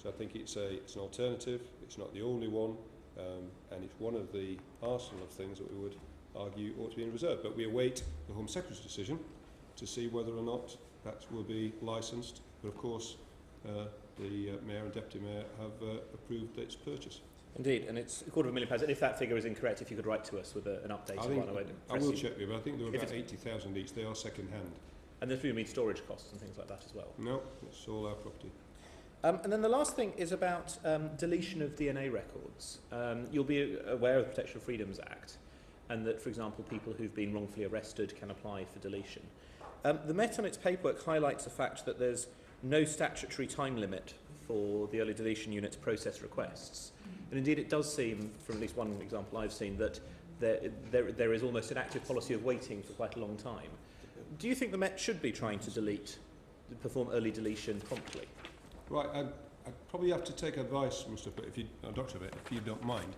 Speaker 12: So I think it's an alternative. It's not the only one, and it's one of the arsenal of things that we would argue ought to be in reserve. But we await the Home Secretary's decision to see whether or not that will be licensed. But of course, the Mayor and Deputy Mayor have approved its purchase.
Speaker 6: Indeed, and it's £250,000. And if that figure is incorrect, if you could write to us with an update.
Speaker 12: I will check with you, but I think there were about 80,000 each. They are second hand.
Speaker 6: And there's really storage costs and things like that as well.
Speaker 12: No, it's all our property.
Speaker 6: And then the last thing is about deletion of DNA records. You'll be aware of the Protection of Freedoms Act, and that, for example, people who've been wrongfully arrested can apply for deletion. The Met on its paperwork highlights the fact that there's no statutory time limit for the early deletion unit to process requests. And indeed it does seem, from at least one example I've seen, that there is almost an active policy of waiting for quite a long time. Do you think the Met should be trying to perform early deletion promptly?
Speaker 12: Right, I'd probably have to take advice, Dr. Abbott, if you don't mind,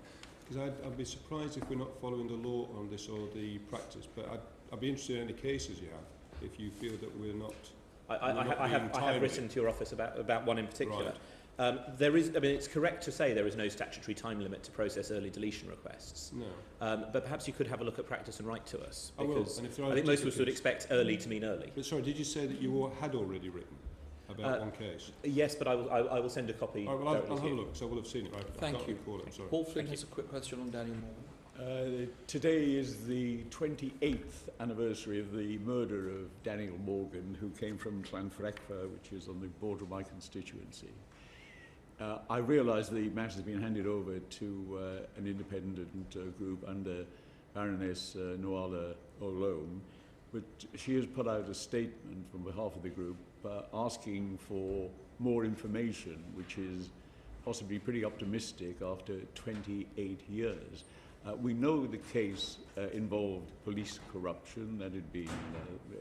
Speaker 12: because I'd be surprised if we're not following the law on this or the practice, but I'd be interested in any cases you have, if you feel that we're not...
Speaker 6: I have written to your office about one in particular.
Speaker 12: Right.
Speaker 6: It's correct to say there is no statutory time limit to process early deletion requests.
Speaker 12: No.
Speaker 6: But perhaps you could have a look at practice and write to us.
Speaker 12: I will.
Speaker 6: Because
Speaker 12: And if there
Speaker 6: I think most of us would expect early to mean early.
Speaker 12: But sorry, did you say that you had already written? about one case?
Speaker 6: Yes, but I will send a copy.
Speaker 12: All right, well, I'll have a look, so I will have seen it. I can't recall it, I'm sorry.
Speaker 2: Paul Flynn has a quick question on Daniel Morgan.
Speaker 9: Today is the 28th anniversary of the murder of Daniel Morgan, who came from Llanfrecfa, which is on the border of my constituency. I realise the matter has been handed over to an independent group under Baroness Nuala Olome, but she has put out a statement from behalf of the group asking for more information, which is possibly pretty optimistic after 28 years. We know the case involved police corruption that had been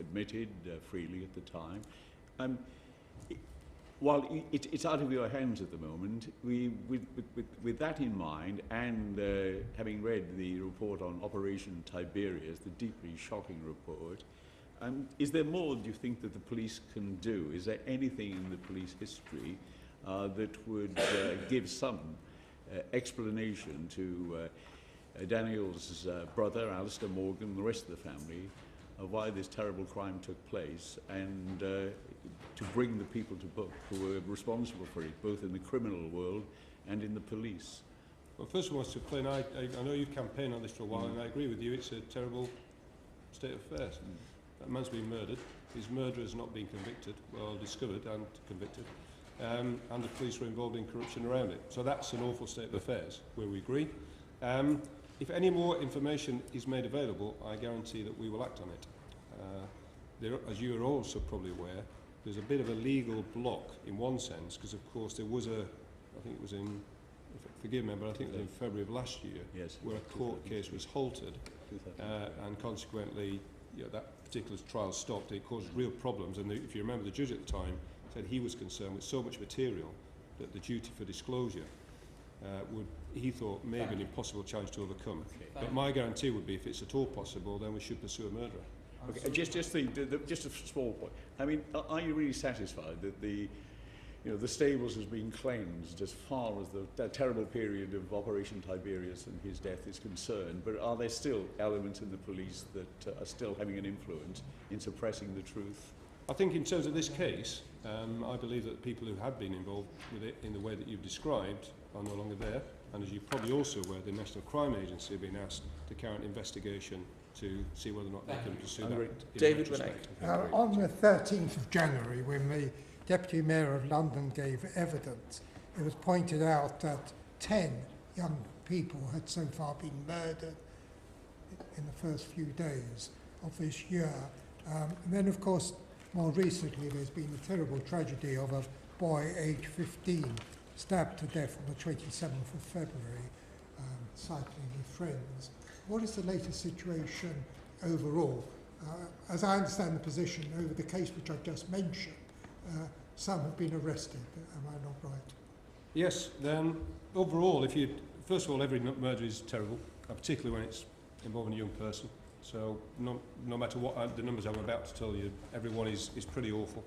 Speaker 9: admitted freely at the time. While it's out of your hands at the moment, with that in mind, and having read the report on Operation Tiberius, the deeply shocking report, is there more, do you think, that the police can do? Is there anything in the police history that would give some explanation to Daniel's brother, Alistair Morgan, and the rest of the family, of why this terrible crime took place, and to bring the people to book who were responsible for it, both in the criminal world and in the police?
Speaker 12: Well, first of all, Mr. Flynn, I know you've campaigned on this for a while, and I agree with you, it's a terrible state of affairs. That man's been murdered, his murderer has not been convicted, well discovered and convicted, and the police were involved in corruption around it. So that's an awful state of affairs, where we agree. If any more information is made available, I guarantee that we will act on it. There, as you are also probably aware, there's a bit of a legal block in one sense, because of course there was I think it was in, forgive me, but I think it was in February of last year,
Speaker 9: yes,
Speaker 12: where a court case was halted, and consequently that particular trial stopped. It caused real problems, and if you remember, the judge at the time said he was concerned with so much material that the duty for disclosure he thought may be an impossible challenge to overcome. Okay. But my guarantee would be, if it's at all possible, then we should pursue a murderer.
Speaker 9: Okay, just a small point. I mean, are you really satisfied that the stables has been cleansed as far as that terrible period of Operation Tiberius and his death is concerned? But are there still elements in the police that are still having an influence in suppressing the truth?
Speaker 12: I think in terms of this case, I believe that the people who have been involved with it in the way that you've described are no longer there. And as you're probably also aware, the National Crime Agency have been asked to carry out an investigation to see whether or not they can pursue that.
Speaker 2: David Rennick.
Speaker 7: On the 13th of January, when the Deputy Mayor of London gave evidence, it was pointed out that 10 young people had so far been murdered in the first few days of this year. And then, of course, more recently, there's been the terrible tragedy of a boy aged 15 stabbed to death on the 27th of February, cycling with friends. What is the latest situation overall? As I understand the position over the case which I just mentioned, some have been arrested. Am I not right?
Speaker 12: Yes. Then overall, first of all, every murder is terrible, particularly when it's involving a young person. So no matter what the numbers I'm about to tell you, everyone is pretty awful.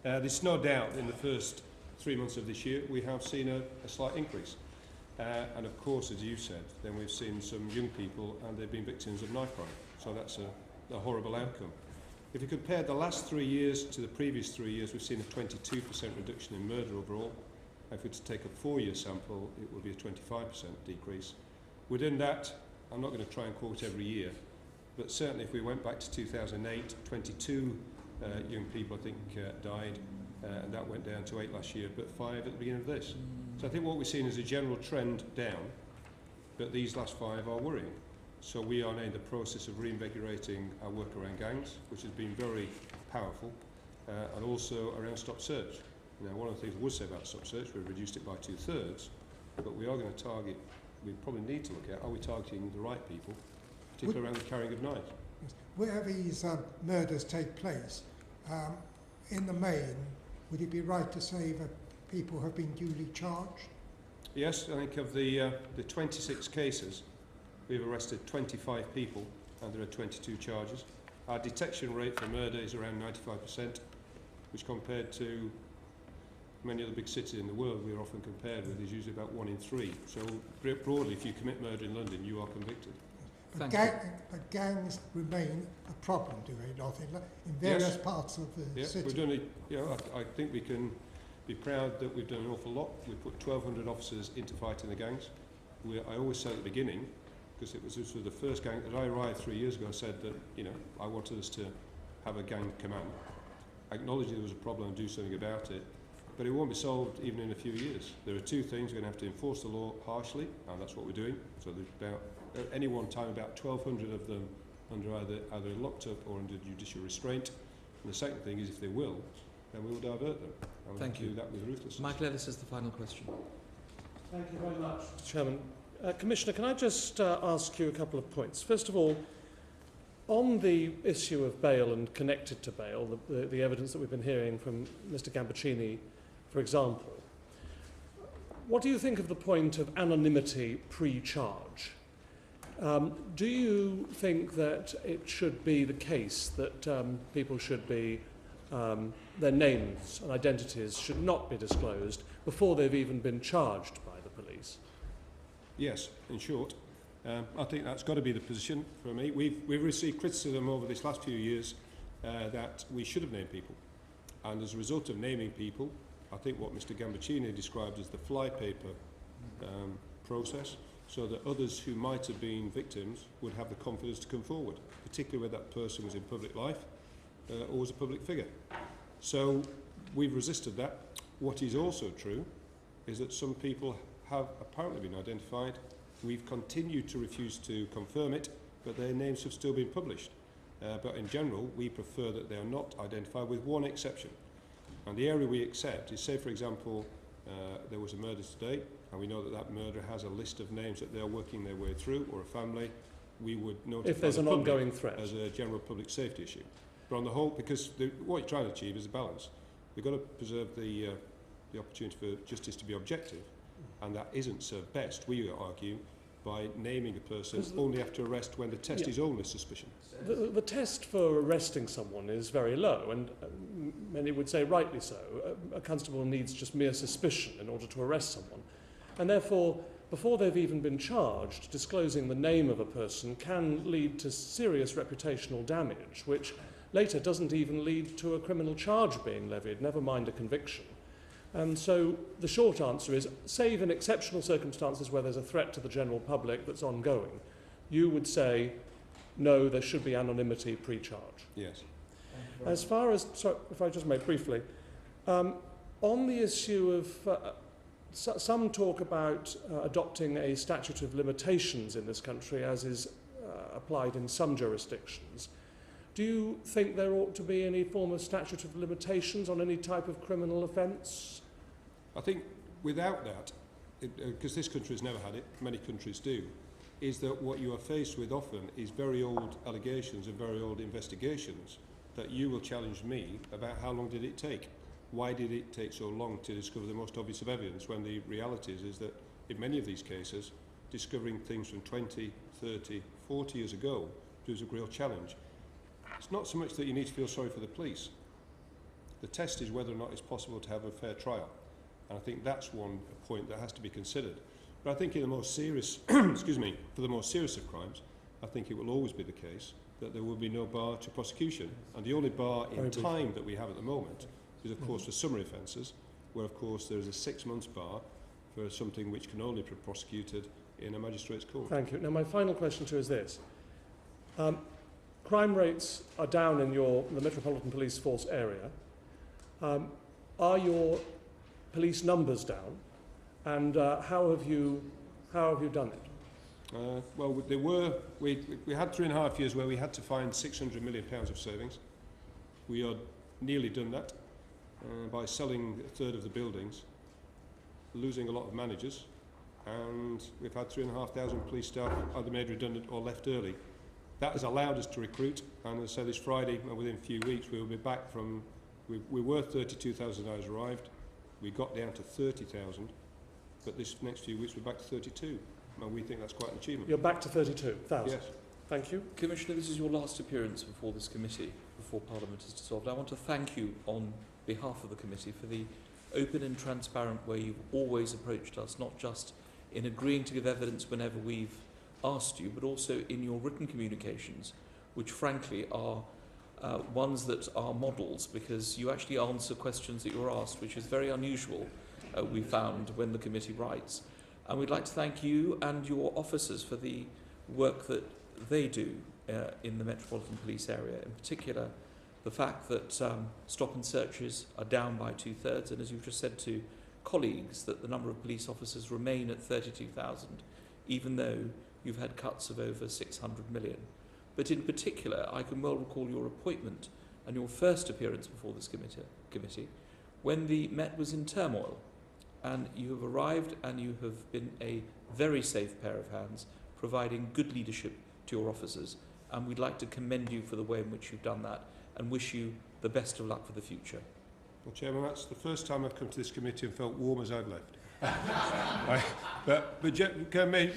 Speaker 12: There's no doubt in the first 3 months of this year we have seen a slight increase. And of course, as you said, then we've seen some young people and they've been victims of knife crime. So that's a horrible outcome. If you compare the last 3 years to the previous 3 years, we've seen a 22% reduction in murder overall. If we were to take a 4-year sample, it would be a 25% decrease. Within that, I'm not going to try and quote every year, but certainly if we went back to 2008, 22 young people, I think, died, and that went down to 8 last year, but 5 at the beginning of this. So I think what we're seeing is a general trend down, but these last 5 are worrying. So we are now in the process of reinvigorating our work around gangs, which has been very powerful, and also around stop search. Now, one of the things I would say about stop search, we've reduced it by 2/3, but we are going to target, we probably need to look at, are we targeting the right people, particularly around the carrying of knives.
Speaker 7: Where these murders take place, in the main, would it be right to say that people have been duly charged?
Speaker 12: Yes, I think of the 26 cases, we've arrested 25 people and there are 22 charges. Our detection rate for murder is around 95%, which compared to many other big cities in the world we're often compared with is usually about 1 in 3. So broadly, if you commit murder in London, you are convicted.
Speaker 7: But,
Speaker 2: Thank
Speaker 7: but gangs remain a problem, do they not, in various parts of the city?
Speaker 12: We've done it. I think we can be proud that we've done an awful lot. We've put 1,200 officers into fighting the gangs. I always said at the beginning, because this was the first gang that I arrived 3 years ago, I said that I wanted us to have a gang command. I acknowledged there was a problem and do something about it, but it won't be solved even in a few years. There are two things: we're going to have to enforce the law harshly, and that's what we're doing. So there's about at any one time about 1,200 of them under either locked up or under judicial restraint. And the second thing is, if they will, then we will divert them. And we'll
Speaker 2: Thank you.
Speaker 12: do that with ruthlessness.
Speaker 2: Michael Ellis is the final question.
Speaker 8: Thank you very much, Mr. Chairman. Commissioner, can I just ask you a couple of points? First of all, on the issue of bail and connected to bail, the evidence that we've been hearing from Mr. Gambaccini, for example, what do you think of the point of anonymity pre-charge? Do you think that it should be the case that people should be, their names and identities should not be disclosed before they've even been charged by the police?
Speaker 12: Yes, in short. I think that's got to be the position for me. We've received criticism over this last few years that we should have named people. And as a result of naming people, I think what Mr. Gambaccini described as the flypaper process, so that others who might have been victims would have the confidence to come forward, particularly where that person was in public life or was a public figure. So we've resisted that. What is also true is that some people have apparently been identified. We've continued to refuse to confirm it, but their names have still been published. But in general, we prefer that they are not identified, with one exception. And the area we accept is, say for example, there was a murder today, and we know that that murderer has a list of names that they're working their way through, or a family. We would notify
Speaker 8: if there's
Speaker 12: the
Speaker 8: an
Speaker 12: public
Speaker 8: ongoing threat
Speaker 12: as a general public safety issue. But on the whole, because what you're trying to achieve is a balance. We've got to preserve the opportunity for justice to be objective, and that isn't served best, we argue, by naming a person only after arrest when the test is only suspicion.
Speaker 8: The test for arresting someone is very low, and many would say rightly so. A constable needs just mere suspicion in order to arrest someone. And therefore, before they've even been charged, disclosing the name of a person can lead to serious reputational damage, which later doesn't even lead to a criminal charge being levied, never mind a conviction. And so the short answer is, save in exceptional circumstances where there's a threat to the general public that's ongoing, you would say, no, there should be anonymity pre-charge.
Speaker 12: Yes.
Speaker 8: As far as, sorry, if I just may briefly, on the issue of, some talk about adopting a statute of limitations in this country, as is applied in some jurisdictions. Do you think there ought to be any form of statute of limitations on any type of criminal offence?
Speaker 12: I think without that, because this country has never had it, many countries do, is that what you are faced with often is very old allegations and very old investigations that you will challenge me about how long did it take. Why did it take so long to discover the most obvious of evidence, when the reality is that in many of these cases, discovering things from 20, 30, 40 years ago was a real challenge. It's not so much that you need to feel sorry for the police. The test is whether or not it's possible to have a fair trial. And I think that's one point that has to be considered. But I think in the most serious, excuse me, for the most serious of crimes, I think it will always be the case that there will be no bar to prosecution. And the only bar in time that we have at the moment is, of course, for summary offences, where, of course, there is a 6 months bar for something which can only be prosecuted in a magistrate's court.
Speaker 8: Thank you. Now, my final question to you is this. Crime rates are down in the Metropolitan Police Force area. Are your police numbers down? And how have you done it?
Speaker 12: Well, we had 3.5 years where we had to find £600 million of savings. We are nearly done that by selling a third of the buildings, losing a lot of managers, and we've had 3,500 police staff either made redundant or left early. That has allowed us to recruit, and as I say, this Friday, within a few weeks, we will be back from, we were 32,000 hours arrived, we got down to 30,000, but this next few weeks we're back to 32, and we think that's quite an achievement.
Speaker 8: You're back to 32,000?
Speaker 12: Yes.
Speaker 8: Thank you.
Speaker 2: Commissioner, this is your last appearance before this committee, before Parliament is dissolved. I want to thank you on behalf of the committee for the open and transparent way you've always approached us, not just in agreeing to give evidence whenever we've asked you, but also in your written communications, which frankly are ones that are models, because you actually answer questions that you're asked, which is very unusual, we found, when the committee writes. And we'd like to thank you and your officers for the work that they do in the Metropolitan Police area. In particular, the fact that stop and searches are down by 2/3, and as you've just said to colleagues, that the number of police officers remain at 32,000, even though you've had cuts of over 600 million. But in particular, I can well recall your appointment and your first appearance before this committee when the Met was in turmoil, and you have arrived and you have been a very safe pair of hands, providing good leadership to your officers, and we'd like to commend you for the way in which you've done that and wish you the best of luck for the future.
Speaker 12: Well, Chairman, that's the first time I've come to this committee and felt warm as I've left. May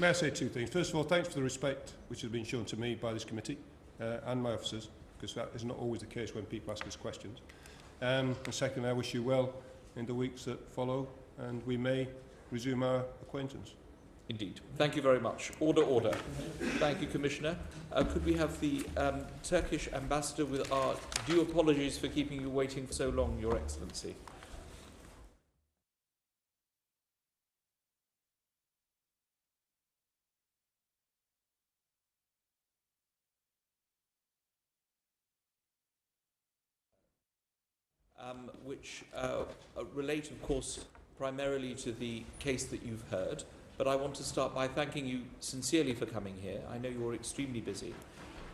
Speaker 12: I say two things? First of all, thanks for the respect which has been shown to me by this committee and my officers, because that is not always the case when people ask us questions. And secondly, I wish you well in the weeks that follow, and we may resume our acquaintance.
Speaker 2: Indeed. Thank you very much. Order, order. Thank you, Commissioner. Could we have the Turkish ambassador with our due apologies for keeping you waiting for so long, Your Excellency. Which relate, of course, primarily to the case that you've heard. But I want to start by thanking you sincerely for coming here. I know you're extremely busy.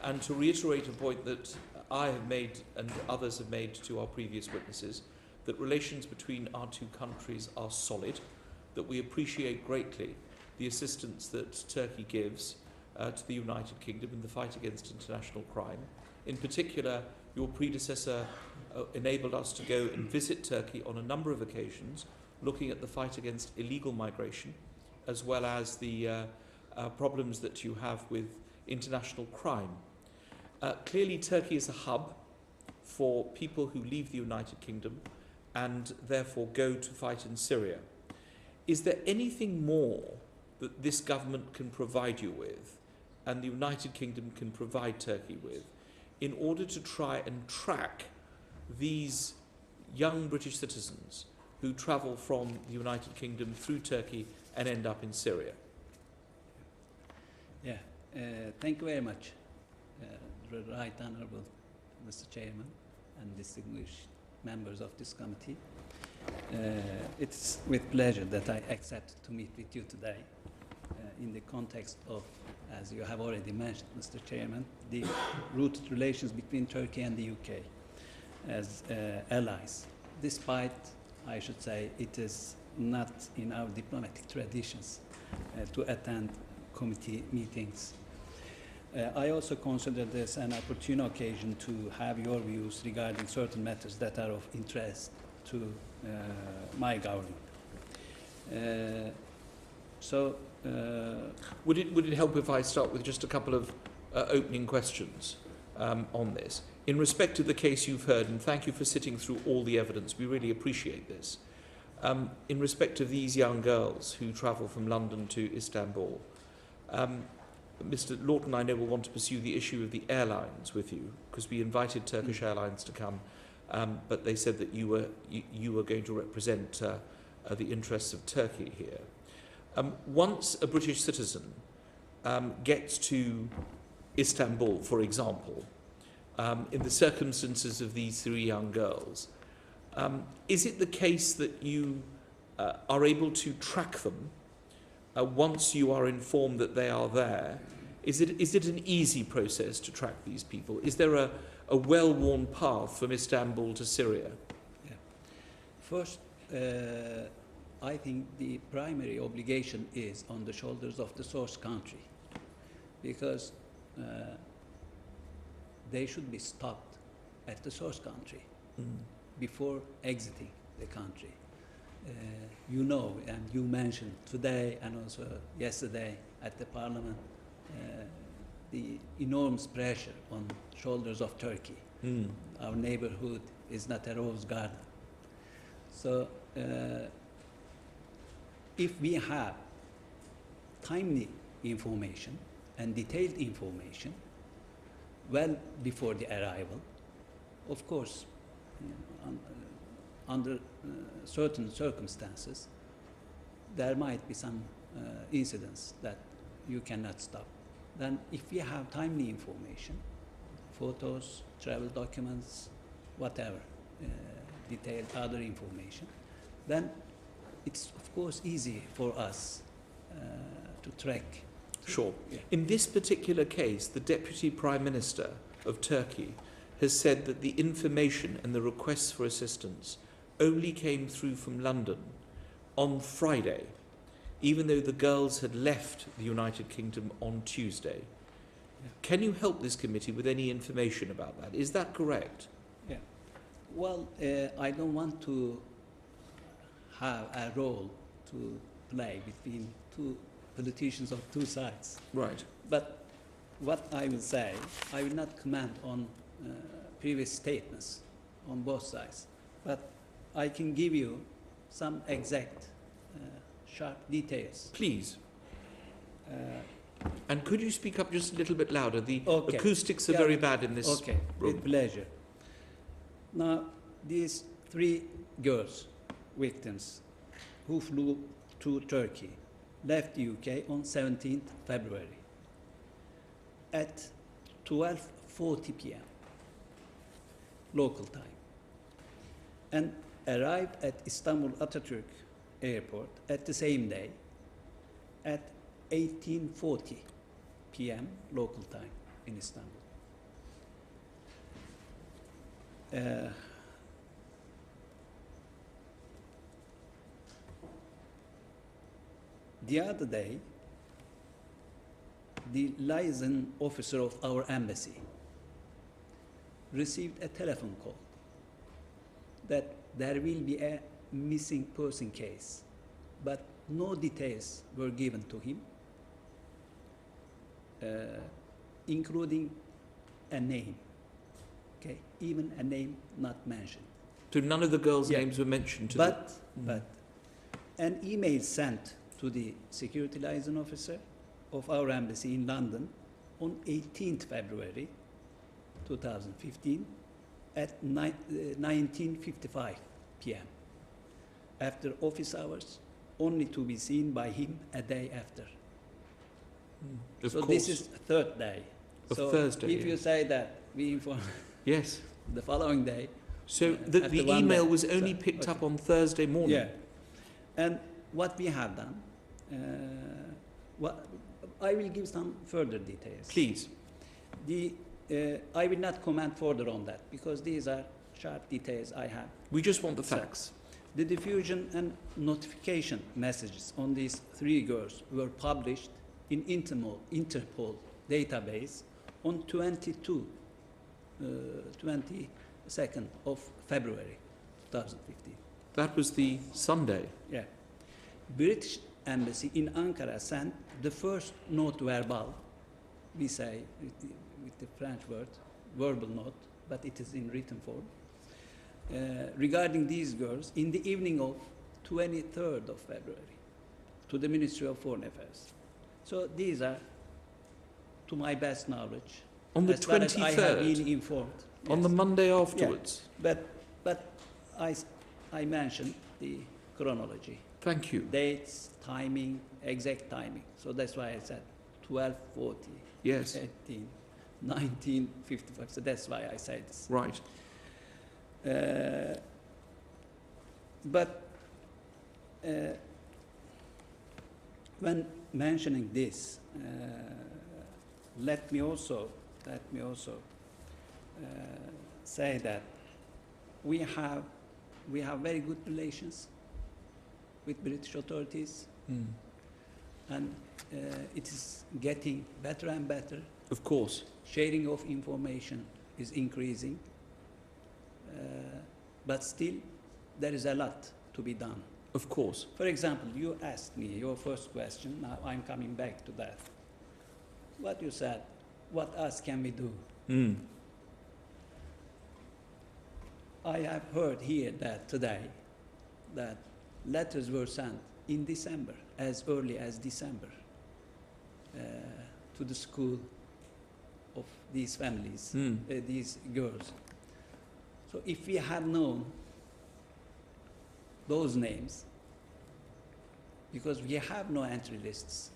Speaker 2: And to reiterate a point that I have made and others have made to our previous witnesses, that relations between our two countries are solid, that we appreciate greatly the assistance that Turkey gives to the United Kingdom in the fight against international crime. In particular, your predecessor enabled us to go and visit Turkey on a number of occasions, looking at the fight against illegal migration, as well as the problems that you have with international crime. Clearly, Turkey is a hub for people who leave the United Kingdom and therefore go to fight in Syria. Is there anything more that this government can provide you with, and the United Kingdom can provide Turkey with, in order to try and track these young British citizens who travel from the United Kingdom through Turkey and end up in Syria?
Speaker 15: Yeah, thank you very much, Right Honourable Mr. Chairman and distinguished members of this committee. It's with pleasure that I accept to meet with you today in the context of, as you have already mentioned, Mr. Chairman, the rooted relations between Turkey and the UK as allies, despite, I should say, it is not in our diplomatic traditions to attend committee meetings. I also consider this an opportune occasion to have your views regarding certain matters that are of interest to my government.
Speaker 2: Would it help if I start with just a couple of opening questions on this? In respect to the case you've heard, and thank you for sitting through all the evidence, we really appreciate this. In respect of these young girls who travel from London to Istanbul, Mr. Lawton, I know, will want to pursue the issue of the airlines with you, because we invited Turkish Airlines to come, but they said that you were going to represent the interests of Turkey here. Once a British citizen gets to Istanbul, for example, in the circumstances of these three young girls, is it the case that you are able to track them once you are informed that they are there? Is it an easy process to track these people? Is there a well-worn path from Istanbul to Syria?
Speaker 15: Yeah. First, I think the primary obligation is on the shoulders of the source country, because they should be stopped at the source country before exiting the country. You know, and you mentioned today and also yesterday at the Parliament, the enormous pressure on shoulders of Turkey. Our neighborhood is not a rose garden. So if we have timely information and detailed information well before the arrival. Of course, under certain circumstances, there might be some incidents that you cannot stop. Then if we have timely information, photos, travel documents, whatever, detailed other information, then it's of course easy for us to track.
Speaker 2: Sure.
Speaker 15: Yeah.
Speaker 2: In this particular case, the Deputy Prime Minister of Turkey has said that the information and the requests for assistance only came through from London on Friday, even though the girls had left the United Kingdom on Tuesday.
Speaker 15: Yeah.
Speaker 2: Can you help this committee with any information about that? Is that correct?
Speaker 15: Yeah. Well, I don't want to have a role to play between two politicians of two sides.
Speaker 2: Right.
Speaker 15: But what I will say, I will not comment on previous statements on both sides. But I can give you some exact, sharp details.
Speaker 2: Please. And could you speak up just a little bit louder? The
Speaker 15: Okay.
Speaker 2: acoustics are
Speaker 15: Yeah.
Speaker 2: very bad in this
Speaker 15: Okay,
Speaker 2: room.
Speaker 15: with pleasure. Now, these 3 girls, victims, who flew to Turkey, left the UK on 17th February at 12:40 p.m. local time, and arrived at Istanbul Atatürk Airport at the same day at 18:40 p.m. local time in Istanbul. The other day, the liaison officer of our embassy received a telephone call that there will be a missing person case, but no details were given to him, including a name, okay, even a name not mentioned.
Speaker 2: So none of the girls'
Speaker 15: Yeah.
Speaker 2: names were mentioned to
Speaker 15: But an email sent to the security liaison officer of our embassy in London on 18th February 2015 at 19:55 p.m. after office hours, only to be seen by him a day after.
Speaker 2: Of
Speaker 15: So
Speaker 2: course.
Speaker 15: this is the 3rd day.
Speaker 2: Of
Speaker 15: so
Speaker 2: Thursday,
Speaker 15: if you
Speaker 2: yes.
Speaker 15: say that we inform
Speaker 2: Yes.
Speaker 15: the following day,
Speaker 2: So
Speaker 15: after
Speaker 2: the
Speaker 15: one
Speaker 2: email
Speaker 15: day.
Speaker 2: was only
Speaker 15: So,
Speaker 2: picked
Speaker 15: okay.
Speaker 2: up on Thursday morning?
Speaker 15: Yeah. And what we have done, I will give some further details.
Speaker 2: Please.
Speaker 15: I will not comment further on that because these are sharp details I have.
Speaker 2: We just want the
Speaker 15: So,
Speaker 2: facts.
Speaker 15: The diffusion and notification messages on these 3 girls were published in Interpol database on 22nd of February 2015.
Speaker 2: That was the Sunday.
Speaker 15: Yeah. British Embassy in Ankara sent the first note verbal, we say with the French word, verbal note, but it is in written form, regarding these girls in the evening of 23rd of February to the Ministry of Foreign Affairs. So these are, to my best knowledge,
Speaker 2: On the
Speaker 15: as far as I have
Speaker 2: 23rd?
Speaker 15: been informed.
Speaker 2: On
Speaker 15: Yes.
Speaker 2: the Monday afterwards?
Speaker 15: Yeah. But I mentioned the chronology.
Speaker 2: Thank you.
Speaker 15: Dates, timing, exact timing. So that's why I said 12:40.
Speaker 2: Yes.
Speaker 15: 19:55. So that's why I say this.
Speaker 2: Right.
Speaker 15: But when mentioning this, let me also say that we have very good relations with British authorities, and it is getting better and better.
Speaker 2: Of course.
Speaker 15: Sharing of information is increasing, but still there is a lot to be done.
Speaker 2: Of course.
Speaker 15: For example, you asked me your first question, now I'm coming back to that. What you said, what else can we do? I have heard here that today that letters were sent in December, as early as December to the school of these families, these girls. So if we had known those names, because we have no entry lists,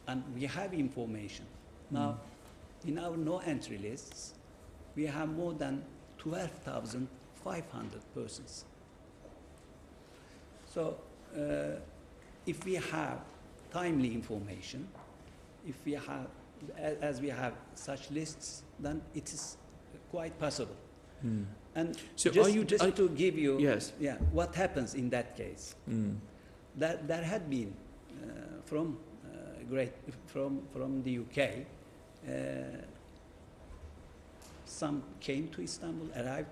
Speaker 15: and we have information. Now, in our no entry lists, we have more than 12,500 persons. So if we have timely information, if we have, as we have such lists, then it is quite possible. And
Speaker 2: so
Speaker 15: just to give you,
Speaker 2: yes,
Speaker 15: what happens in that case, that there had been from the UK, some came to Istanbul, arrived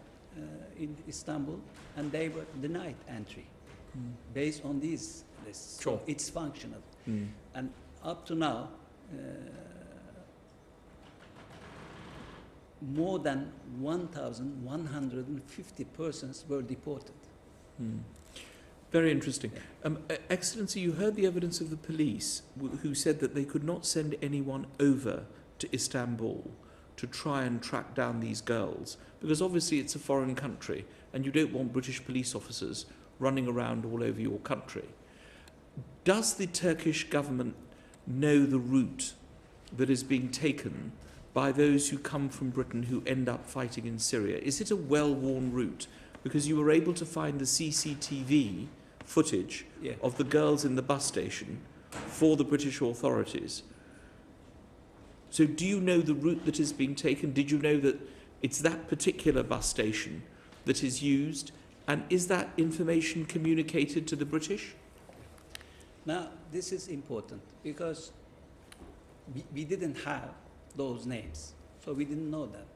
Speaker 15: in Istanbul, and they were denied entry based on these lists.
Speaker 2: Sure.
Speaker 15: So it's functional. And up to now, more than 1,150 persons were deported.
Speaker 2: Very interesting. Excellency, you heard the evidence of the police who said that they could not send anyone over to Istanbul to try and track down these girls, because obviously it's a foreign country and you don't want British police officers running around all over your country. Does the Turkish government know the route that is being taken by those who come from Britain who end up fighting in Syria? Is it a well-worn route? Because you were able to find the CCTV footage of the girls in the bus station for the British authorities. So do you know the route that is being taken? Did you know that it's that particular bus station that is used? And is that information communicated to the British?
Speaker 15: Now, this is important because we didn't have those names, so we didn't know that.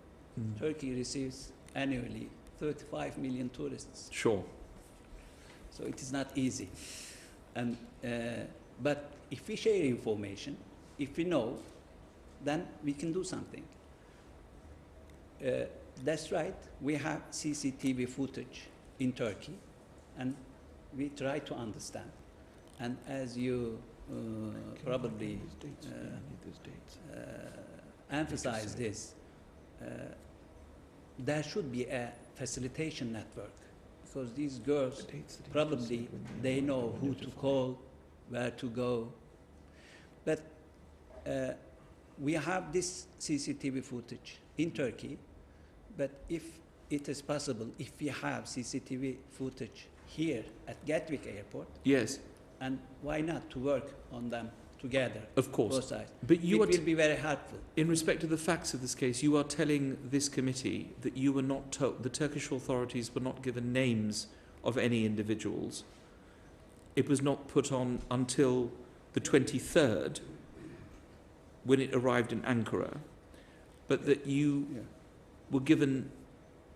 Speaker 15: Turkey receives annually 35 million tourists.
Speaker 2: Sure.
Speaker 15: So it is not easy. And, but if we share information, if we know, then we can do something. That's right, we have CCTV footage in Turkey, and we try to understand. And as you probably emphasize this, there should be a facilitation network, because these girls probably they know who to call, where to go. But we have this CCTV footage in Turkey, but if it is possible, if we have CCTV footage here at Gatwick Airport,
Speaker 2: yes,
Speaker 15: and why not to work on them together?
Speaker 2: Of course.
Speaker 15: Both sides.
Speaker 2: But you
Speaker 15: it will be very helpful.
Speaker 2: In respect to the facts of this case, you are telling this committee that you were not told, the Turkish authorities were not given names of any individuals. It was not put on until the 23rd, when it arrived in Ankara, but that you were given,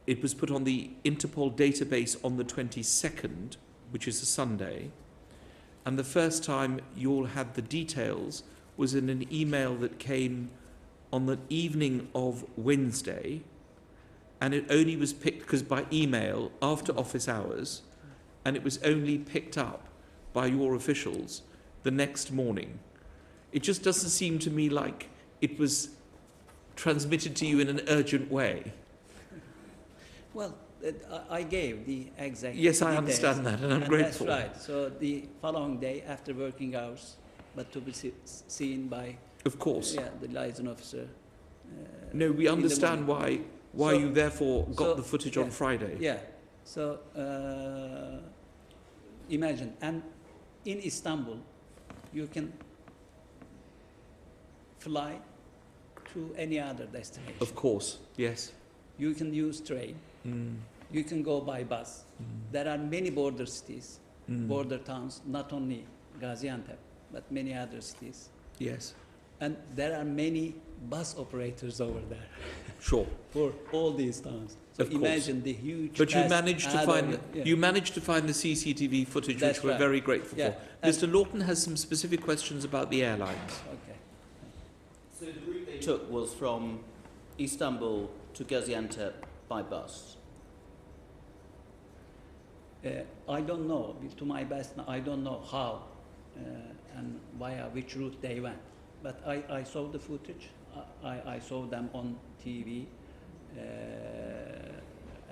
Speaker 2: it was put on the Interpol database on the 22nd, which is a Sunday, and the first time you all had the details was in an email that came on the evening of Wednesday, and it only was picked, because by email, after office hours, and it was only picked up by your officials the next morning. It just doesn't seem to me like it was transmitted to you in an urgent way.
Speaker 15: Well, I gave the exact
Speaker 2: Yes, I
Speaker 15: details,
Speaker 2: understand that, and I'm grateful.
Speaker 15: That's right. So the following day, after working hours, but to be seen by,
Speaker 2: of course,
Speaker 15: the liaison officer.
Speaker 2: No, we understand why so, you therefore got the footage on Friday.
Speaker 15: Yeah. So imagine, and in Istanbul, you can fly to any other destination.
Speaker 2: Of course, yes.
Speaker 15: You can use train. You can go by bus. There are many border cities, border towns, not only Gaziantep, but many other cities.
Speaker 2: Yes.
Speaker 15: And there are many bus operators over there.
Speaker 2: Sure.
Speaker 15: For all these towns. So
Speaker 2: of
Speaker 15: imagine the huge.
Speaker 2: But you managed to find you managed to find the CCTV footage,
Speaker 15: That's
Speaker 2: which we're very grateful for. Mr. Lawton has some specific questions about the airlines.
Speaker 10: Okay. So the route they took was from Istanbul to Gaziantep by bus.
Speaker 15: I don't know. To my best, I don't know how and via which route they went. but I saw the footage. I saw them on TV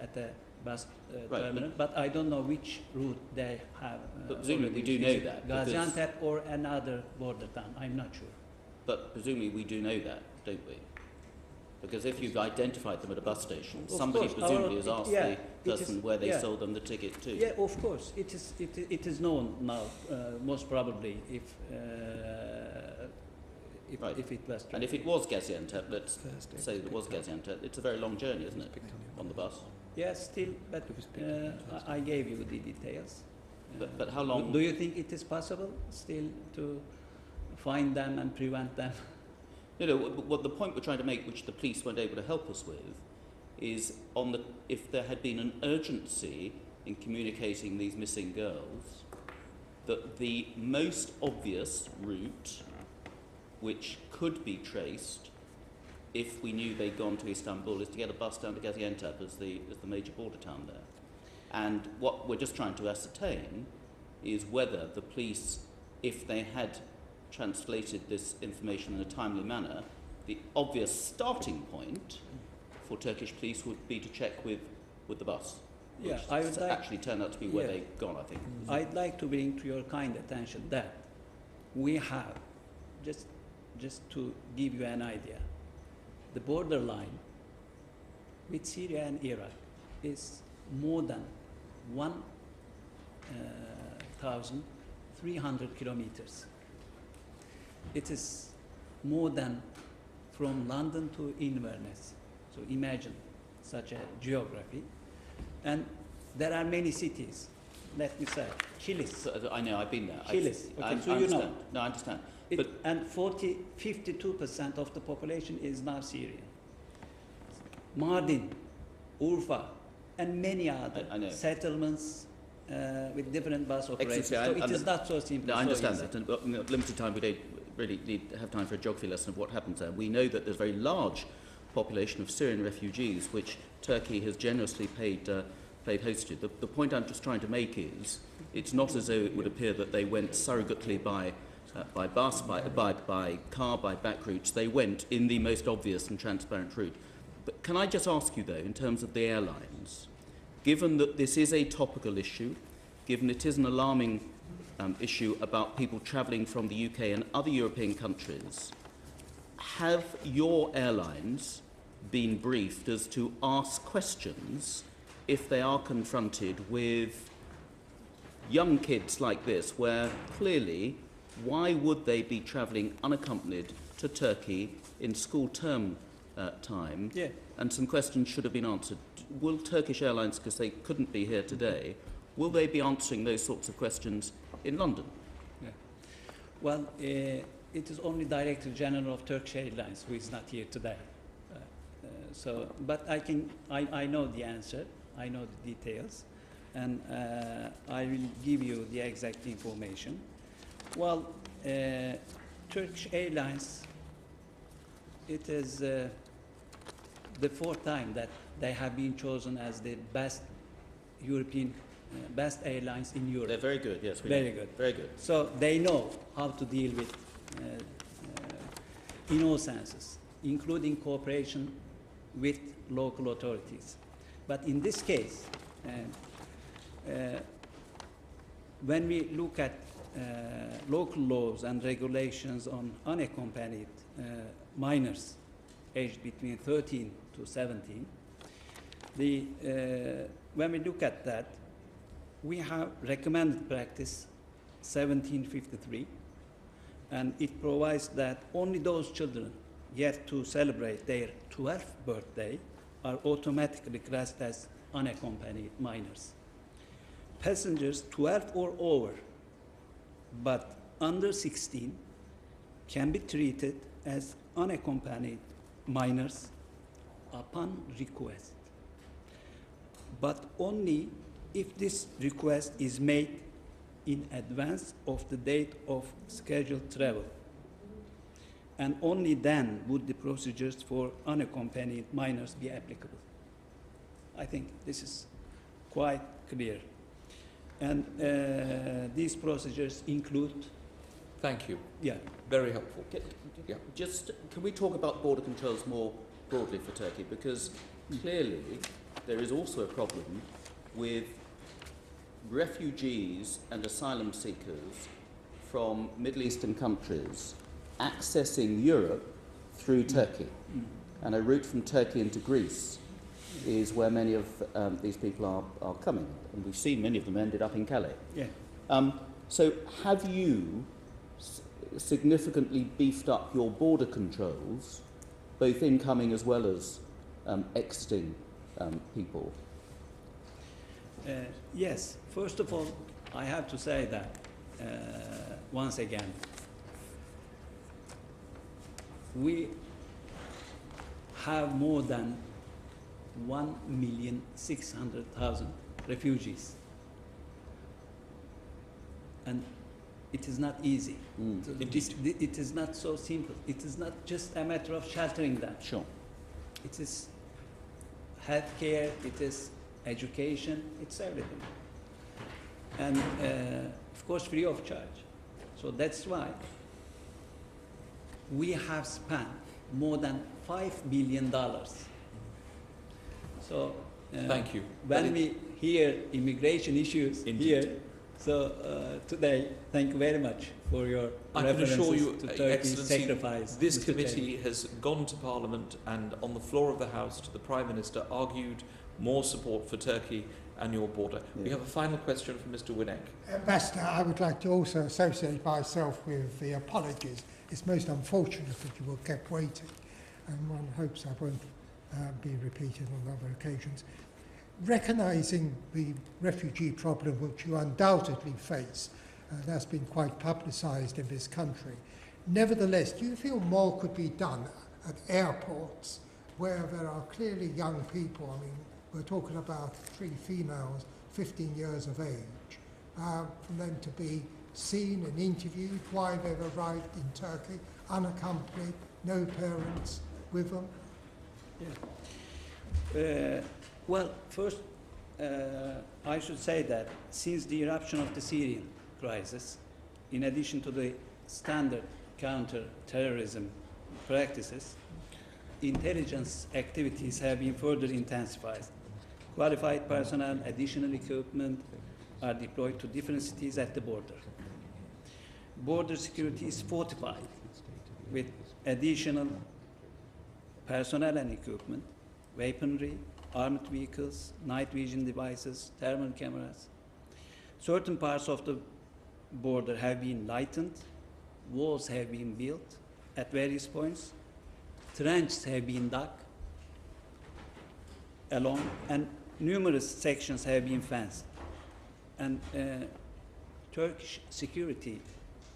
Speaker 15: at the bus terminal, but I don't know which route they have.
Speaker 10: But presumably we do know that.
Speaker 15: Gaziantep or another border town, I'm not sure.
Speaker 10: But presumably we do know that, don't we? Because if you've identified them at a bus station, somebody presumably has asked the person where they sold them the ticket to.
Speaker 15: Yeah, of course. It is known now, most probably, if it was true.
Speaker 10: And if it was Gaziantep, let's say it was Gaziantep, it's a very long journey, isn't it, on the bus?
Speaker 15: Yes, still, but I gave you the details.
Speaker 10: But how long?
Speaker 15: Do you think it is possible still to find them and prevent them?
Speaker 10: No, what the point we're trying to make, which the police weren't able to help us with, is if there had been an urgency in communicating these missing girls, that the most obvious route, which could be traced if we knew they'd gone to Istanbul, is to get a bus down to Gaziantep as the major border town there. And what we're just trying to ascertain is whether the police, if they had translated this information in a timely manner, the obvious starting point for Turkish police would be to check with the bus.
Speaker 15: Yeah,
Speaker 10: which
Speaker 15: I would
Speaker 10: actually turned out to be where they'd gone, I think.
Speaker 15: I'd like to bring to your kind attention that we have, just to give you an idea, the borderline with Syria and Iraq is more than 1,300 kilometers. It is more than from London to Inverness. So imagine such a geography. And there are many cities, let me say, Kilis.
Speaker 10: So, I know, I've been there.
Speaker 15: Kilis,
Speaker 10: I
Speaker 15: so you know.
Speaker 10: No, I understand.
Speaker 15: And 52% of the population is now Syrian. Mardin, Urfa, and many other settlements with different bus operators. So it is not so simple.
Speaker 10: No, I understand that. And in limited time, we don't really need to have time for a geography lesson of what happens there. We know that there's a very large population of Syrian refugees, which Turkey has generously paid host to. The point I'm just trying to make is, it's not as though it would appear that they went surrogately by bus, by car, by back routes. They went in the most obvious and transparent route. But can I just ask you, though, in terms of the airlines, given that this is a topical issue, given it is an alarming issue about people travelling from the UK and other European countries, have your airlines been briefed as to ask questions if they are confronted with young kids like this, where clearly, why would they be travelling unaccompanied to Turkey in school term time?
Speaker 15: Yeah.
Speaker 10: And some questions should have been answered. Will Turkish Airlines, because they couldn't be here today, will they be answering those sorts of questions in London?
Speaker 15: Yeah. Well, it is only Director General of Turkish Airlines who is not here today. But I know the answer, I know the details, and I will give you the exact information. Well, Turkish Airlines, it is the fourth time that they have been chosen as the best European, best airlines in Europe.
Speaker 10: They're very good, yes.
Speaker 15: Very good.
Speaker 10: Very good.
Speaker 15: So they know how to deal with, in all senses, including cooperation with local authorities. But in this case, when we look at local laws and regulations on unaccompanied minors aged between 13 to 17, when we look at that, we have recommended practice 1753, and it provides that only those children yet to celebrate their 12th birthday are automatically classed as unaccompanied minors. Passengers 12 or over, but under 16, can be treated as unaccompanied minors upon request, but only if this request is made in advance of the date of scheduled travel. And only then would the procedures for unaccompanied minors be applicable. I think this is quite clear. And these procedures include,
Speaker 2: Thank you.
Speaker 10: Yeah.
Speaker 2: Very helpful. Yeah.
Speaker 10: Just, can we talk about border controls more broadly for Turkey? Because clearly there is also a problem with refugees and asylum seekers from Middle Eastern countries accessing Europe through Turkey. And a route from Turkey into Greece is where many of these people are coming. And we've seen many of them ended up in Calais.
Speaker 15: Yeah.
Speaker 10: So have you significantly beefed up your border controls, both incoming as well as exiting people?
Speaker 15: Yes. First of all, I have to say that, once again, we have more than 1,600,000 refugees. And it is not easy. It is not so simple. It is not just a matter of sheltering them.
Speaker 10: Sure.
Speaker 15: It is healthcare, it is education, it's everything. And of course, free of charge. So that's why we have spent more than $5 billion. So
Speaker 2: thank you.
Speaker 15: When we hear immigration issues here, so today, thank you very much for your references
Speaker 2: I can assure you,
Speaker 15: to Turkey's
Speaker 2: Excellency,
Speaker 15: sacrifice.
Speaker 2: this
Speaker 15: Mr.
Speaker 2: committee
Speaker 15: Chairman.
Speaker 2: has gone to Parliament and on the floor of the House to the Prime Minister argued more support for Turkey and your border.
Speaker 10: Yeah.
Speaker 2: We have a final question from Mr. Winnick.
Speaker 7: Ambassador, I would like to also associate myself with the apologies. It's most unfortunate that you were kept waiting, and one hopes I won't be repeated on other occasions. Recognising the refugee problem which you undoubtedly face, that's been quite publicised in this country. Nevertheless, do you feel more could be done at airports where there are clearly young people? I mean, we're talking about 3 females, 15 years of age, for them to be seen and interviewed while they've arrived in Turkey, unaccompanied, no parents with them?
Speaker 15: Yeah. Well, first, I should say that since the eruption of the Syrian crisis, in addition to the standard counter-terrorism practices, intelligence activities have been further intensified. Qualified personnel, additional equipment are deployed to different cities at the border. Border security is fortified with additional personnel and equipment, weaponry, armored vehicles, night vision devices, thermal cameras. Certain parts of the border have been lightened, walls have been built at various points, trenches have been dug along, and numerous sections have been fenced. And Turkish security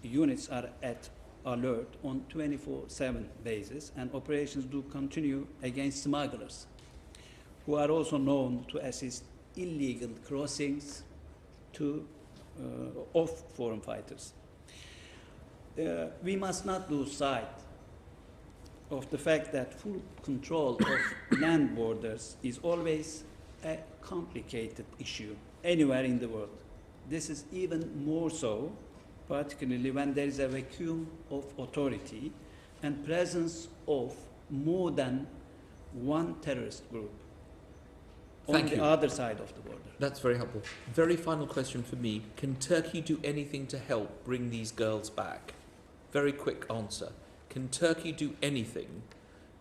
Speaker 15: units are at alert on 24/7 basis, and operations do continue against smugglers, who are also known to assist illegal crossings of foreign fighters. We must not lose sight of the fact that full control of land borders is always a complicated issue anywhere in the world. This is even more so, particularly when there is a vacuum of authority and presence of more than one terrorist group on the other side of the border.
Speaker 2: That's very helpful. Very final question for me. Can Turkey do anything to help bring these girls back? Very quick answer. Can Turkey do anything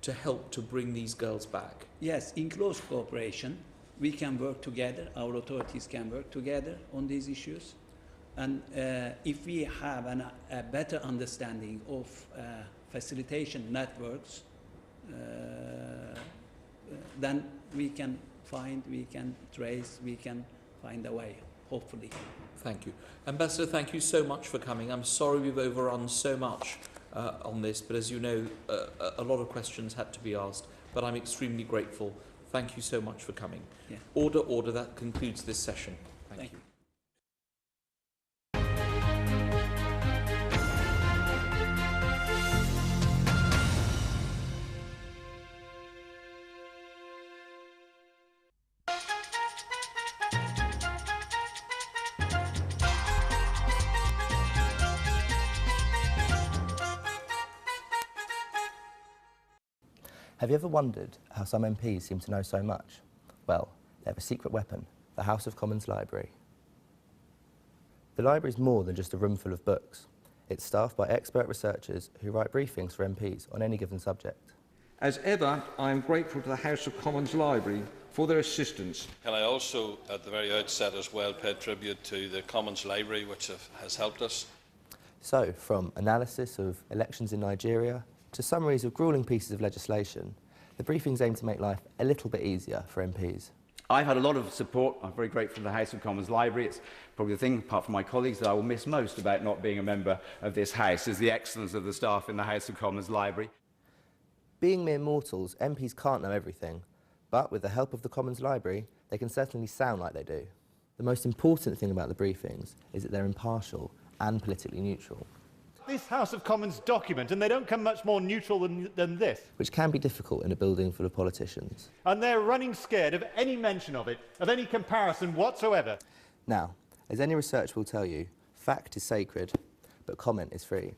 Speaker 2: to help to bring these girls back?
Speaker 15: Yes, in close cooperation, we can work together, our authorities can work together on these issues. And if we have a better understanding of facilitation networks, then we can find, we can trace, we can find a way, hopefully.
Speaker 2: Thank you. Ambassador, thank you so much for coming. I'm sorry we've overrun so much on this, but as you know, a lot of questions had to be asked, but I'm extremely grateful. Thank you so much for coming.
Speaker 15: Yeah.
Speaker 2: Order, order. That concludes this session. Thank you.
Speaker 16: Have you ever wondered how some MPs seem to know so much? Well, they have a secret weapon, the House of Commons Library. The library is more than just a room full of books. It's staffed by expert researchers who write briefings for MPs on any given subject.
Speaker 17: As ever, I am grateful to the House of Commons Library for their assistance.
Speaker 18: Can I also, at the very outset as well, pay tribute to the Commons Library, which has helped us.
Speaker 16: So, from analysis of elections in Nigeria to summaries of gruelling pieces of legislation, the briefings aim to make life a little bit easier for MPs.
Speaker 19: I've had a lot of support. I'm very grateful to the House of Commons Library. It's probably the thing, apart from my colleagues, that I will miss most about not being a member of this House, is the excellence of the staff in the House of Commons Library.
Speaker 16: Being mere mortals, MPs can't know everything, but with the help of the Commons Library, they can certainly sound like they do. The most important thing about the briefings is that they're impartial and politically neutral.
Speaker 20: This House of Commons document, and they don't come much more neutral than this.
Speaker 16: Which can be difficult in a building full of politicians.
Speaker 20: And they're running scared of any mention of it, of any comparison whatsoever.
Speaker 16: Now, as any research will tell you, fact is sacred, but comment is free.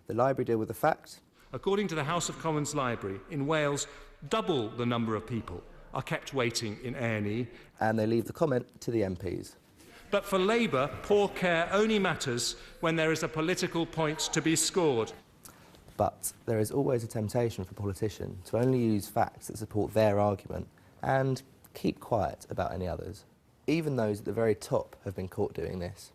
Speaker 16: The library deal with the fact.
Speaker 21: According to the House of Commons Library, in Wales, double the number of people are kept waiting in A&E.
Speaker 16: And they leave the comment to the MPs.
Speaker 21: But for Labour, poor care only matters when there is a political point to be scored.
Speaker 16: But there is always a temptation for politicians to only use facts that support their argument and keep quiet about any others. Even those at the very top have been caught doing this.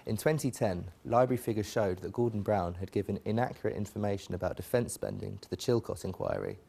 Speaker 16: In 2010, library figures showed that Gordon Brown had given inaccurate information about defence spending to the Chilcot inquiry,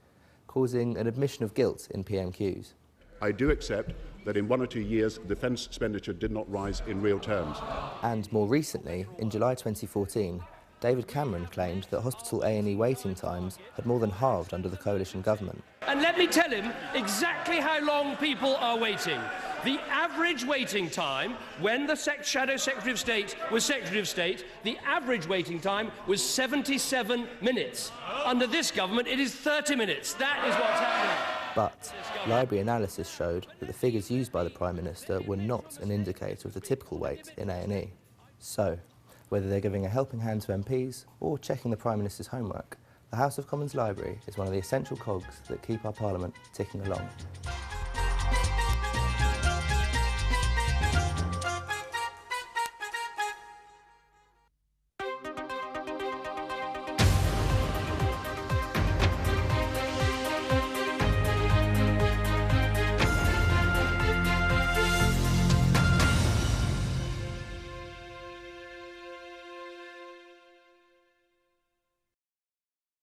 Speaker 16: causing an admission of guilt in PMQs.
Speaker 22: I do accept that in 1 or 2 years, defence expenditure did not rise in real terms.
Speaker 16: And more recently, in July 2014, David Cameron claimed that hospital A&E waiting times had more than halved under the coalition government.
Speaker 23: And let me tell him exactly how long people are waiting. The average waiting time, when the Shadow Secretary of State was Secretary of State, the average waiting time was 77 minutes. Under this government, it is 30 minutes. That is what's happening.
Speaker 16: But library analysis showed that the figures used by the Prime Minister were not an indicator of the typical wait in A&E. So, whether they're giving a helping hand to MPs or checking the Prime Minister's homework, the House of Commons Library is one of the essential cogs that keep our Parliament ticking along.